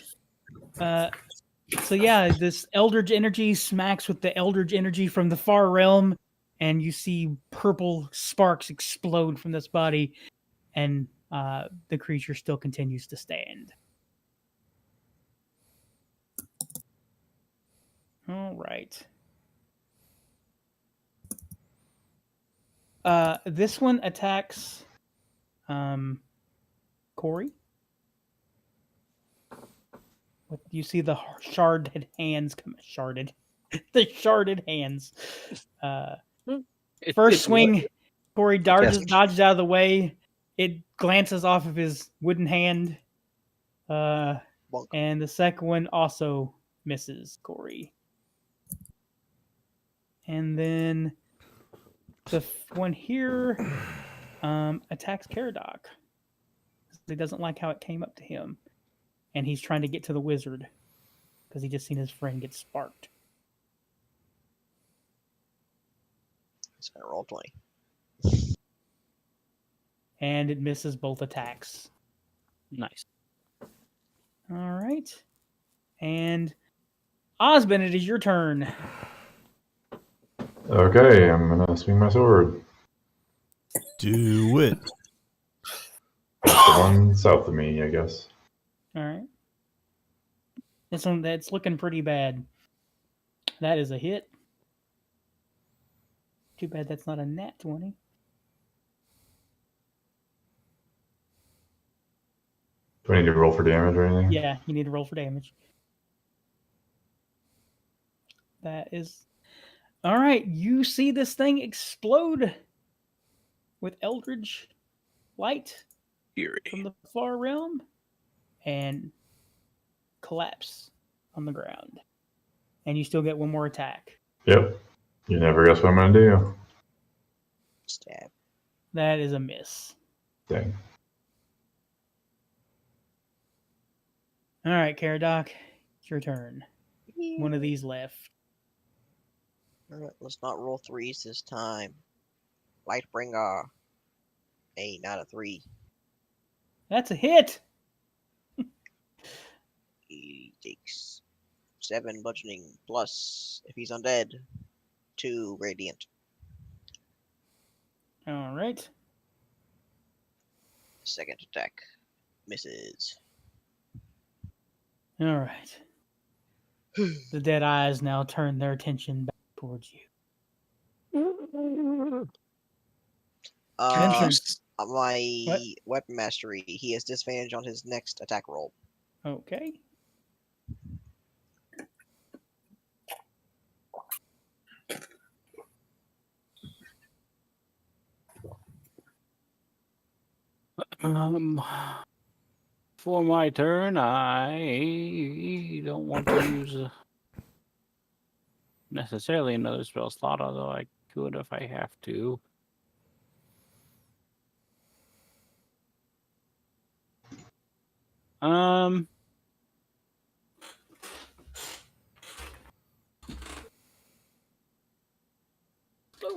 So yeah, this Eldritch energy smacks with the Eldritch energy from the far realm, and you see purple sparks explode from this body, and the creature still continues to stand. All right. This one attacks Corey. You see the sharded hands come sharded. The sharded hands. First swing, Corey dodges out of the way. It glances off of his wooden hand. And the second one also misses Corey. And then the one here attacks Caradoc. He doesn't like how it came up to him. And he's trying to get to the wizard because he just seen his friend get sparked. It's going to roll 20. And it misses both attacks. Nice. All right. And Osmond, it is your turn. Okay, I'm gonna swing my sword. Do it. The one south of me, I guess. All right. This one that's looking pretty bad. That is a hit. Too bad that's not a nat 20. Do I need to roll for damage or anything? Yeah, you need to roll for damage. That is... All right, you see this thing explode with Eldritch light Fury. from the far realm and collapse on the ground. And you still get one more attack. Yep. You never guess what I'm gonna do. Stab. That is a miss. Dang. All right, Caradoc, it's your turn. One of these left. Alright, let's not roll 3s this time. Lightbringer. Hey, not a 3. That's a hit. He takes 7 bludgeoning plus, if he's undead, 2 radiant. All right. Second attack misses. All right. The dead eyes now turn their attention back towards you. Vincent. My What? weapon mastery, he has disadvantage on his next attack roll. Okay. For my turn, I don't want to use necessarily another spell slot, although I could if I have to.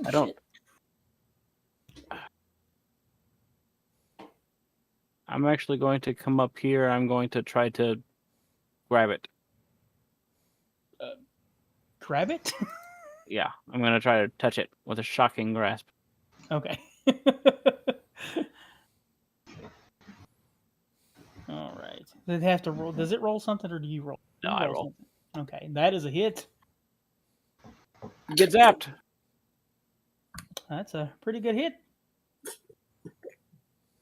I don't. I'm actually going to come up here. I'm going to try to grab it. Grab it? Yeah, I'm going to try to touch it with a shocking grasp. Okay. All right. Does it have to roll? Does it roll something or do you roll? No, You I roll. something. Okay, that is a hit. Get zapped. That's a pretty good hit.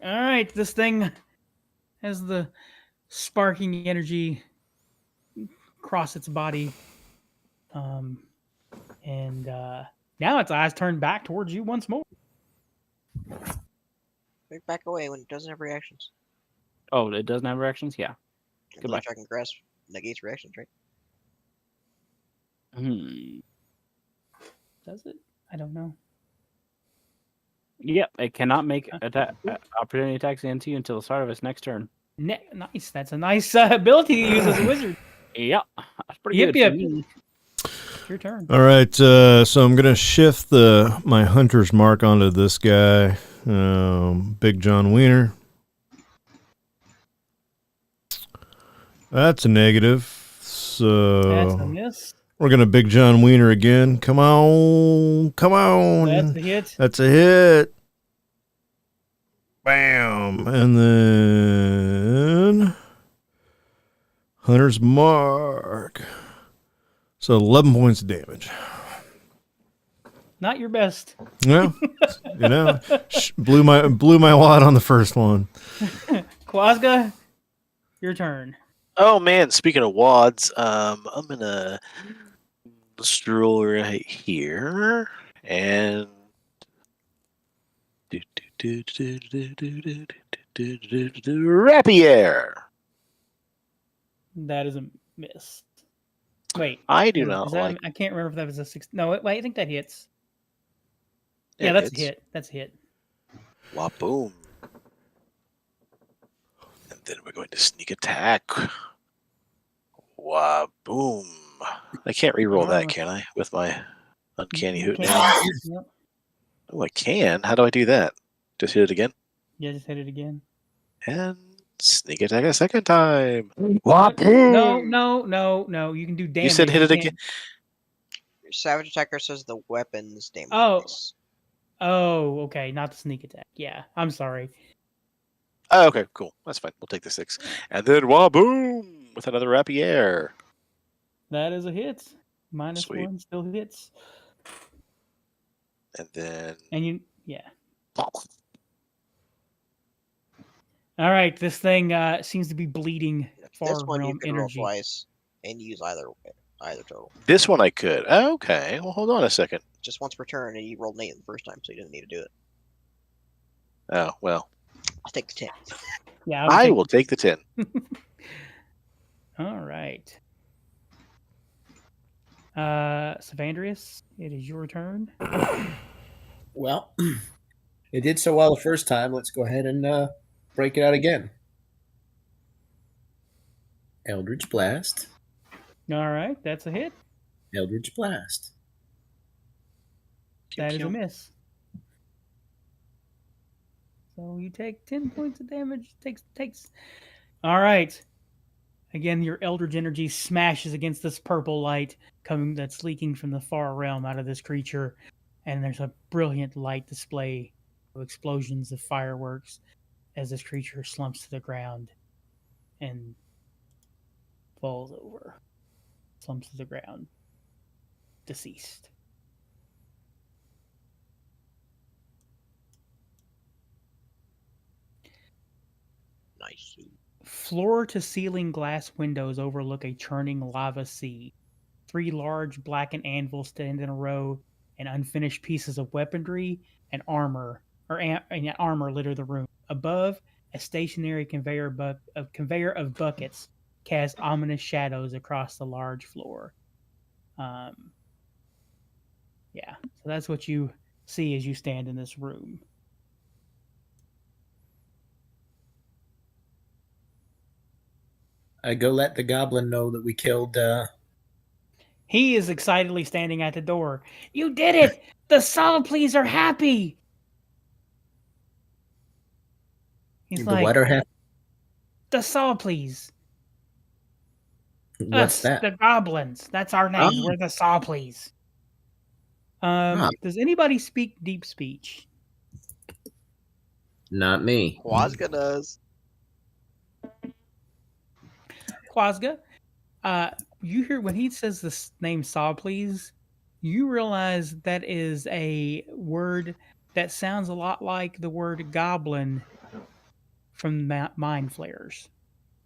All right, this thing has the sparking energy across its body. And now its eyes turn back towards you once more. Back away when it doesn't have reactions. Oh, it doesn't have reactions? Yeah. And Goodbye. Tracking grasp negates reactions, right? Does it? I don't know. Yep, it cannot make opportunity attacks into you until the start of its next turn. Nice. That's a nice ability to use as a wizard. Yeah, that's pretty Yip good. Yip. For me. It's your turn. All right, so I'm gonna shift my hunter's mark onto this guy, Big John Wiener. That's a negative. So That's a miss. we're gonna Big John Wiener again. Come on, come on. That's a hit. That's a hit. Bam, and then hunter's mark. So 11 points of damage. Not your best. Yeah, blew my wad on the first one. Quazga, your turn. Oh man, speaking of wads, I'm gonna stroll right here and rapier. That is a miss. Wait, I do is not that, like. I can't remember if that was a 6. No, wait, I think that hits. Yeah, it that's hits. a hit. That's a hit. Wah boom. And then we're going to sneak attack. Wah boom. I can't re-roll that, can I? With my uncanny hoot now. Yep. Oh, I can. How do I do that? Just hit it again? Yeah, just hit it again. And sneak attack a second time. Wah boom. No. You can do damage. You said hit it can't- again? Your savage attacker says the weapon's damage. Oh. base. Oh, okay. Not the sneak attack. Yeah, I'm sorry. Oh, okay, cool. That's fine. We'll take the 6. And then wah boom with another rapier. That is a hit. Minus Sweet. 1 still hits. And then And yeah. All right, this thing seems to be bleeding far This one you realm can roll energy. twice and use either total. this one I could. Okay, well hold on a second. Just once per turn, and you rolled an 8 the first time, so you didn't need to do it. Oh, well. I'll take the 10. Yeah, I will take the 10. All right. Cephandrius, it is your turn. Well, it did so well the first time. Let's go ahead and break it out again. Eldritch Blast. All right, that's a hit. Eldritch Blast. That is a miss. So you take 10 points of damage. Takes. All right. Again, your Eldritch energy smashes against this purple light that's leaking from the far realm out of this creature, and there's a brilliant light display of explosions of fireworks as this creature slumps to the ground and falls over, slumps to the ground, deceased. Nice. Floor-to-ceiling glass windows overlook a churning lava sea. 3 large blackened anvils stand in a row, and unfinished pieces of weaponry and armor litter the room. Above, a stationary conveyor of buckets cast ominous shadows across the large floor. Yeah, so that's what you see as you stand in this room. I go let the goblin know that we killed. He is excitedly standing at the door. You did it! The Soliplees are happy! He's the like, what are happy? the Soliplees. What's Us, that? the goblins. That's our name. Oh. We're the Soliplees. Does anybody speak deep speech? Not me. Quazga does. Quazga, you hear when he says this name Soliplees, you realize that is a word that sounds a lot like the word goblin from mind flayers.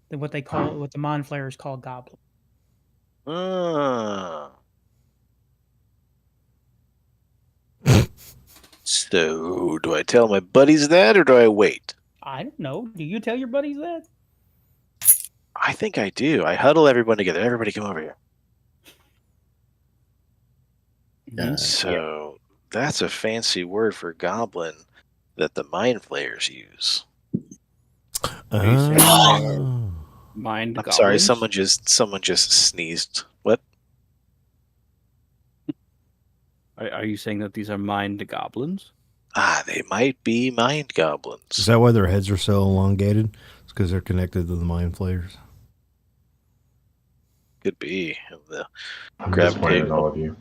What the mind flayers call goblin. So, do I tell my buddies that, or do I wait? I don't know. Do you tell your buddies that? I think I do. I huddle everyone together. Everybody come over here. So, that's a fancy word for goblin that the mind flayers use. Mind I'm goblins? sorry, someone just sneezed. What? Are you saying that these are mind goblins? They might be mind goblins. Is that why their heads are so elongated? It's because they're connected to the mind flayers. Could be. I'm disappointed in all of you.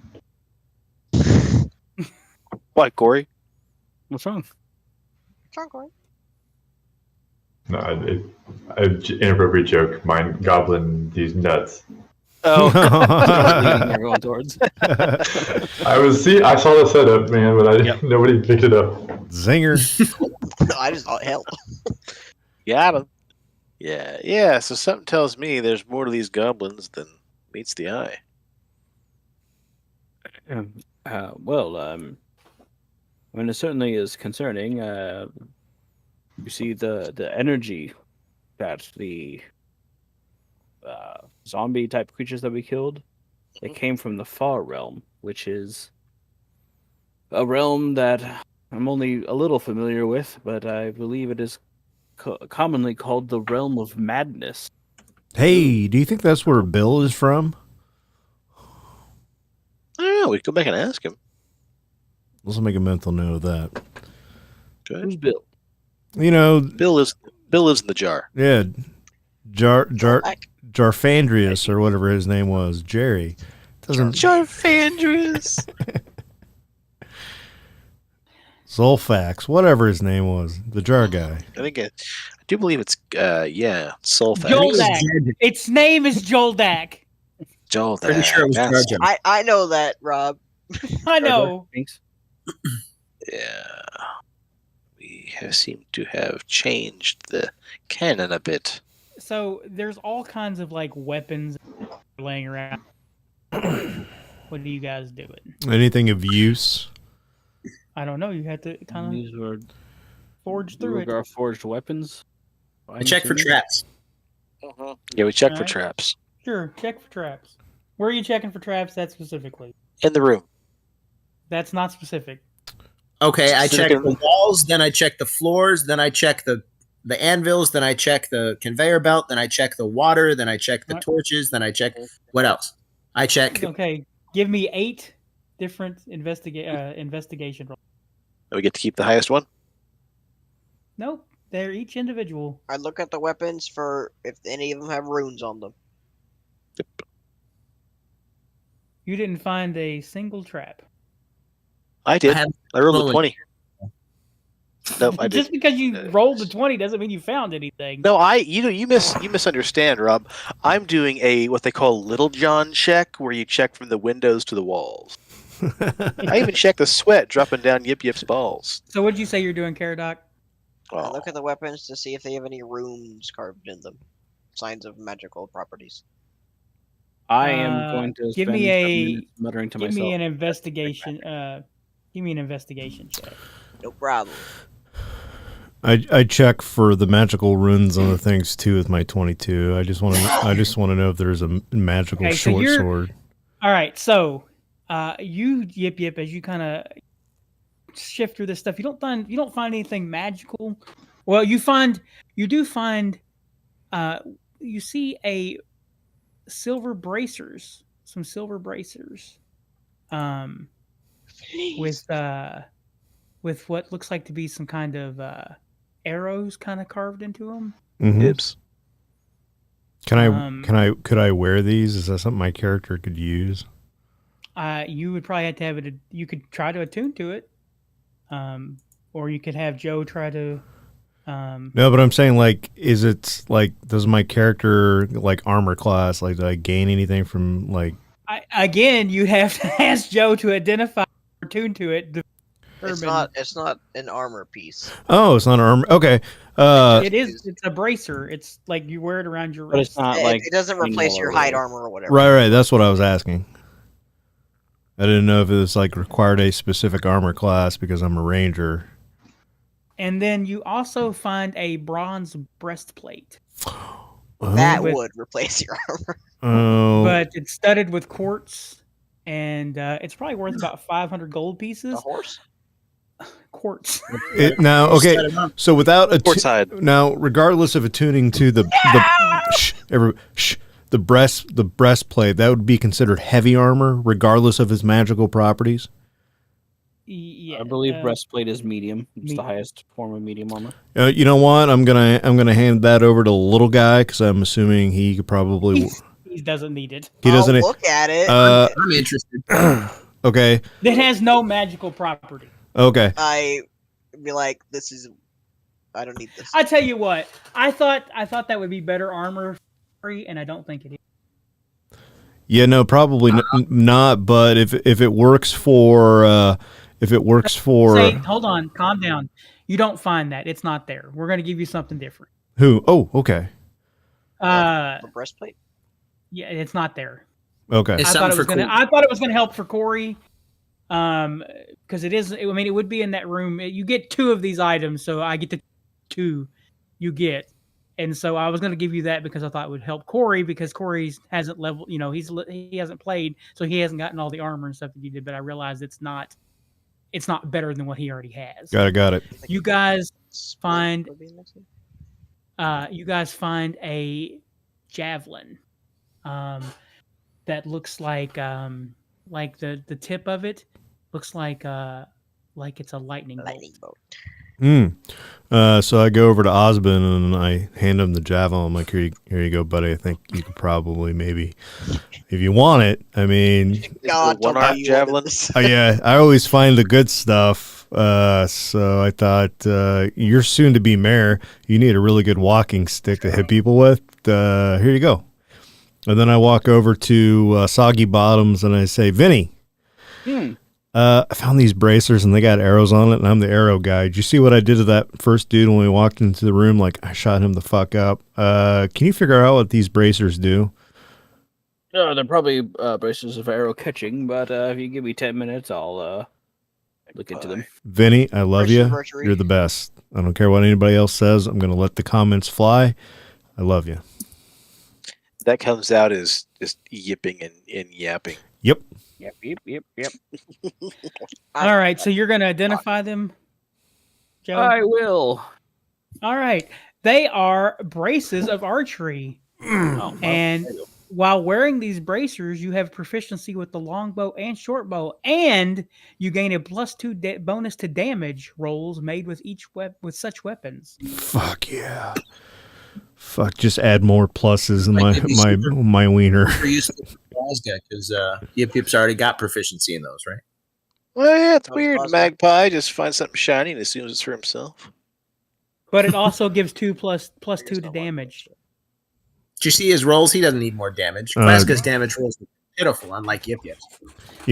What, Corey? What's wrong? No, inappropriate joke. Mind goblin, these nuts. Oh, Leading everyone towards. I saw the setup, man, but nobody picked it up. Zinger. I just thought, hell. got him. Yeah. So something tells me there's more to these goblins than meets the eye. I mean, it certainly is concerning. You see the energy that the zombie type creatures that we killed, they came from the far realm, which is a realm that I'm only a little familiar with, but I believe it is commonly called the realm of madness. Hey, do you think that's where Bill is from? Oh, we could go back and ask him. Let's make a mental note of that. Okay. Who's Bill? You know, Bill lives in the jar. yeah, Cephandrius or whatever his name was, Jerry. Cephandrius. Zolfax, whatever his name was, the jar guy. I do believe it's Sulfax. Joldak. Its name is Joldak. Joldak. Pretty sure it was Jar Jar. I know that, Rob. I know. Thanks. Yeah. We seem to have changed the canon a bit. So there's all kinds of like weapons laying around. What are you guys doing? Anything of use? I don't know. You had to kind of These were forge through it. our forged weapons. I check for traps. Yeah, we checked for Alright. traps. Sure, check for traps. Where are you checking for traps? That specifically. In the room. That's not specific. Okay, I check Second- the walls, then I check the floors, then I check the anvils, then I check the conveyor belt, then I check the water, then I check the Alright. torches, then I check what else? I check. Okay, give me 8 different investigation rolls. We get to keep the highest one? Nope, they're each individual. I look at the weapons for if any of them have runes on them. You didn't find a single trap. I did. have I rolled a rolling. 20. Nope, I did. Just because you rolled the 20 doesn't mean you found anything. No, you misunderstand, Rob. I'm doing a what they call Little John check, where you check from the windows to the walls. I even check the sweat dropping down Yip Yip's balls. So what'd you say you're doing, Caradoc? I Oh, look at the weapons to see if they have any runes carved in them. Signs of magical properties. I am going to give spend me some a- minutes muttering to Give myself. me an investigation. Give me an investigation check. No problem. I check for the magical runes on the things too with my 22. I just want to know if there's a magical Okay, so short you're- sword. All right, so you Yip Yip, as you kind of shift through this stuff, you don't find anything magical. Well, you do find you see some silver bracers, with what looks like to be some kind of arrows kind of carved into them. Mhm. Yips. Could I wear these? Is that something my character could use? You would probably have to have it. You could try to attune to it, or you could have Joe try to. No, but I'm saying like, is it like, does my character like armor class, like, do I gain anything from like Again, you have to ask Joe to identify or tune to it. It's not an armor piece. Oh, it's not an armor. Okay. It is. It's a bracer. It's like you wear it around your wrist. But it's not like It doesn't replace your hide armor or whatever. Right. That's what I was asking. I didn't know if it was like required a specific armor class because I'm a ranger. And then you also find a bronze breastplate. That would replace your armor. Oh. But it's studded with quartz, and it's probably worth about 500 gold pieces. A horse? Quartz. Now, okay. So without Now, regardless of attuning to the breastplate, that would be considered heavy armor, regardless of its magical properties. Yeah, I believe breastplate is medium. It's the highest form of medium armor. You know what? I'm gonna hand that over to the little guy because I'm assuming he could probably. He doesn't need it. He doesn't. Look at it. I'm interested. Okay. It has no magical property. Okay. I be like, I don't need this. I tell you what, I thought that would be better armor free, and I don't think it is. Yeah, no, probably not. But if it works for Say, hold on, calm down. You don't find that. It's not there. We're going to give you something different. Who? Oh, okay. A breastplate? Yeah, it's not there. Okay. It's I thought something it was going to help for Corey. Because it would be in that room. You get 2 of these items, so I get the 2 you get. And so I was going to give you that because I thought it would help Corey because Corey hasn't leveled, he hasn't played, so he hasn't gotten all the armor and stuff that you did, but I realized it's not better than what he already has. Got it. You guys find a javelin that looks like the tip of it looks like it's a lightning bolt. So I go over to Osmond and I hand him the javelin. I'm like, here you go, buddy. I think you could probably maybe, if you want it. I mean, one-arm javelin. Yeah, I always find the good stuff. So I thought, you're soon to be mayor. You need a really good walking stick to hit people with. Here you go. And then I walk over to Soggy Bottoms and I say, Vinny, I found these bracers and they got arrows on it, and I'm the arrow guy. Did you see what I did to that first dude when we walked into the room? Like, I shot him the fuck up. Can you figure out what these bracers do? No, they're probably bracers of arrow catching, but if you give me 10 minutes, I'll look into them. Vinny, I love you. You're the best. I don't care what anybody else says. I'm going to let the comments fly. I love you. That comes out as just yipping and yapping. Yep. Yep. All right, so you're going to identify them, Joe? I will. All right. They are braces of archery. And while wearing these bracers, you have proficiency with the longbow and shortbow, and you gain a +2 bonus to damage rolls made with with such weapons. Fuck yeah. Fuck, just add more pluses in my wiener. We're used to Quazga because Yip Yip's already got proficiency in those, right? Well, yeah, it's weird. Magpie just finds something shiny and assumes it's for himself. But it also gives +2 to damage. Did you see his rolls? He doesn't need more damage. Quazga's damage rolls are pitiful, unlike Yip Yip's.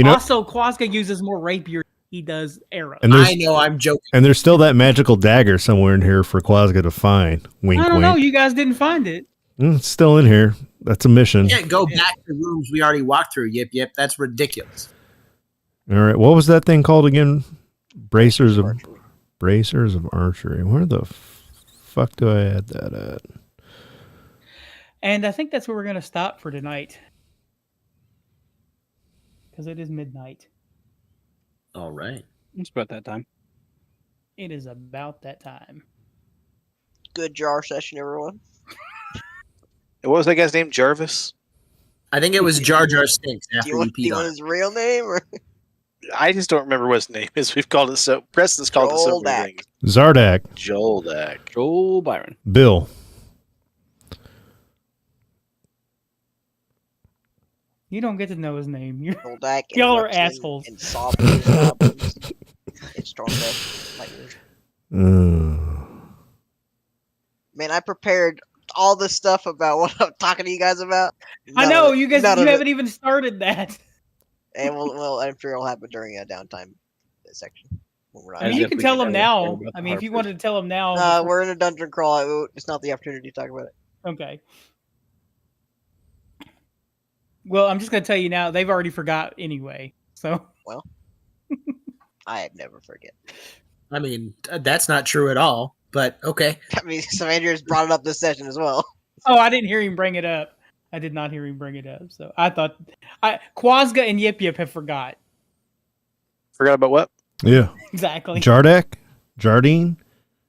Also, Quazga uses more rapier. He does arrows. I know, I'm joking. And there's still that magical dagger somewhere in here for Quazga to find. Wink, I don't wink. know. You guys didn't find it. It's still in here. That's a mission. You can't go back to rooms we already walked through, Yip Yip. That's ridiculous. All right. What was that thing called again? Bracers of archery. Where the fuck do I add that at? And I think that's where we're going to stop for tonight. Because it is midnight. All right. It's about that time. It is about that time. Good jar session, everyone. What was that guy's name? Jarvis? I think it was Jar Jar Stinks after Do you want his real name? Or? I just don't remember what his name is. We've called it so. Preston's called it so many things. Zardak. Joldak. Joel Byron. Bill. You don't get to know his name. Joldak. Y'all are assholes. And goblins. It's strong death. Man, I prepared all this stuff about what I'm talking to you guys about. I know you guys. You haven't even started that. And I'm sure it'll happen during a downtime section. When we're not I mean, As you if can we tell could them ever care now. about I the mean, if you Harpers. wanted to tell them now. we're in a dungeon crawl. It's not the opportunity to talk about it. Okay. Well, I'm just going to tell you now. They've already forgot anyway. So. Well, I never forget. I mean, that's not true at all. But okay. I mean, Cephandrius brought it up this session as well. Oh, I didn't hear him bring it up. I did not hear him bring it up. So I thought Quazga and Yip Yup have forgot. Forgot about what? Yeah. Exactly. Jardine? Jardine?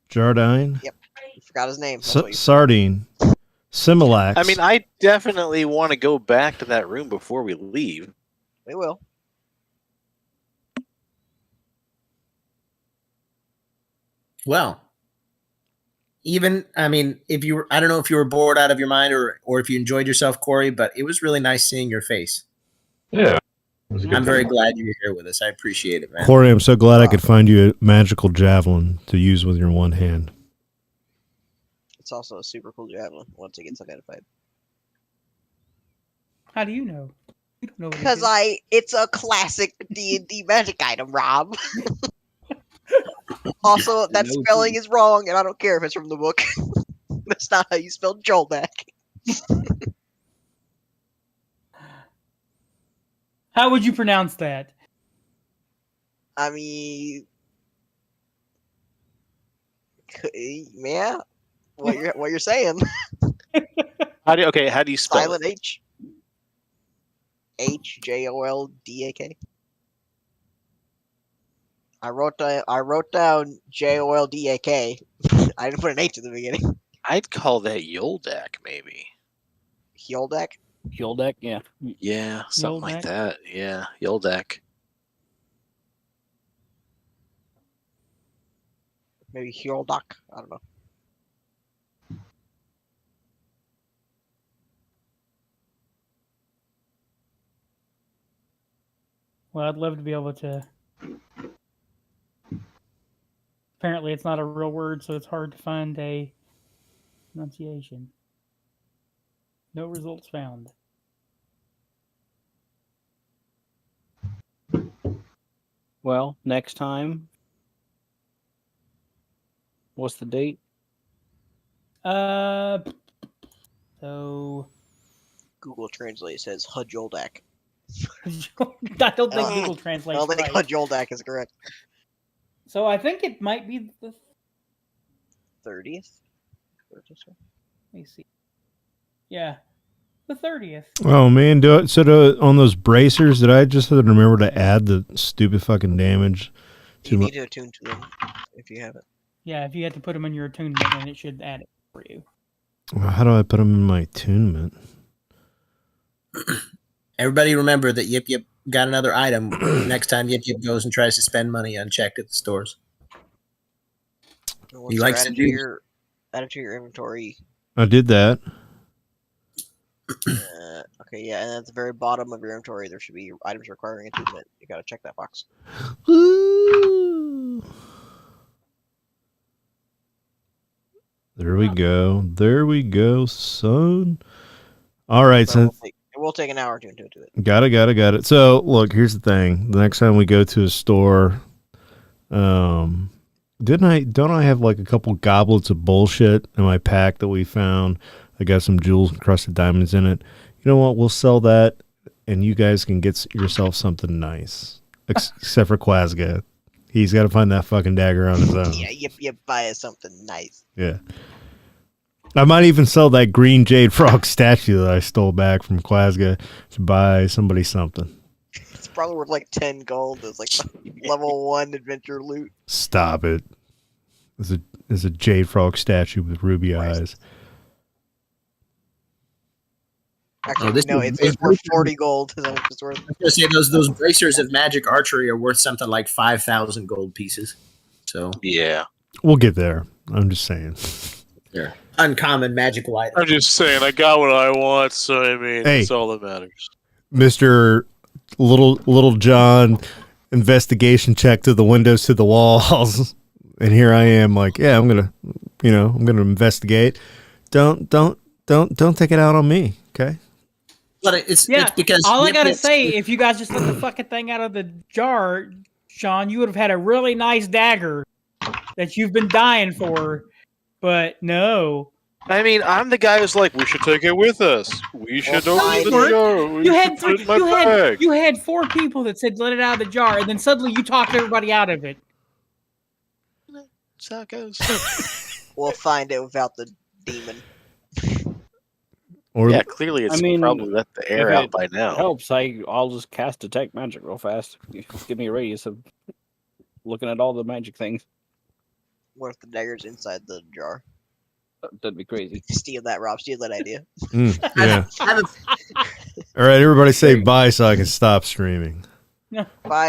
Yep. You forgot his name. That's what you- Sardine. Similax. I mean, I definitely want to go back to that room before we leave. We will. Well, I mean, I don't know if you were bored out of your mind or if you enjoyed yourself, Corey, but it was really nice seeing your face. Yeah. It was a good I'm very time. glad you're here with us. I appreciate it, man. Corey, I'm so glad I could find you a magical javelin to use with your one hand. It's also a super cool javelin once it gets identified. How do you know? You don't know what it Because is. it's a classic D&D magic item, Rob. Also, that spelling is wrong, and I don't care if it's from the book. That's not how you spell Joldak. How would you pronounce that? I mean, yeah, what you're saying? How do you spell Silent it? H. H-J-O-L-D-A-K. I wrote down J-O-L-D-A-K. I didn't put an H at the beginning. I'd call that Yoldak, maybe. Hyoldak? Yoldak, yeah. Yeah, something like Yoldak? that. Yeah, Yoldak. Maybe Hyoldak? I don't know. Well, I'd love to be able to. Apparently, it's not a real word, so it's hard to find a pronunciation. No results found. Well, next time. What's the date? So Google Translate says Hujoldak. I don't think Google I translates don't think right. Hujoldak is correct. So I think it might be the 30th? Let me see. Yeah, the 30th. Oh man, on those bracers, did I just have to remember to add the stupid fucking damage You to need to attune to them if you have it. Yeah, if you had to put them in your attunement, then it should add it for you. How do I put them in my attunement? Everybody remember that Yip Yip got another item next time Yip Yip goes and tries to spend money unchecked at the stores. Once He you're likes to do. add it to your inventory. I did that. Okay, yeah, and at the very bottom of your inventory, there should be items requiring attunement. You gotta check that box. Woo! There we go. There we go, son. All right, So so it will take an hour to attune to it. got it. So look, here's the thing. The next time we go to a store, don't I have like a couple goblets of bullshit in my pack that we found? I got some jewels and crusted diamonds in it. You know what? We'll sell that, and you guys can get yourself something nice. Except for Quazga. He's got to find that fucking dagger on his own. Yeah, Yip buy us something nice. Yeah. I might even sell that green jade frog statue that I stole back from Quazga to buy somebody something. It's probably worth like 10 gold. It's like level 1 adventure loot. Stop it. There's a jade frog statue with ruby eyes. Actually, this no, is- it's worth 40 gold. Is that what it's worth? I was gonna say those bracers of magic archery are worth something like 5,000 gold pieces. So Yeah. We'll get there. I'm just saying. they're uncommon magical items. I'm just saying, I got what I want, so I mean, Hey. that's all that matters. Mr. Little John investigation check to the windows to the walls. And here I am like, yeah, I'm going to investigate. Don't don't take it out on me, okay? But it's because all I Yip gotta Yip- say, if you guys just let the fucking thing out of the jar, Sean, you would have had a really nice dagger that you've been dying for. But no, I mean, I'm the guy who's like, we should take it with us. We should open the jar. We you should had put it in my bag. you had 4 people that said let it out of the jar, and then suddenly you talked everybody out of it. That's how it goes. We'll find it without the demon. Or Yeah, clearly it's I mean, probably let the air if out it by now. Helps. I'll just cast detect magic real fast. Just give me a radius of looking at all the magic things. What if the dagger's inside the jar? That'd be crazy. Steal that, Rob. Steal that idea. yeah. All right, everybody say bye so I can stop streaming. Bye.